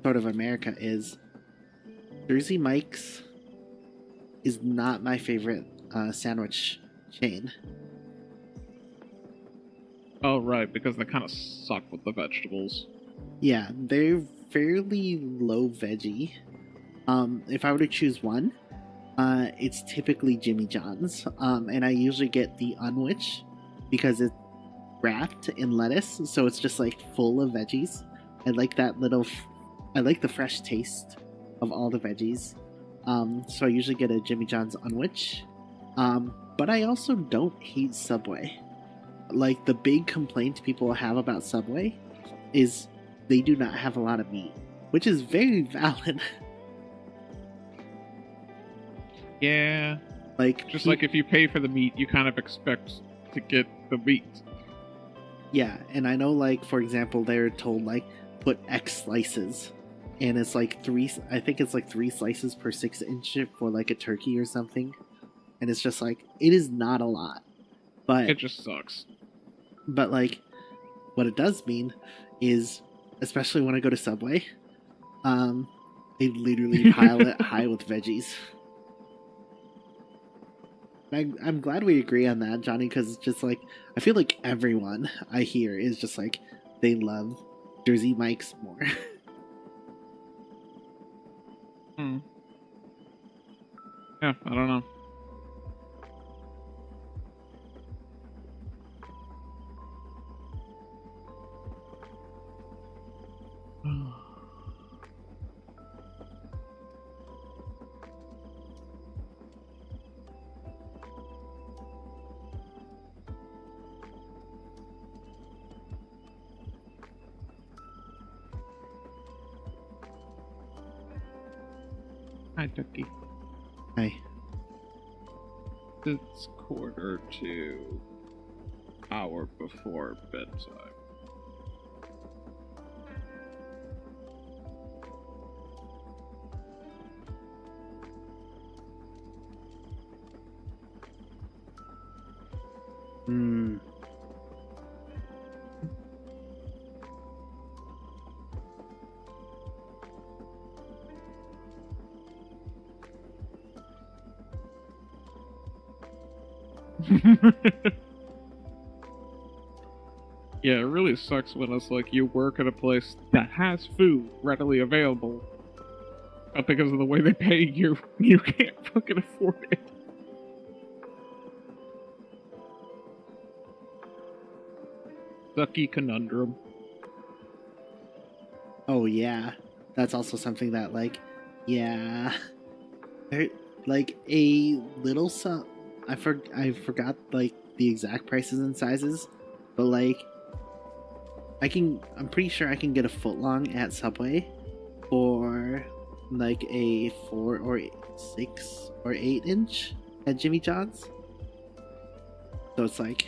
sort of America is Jersey Mike's is not my favorite sandwich chain. Oh, right, because they kind of suck with the vegetables. Yeah, they're fairly low veggie. If I were to choose one, it's typically Jimmy John's. And I usually get the unwich because it's wrapped in lettuce, so it's just like full of veggies. I like that I like the fresh taste of all the veggies. So I usually get a Jimmy John's unwich. But I also don't hate Subway. Like, the big complaint people have about Subway is they do not have a lot of meat, which is very valid. Yeah. Like, Just like if you pay for the meat, you kind of expect to get the meat. yeah, and I know, like, for example, they're told, like, put X slices. And it's like I think it's like 3 slices per 6-inch for like a turkey or something. And it's just like, it is not a lot. But It just sucks. But like, what it does mean is, especially when I go to Subway, they literally pile it high with veggies. I'm glad we agree on that, Johnny, because it's just like, I feel like everyone I hear is just like, they love Jersey Mike's more. Yeah, I don't know. Hi, Ducky. Hi. It's 1:45 hour before bedtime. Hmm. Yeah, it really sucks when it's like you work at a place that has food readily available, but because of the way they pay you, you can't fucking afford it. Sucky conundrum. Oh yeah, that's also something that, like, yeah, like a little some. I forgot like the exact prices and sizes, but like I'm pretty sure I can get a foot long at Subway for like a 4 or 6 or 8-inch at Jimmy John's. So it's like,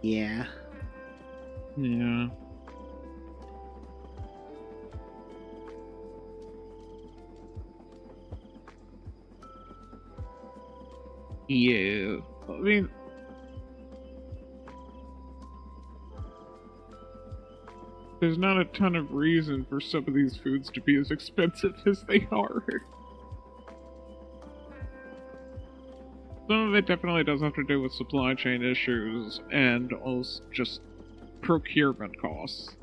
yeah. Yeah. Yeah. I mean, there's not a ton of reason for some of these foods to be as expensive as they are. Some of it definitely does have to do with supply chain issues and also just procurement costs.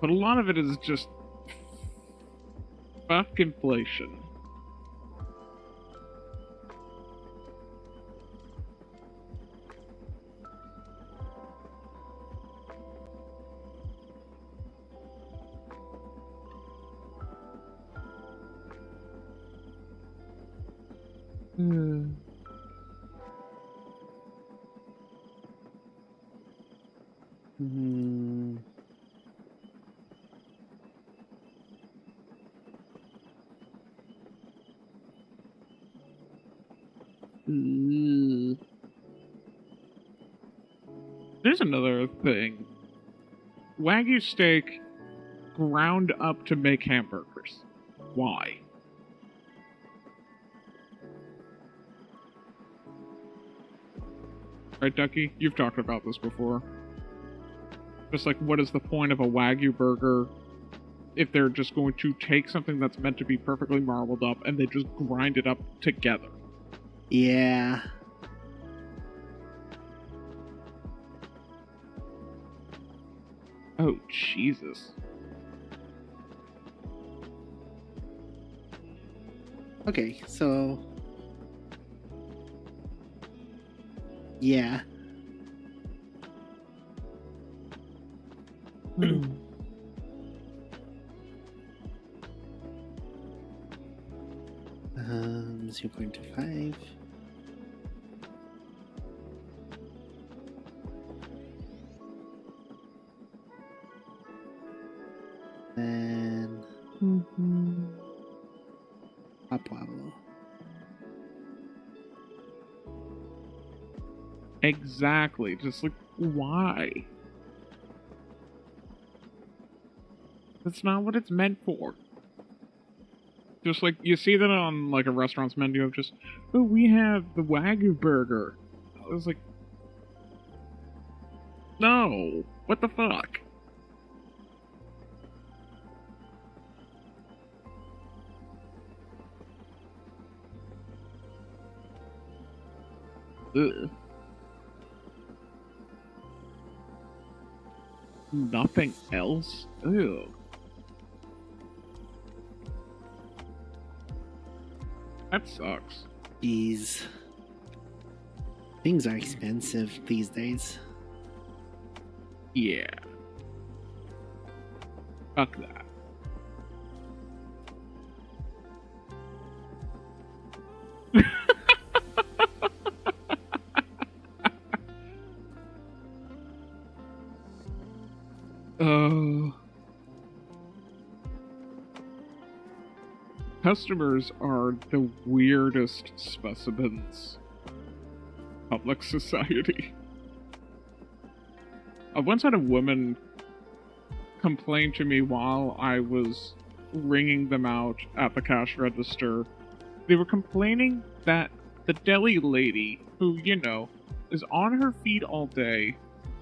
But a lot of it is just fuck inflation. Hmm. Hmm. There's another thing. Wagyu steak ground up to make hamburgers. Why? Right, Ducky? You've talked about this before. Just like, what is the point of a Wagyu burger if they're just going to take something that's meant to be perfectly marbled up and they just grind it up together? Yeah. Oh, Jesus. Okay, so yeah. 0.5. Then Pueblo. Exactly. Just like, why? That's not what it's meant for. Just like, you see that on like a restaurant's menu of just, oh, we have the Wagyu burger. I was like, no, what the fuck? Ugh. Nothing else? Ew. That sucks. Jeez. Things are expensive these days. Yeah. Fuck that. Customers are the weirdest specimens. Public society. I once had a woman complain to me while I was ringing them out at the cash register. They were complaining that the deli lady, who, you know, is on her feet all day,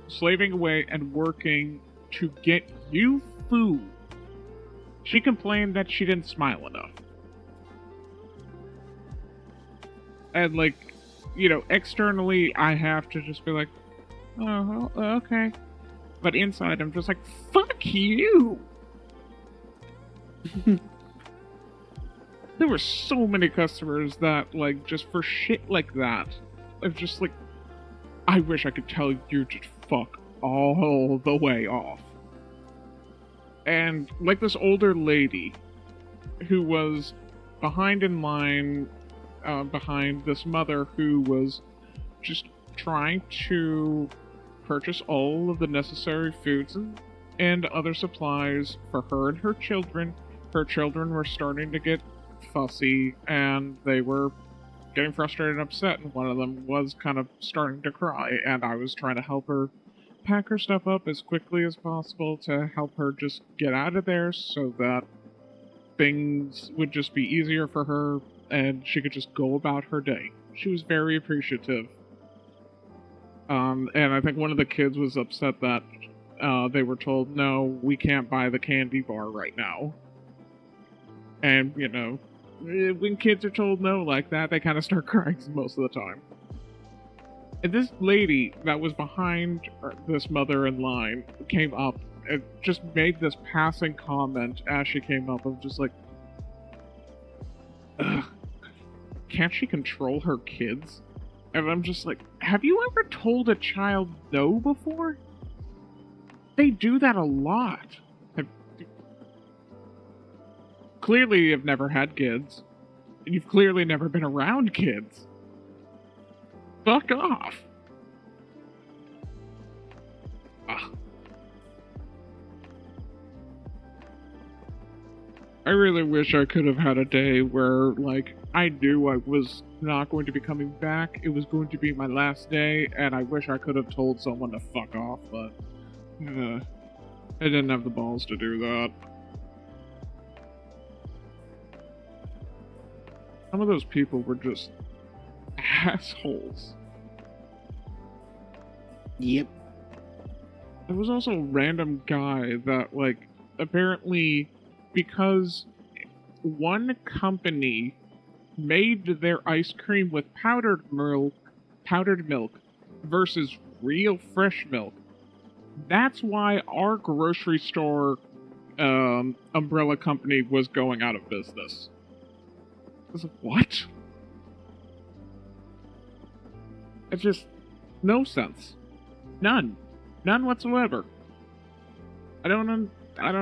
slaving away and working to get you food, she complained that she didn't smile enough. And, like, you know, externally, I have to just be like, oh, okay. But inside, I'm just like, fuck you! There were so many customers that, like, just for shit like that, I'm just like, I wish I could tell you to fuck all the way off. And, like, this older lady who was behind in line, behind this mother who was just trying to purchase all of the necessary foods and other supplies for her and her children. Her children were starting to get fussy, and they were getting frustrated and upset, and one of them was kind of starting to cry, and I was trying to help her pack her stuff up as quickly as possible to help her just get out of there so that things would just be easier for her and she could just go about her day. She was very appreciative. And I think one of the kids was upset that they were told, no, we can't buy the candy bar right now. And, you know, when kids are told no like that, they kind of start crying most of the time. And this lady that was behind this mother in line came up and just made this passing comment as she came up of just like, ugh, can't she control her kids? And I'm just like, have you ever told a child no before? They do that a lot. Clearly you've never had kids. And you've clearly never been around kids. Fuck off. Ugh. I really wish I could have had a day where, like, I knew I was not going to be coming back. It was going to be my last day, and I wish I could have told someone to fuck off, but I didn't have the balls to do that. Some of those people were just assholes. Yep. There was also a random guy that, like, apparently, because one company made their ice cream with powdered milk versus real fresh milk, that's why our grocery store umbrella company was going out of business. I was like, what? It's just no sense. None whatsoever. I don't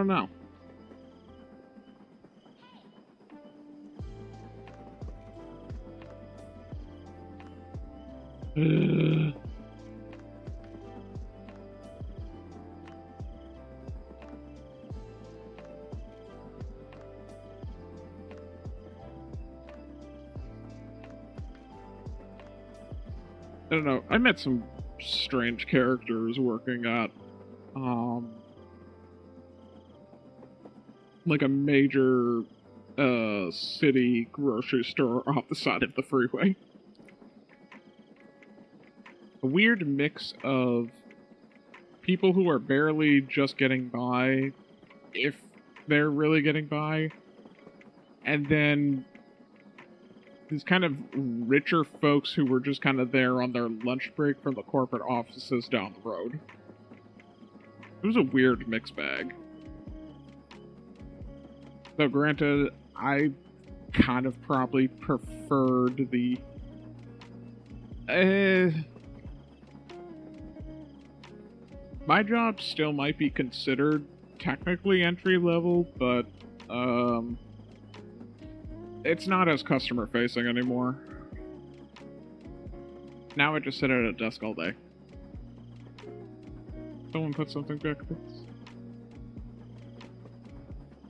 know. I don't know. I met some strange characters working at, like a major, city grocery store off the side of the freeway. A weird mix of people who are barely just getting by, if they're really getting by, and then these kind of richer folks who were just kind of there on their lunch break from the corporate offices down the road. It was a weird mixed bag. Though granted, I kind of probably preferred the... my job still might be considered technically entry level, but it's not as customer facing anymore. Now I just sit at a desk all day. Someone put something back there.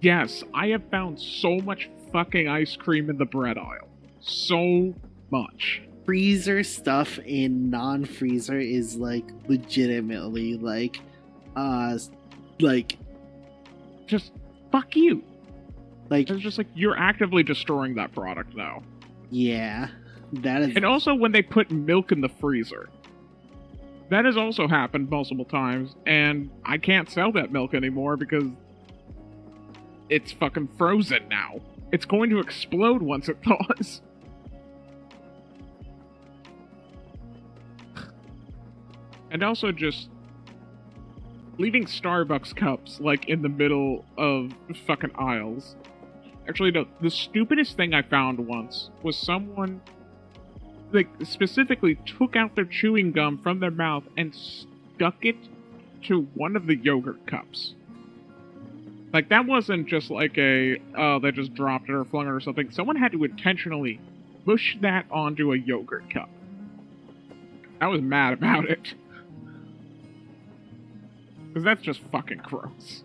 Yes, I have found so much fucking ice cream in the bread aisle. So much. Freezer stuff in non-freezer is like legitimately like just fuck you. Like It's just like you're actively destroying that product now. yeah, that is. And also when they put milk in the freezer. That has also happened multiple times, and I can't sell that milk anymore because it's fucking frozen now. It's going to explode once it thaws. And also just leaving Starbucks cups, like, in the middle of fucking aisles. Actually, no, the stupidest thing I found once was someone, like, specifically took out their chewing gum from their mouth and stuck it to one of the yogurt cups. Like, that wasn't just like they just dropped it or flung it or something. Someone had to intentionally push that onto a yogurt cup. I was mad about it. Because that's just fucking gross.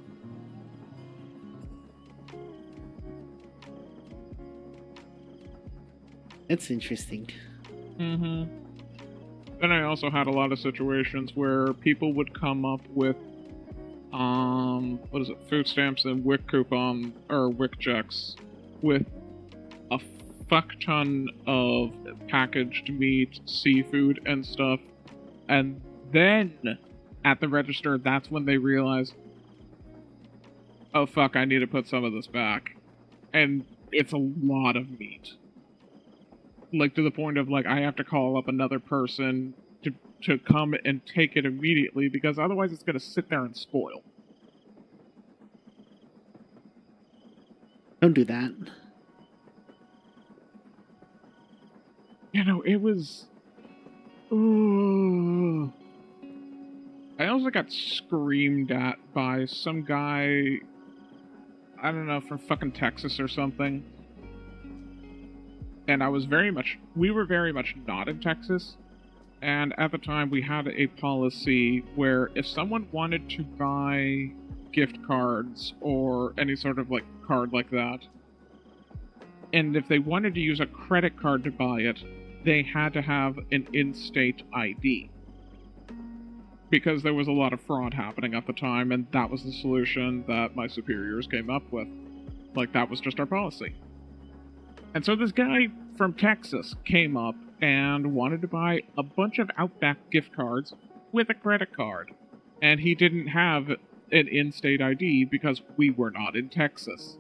It's interesting. Mm-hmm. Then I also had a lot of situations where people would come up with, food stamps and WIC coupon, or WIC checks, with a fuck ton of packaged meat, seafood, and stuff. And then, at the register, that's when they realize, oh fuck, I need to put some of this back. And it's a lot of meat. Like, to the point of, like, I have to call up another person to come and take it immediately, because otherwise it's gonna sit there and spoil. Don't do that. You know, it was... Ooh. I also got screamed at by some guy, I don't know, from fucking Texas or something. And we were very much not in Texas. And at the time we had a policy where if someone wanted to buy gift cards or any sort of like card like that, and if they wanted to use a credit card to buy it, they had to have an in-state ID. Because there was a lot of fraud happening at the time, and that was the solution that my superiors came up with. Like, that was just our policy. And so this guy from Texas came up and wanted to buy a bunch of Outback gift cards with a credit card. And he didn't have an in-state ID because we were not in Texas.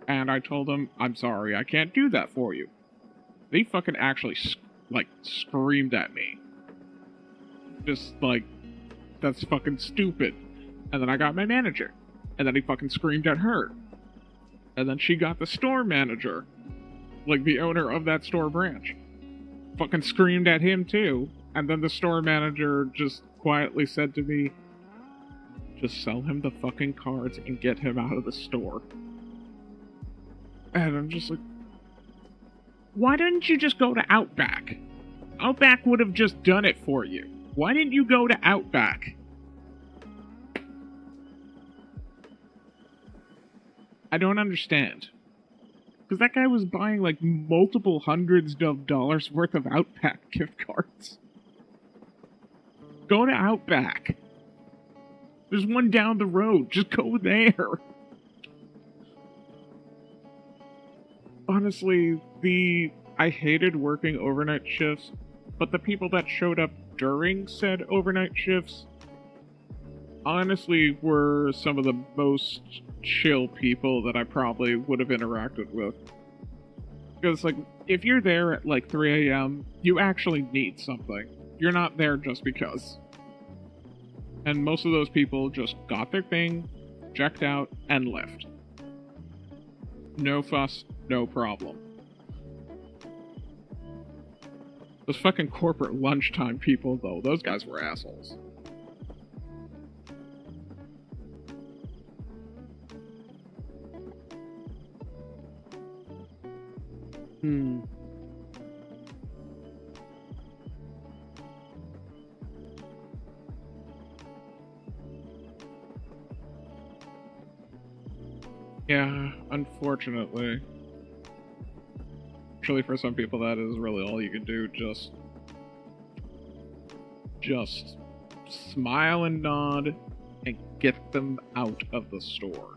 And I told him, I'm sorry, I can't do that for you. They fucking actually, screamed at me. Just like, that's fucking stupid. And then I got my manager. And then he fucking screamed at her. And then she got the store manager. Like, the owner of that store branch. Fucking screamed at him, too. And then the store manager just quietly said to me, just sell him the fucking cards and get him out of the store. And I'm just like, why didn't you just go to Outback? Outback would have just done it for you. Why didn't you go to Outback? I don't understand. Because that guy was buying like multiple hundreds of dollars worth of Outback gift cards. Go to Outback. There's one down the road. Just go there. Honestly, I hated working overnight shifts, but the people that showed up during said overnight shifts honestly were some of the most chill people that I probably would have interacted with. Because, like, if you're there at, like, 3 a.m., you actually need something. You're not there just because. And most of those people just got their thing, checked out, and left. No fuss, no problem. Those fucking corporate lunchtime people, though, those guys were assholes. Yeah, unfortunately. Actually, for some people, that is really all you can do. Just smile and nod and get them out of the store.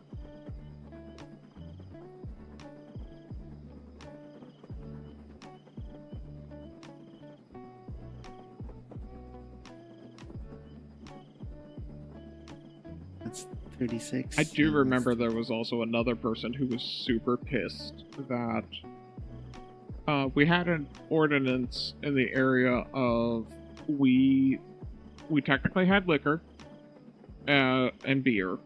That's 36. I do remember there was also another person who was super pissed that we had an ordinance in the area of we technically had liquor and beer,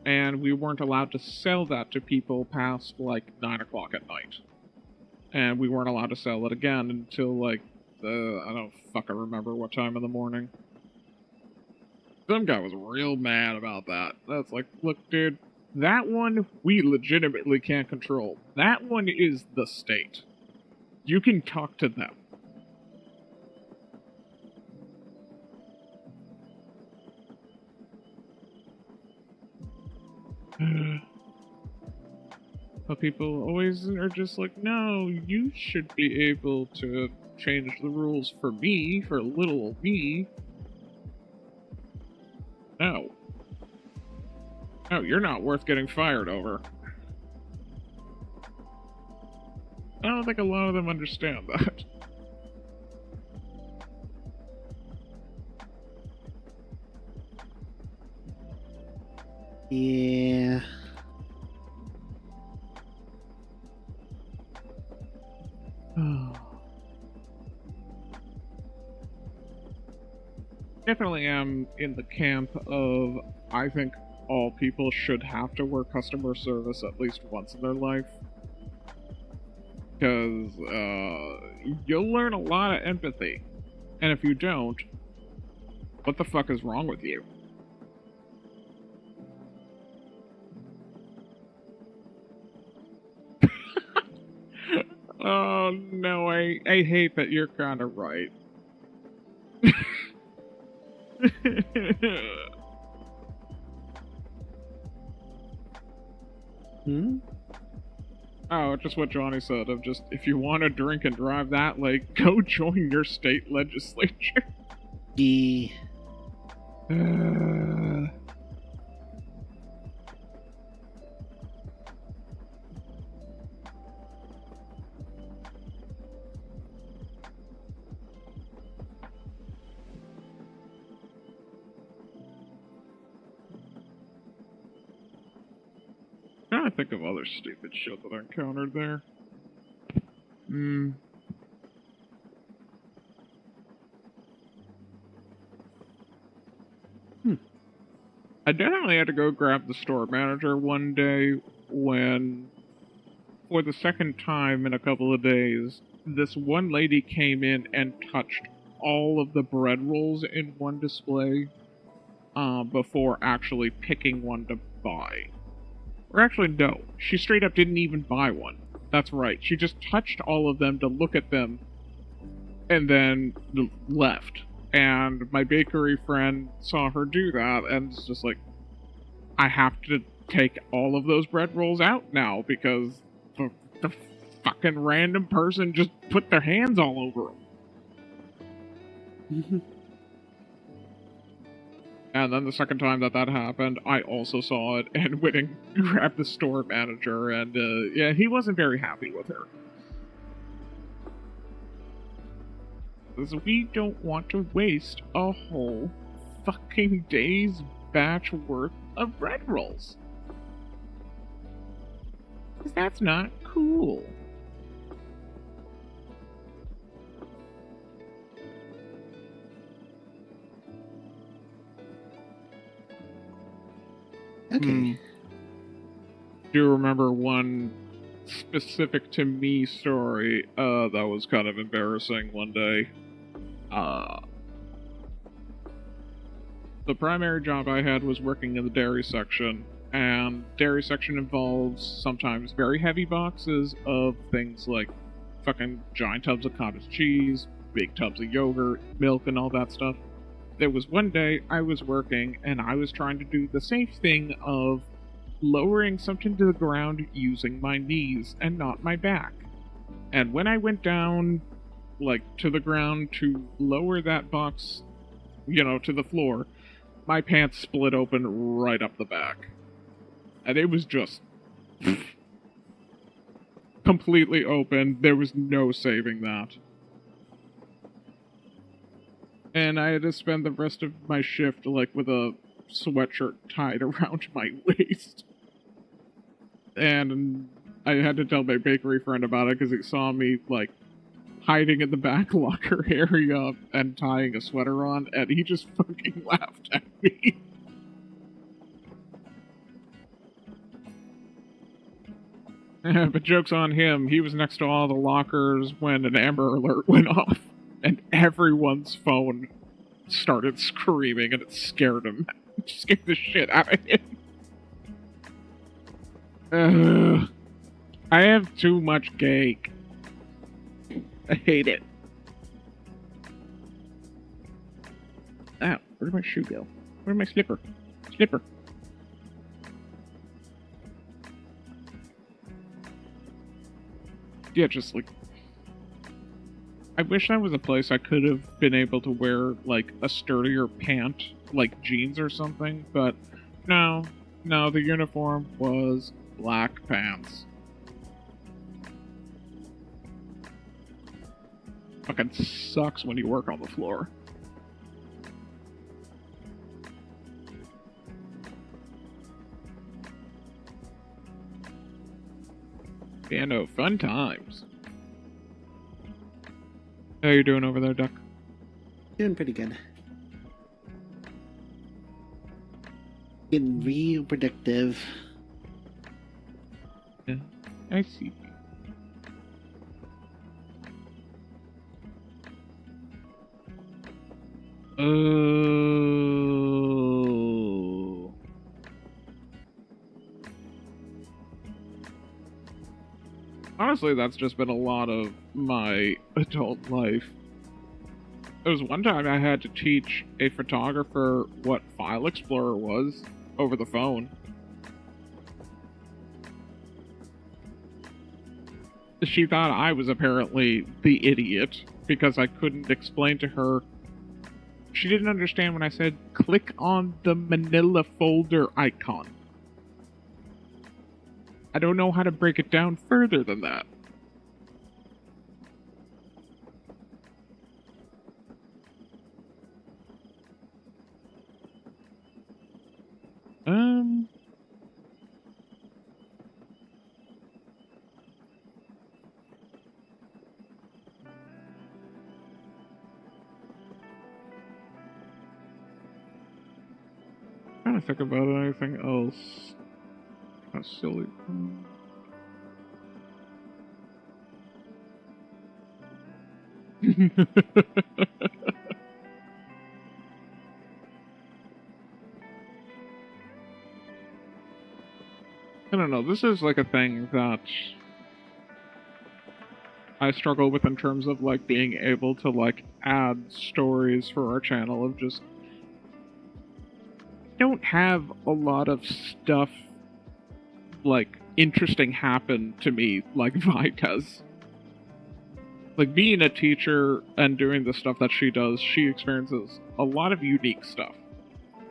and we weren't allowed to sell that to people past like 9 o'clock at night, and we weren't allowed to sell it again until like I don't fucking remember what time in the morning. Some guy was real mad about that. That's like, look, dude, that one we legitimately can't control. That one is the state. You can talk to them. But people always are just like, no, you should be able to change the rules for me, for little me. No. No, you're not worth getting fired over. I don't think a lot of them understand that. Yeah. Definitely am in the camp of I think all people should have to work customer service at least once in their life. Because you'll learn a lot of empathy. And if you don't, what the fuck is wrong with you? Oh no, I hate that you're kinda right. Oh, just what Johnny said of just, if you want to drink and drive that, like, go join your state legislature. Yeah. Trying to think of other stupid shit that I encountered there. I definitely had to go grab the store manager one day when, for the second time in a couple of days, this one lady came in and touched all of the bread rolls in one display before actually picking one to buy. Or actually, no. She straight up didn't even buy one. That's right. She just touched all of them to look at them and then left. And my bakery friend saw her do that and was just like, I have to take all of those bread rolls out now because the fucking random person just put their hands all over them. And then the second time that happened, I also saw it and went and grabbed the store manager, and yeah, he wasn't very happy with her. Because we don't want to waste a whole fucking day's batch worth of bread rolls. Because that's not cool. Okay. Do you remember one specific to me story that was kind of embarrassing one day? The primary job I had was working in the dairy section, and dairy section involves sometimes very heavy boxes of things like fucking giant tubs of cottage cheese, big tubs of yogurt, milk, and all that stuff. There was one day I was working and I was trying to do the safe thing of lowering something to the ground using my knees and not my back. And when I went down, like, to the ground to lower that box, to the floor, my pants split open right up the back. And it was just completely open. There was no saving that. And I had to spend the rest of my shift, like, with a sweatshirt tied around my waist. And I had to tell my bakery friend about it because he saw me, like, hiding in the back locker area and tying a sweater on, and he just fucking laughed at me. But joke's on him, he was next to all the lockers when an Amber Alert went off. And everyone's phone started screaming, and it scared him. It scared the shit out of him. I have too much cake. I hate it. Ah, where did my shoe go? Where'd my slipper? Slipper. Yeah, just like... I wish that was a place I could have been able to wear, like, a sturdier pant, like jeans or something, but no, the uniform was black pants. Fucking sucks when you work on the floor. Yeah, no, fun times. How you doing over there, Duck? Doing pretty good. Getting real productive. Yeah, I see. Oh. Honestly, that's just been a lot of my adult life. There was one time I had to teach a photographer what File Explorer was over the phone. She thought I was apparently the idiot because I couldn't explain to her. She didn't understand when I said, click on the manila folder icon. I don't know how to break it down further than that. Trying to think about anything else. That's silly. I don't know, this is like a thing that I struggle with in terms of like being able to like add stories for our channel of just don't have a lot of stuff like interesting happen to me like Vi does. Like being a teacher and doing the stuff that she does, she experiences a lot of unique stuff.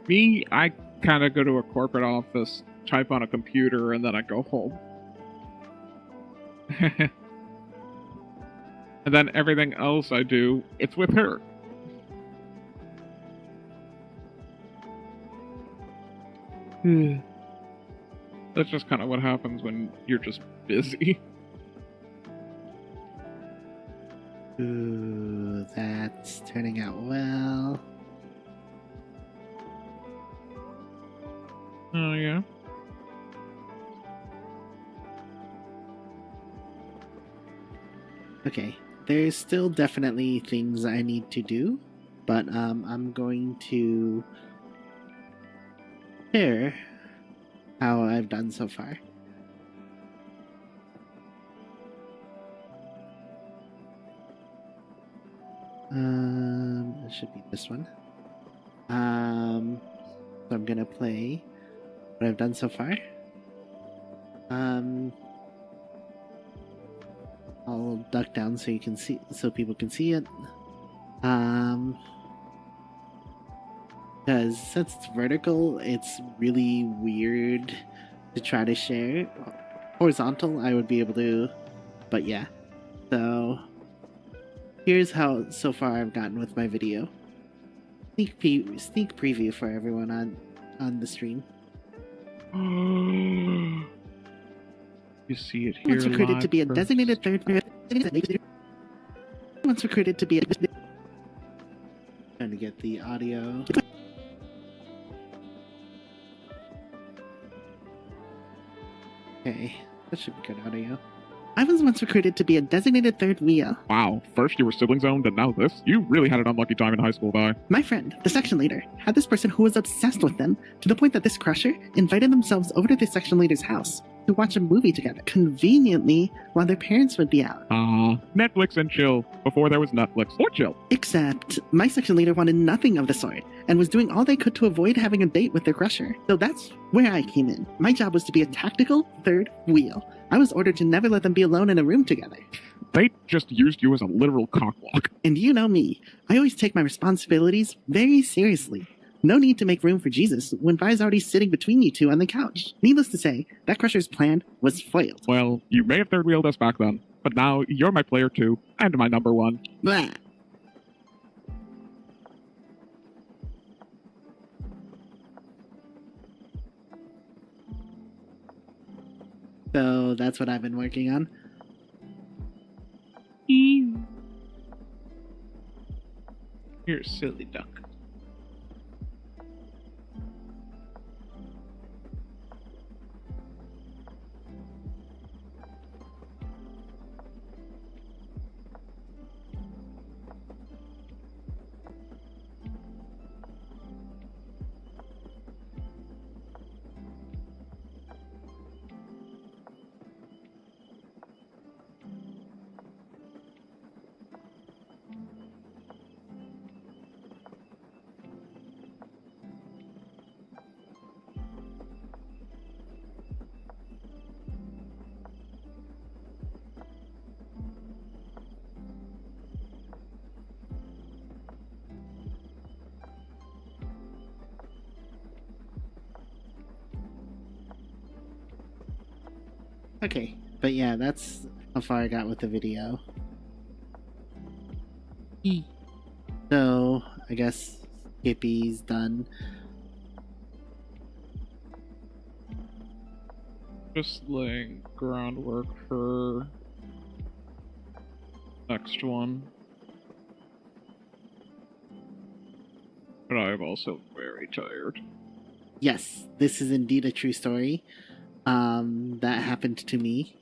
Me, I kind of go to a corporate office, type on a computer, and then I go home. And then everything else I do, it's with her. That's just kind of what happens when you're just busy. Ooh, that's turning out well. Oh, yeah? Okay, there's still definitely things I need to do, but I'm going to share how I've done so far. It should be this one. So I'm gonna play what I've done so far. I'll duck down so you can see, so people can see it. Because since it's vertical, it's really weird to try to share. Horizontal, I would be able to, but yeah. So here's how so far I've gotten with my video. Sneak preview for everyone on the stream. You see it here. Once recruited to be a first. designated third. Once recruited to be a. Trying to get the audio. Okay, that should be good audio. I was once recruited to be a designated third wheel. Wow, first you were siblings owned and now this? You really had an unlucky time in high school, Vi. My friend, the section leader, had this person who was obsessed with them, to the point that this crusher invited themselves over to the section leader's house to watch a movie together, conveniently while their parents would be out. Netflix and chill, before there was Netflix or chill. Except, my section leader wanted nothing of the sort, and was doing all they could to avoid having a date with their crusher. So that's where I came in. My job was to be a tactical third wheel. I was ordered to never let them be alone in a room together. They just used you as a literal cockblock. And you know me, I always take my responsibilities very seriously. No need to make room for Jesus when Vi's already sitting between you two on the couch. Needless to say, that crusher's plan was foiled. Well, you may have third wheeled us back then, but now you're my player 2 and my number 1. Blah. So that's what I've been working on. You're a silly duck. Okay, but yeah, that's how far I got with the video. So, I guess Skippy's done. Just laying groundwork for next one. But I am also very tired. Yes, this is indeed a true story. That happened to me,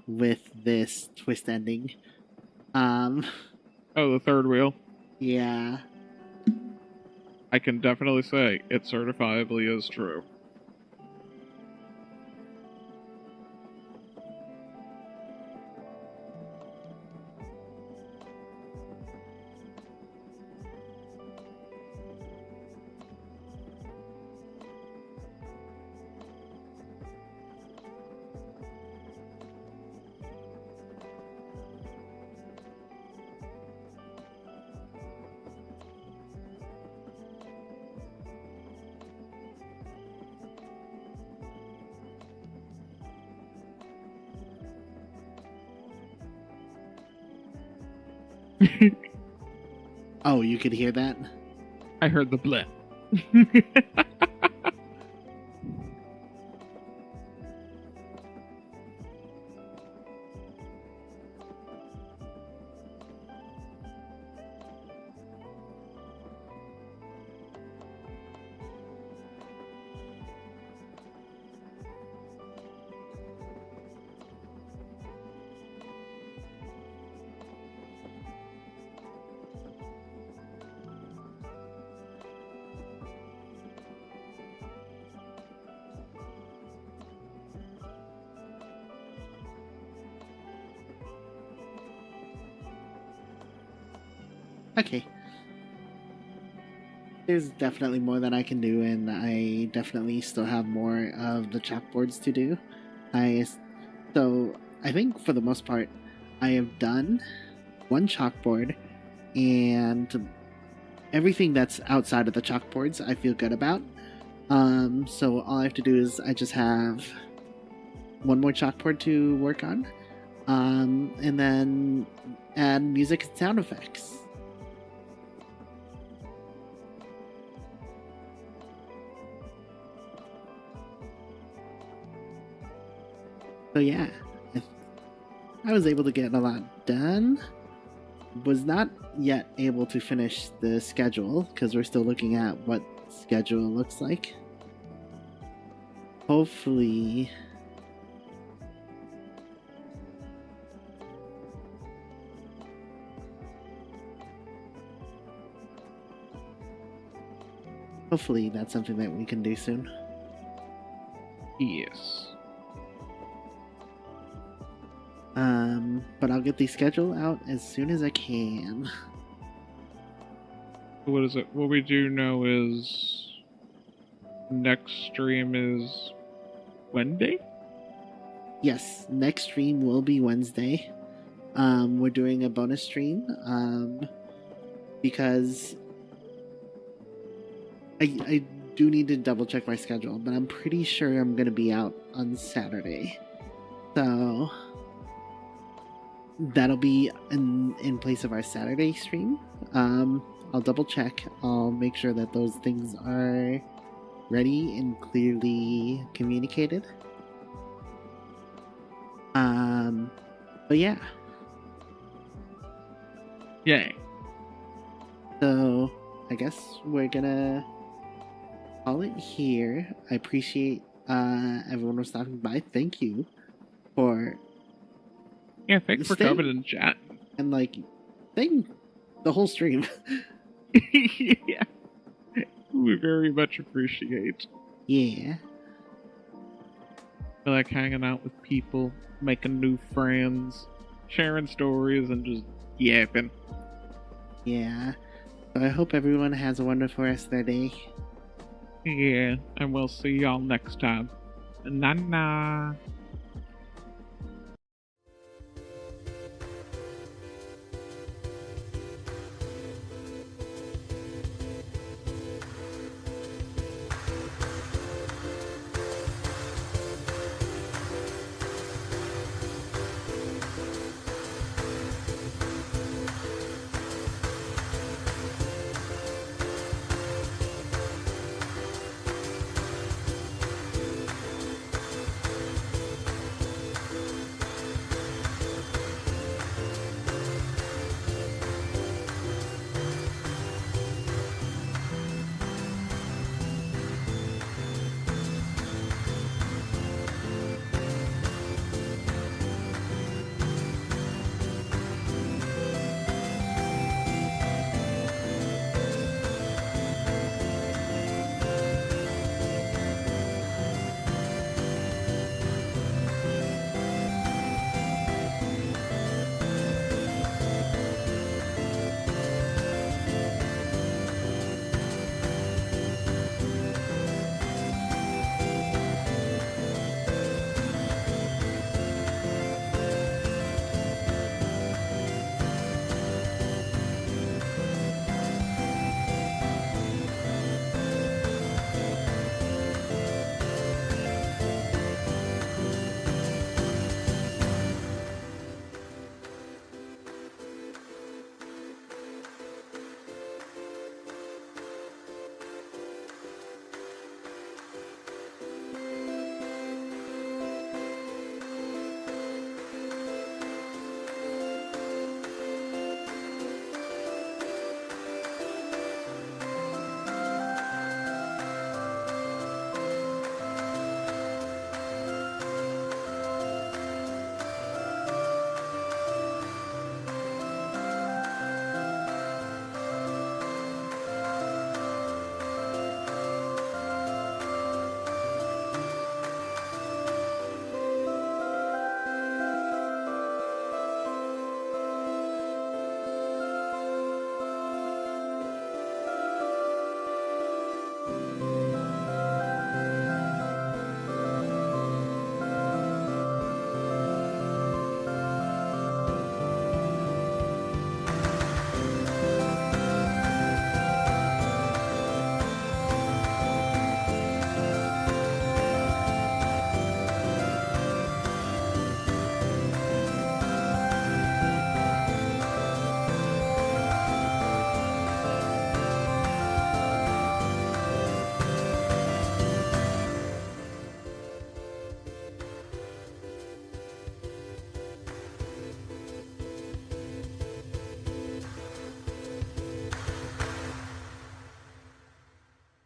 with this twist ending. Oh, the third wheel? Yeah. I can definitely say it certifiably is true. Oh, you could hear that? I heard the blip. Okay. There's definitely more that I can do, and I definitely still have more of the chalkboards to do. So I think for the most part, I have done one chalkboard, and everything that's outside of the chalkboards I feel good about. So all I have to do is I just have one more chalkboard to work on, and then add music and sound effects. So yeah, I was able to get a lot done. Was not yet able to finish the schedule because we're still looking at what schedule looks like. Hopefully that's something that we can do soon. Yes. But I'll get the schedule out as soon as I can. What is it? What we do know is next stream is Wednesday? Yes, next stream will be Wednesday. We're doing a bonus stream, because I do need to double check my schedule, but I'm pretty sure I'm gonna be out on Saturday. So that'll be in place of our Saturday stream. I'll double check. I'll make sure that those things are ready and clearly communicated. But yeah. Yay. So I guess we're gonna call it here. I appreciate everyone for stopping by. Thank you for thanks for coming in chat. And staying the whole stream. Yeah. We very much appreciate. Yeah. I like hanging out with people, making new friends, sharing stories, and just yapping. Yeah. So I hope everyone has a wonderful rest of their day. Yeah, and we'll see y'all next time. Na-na.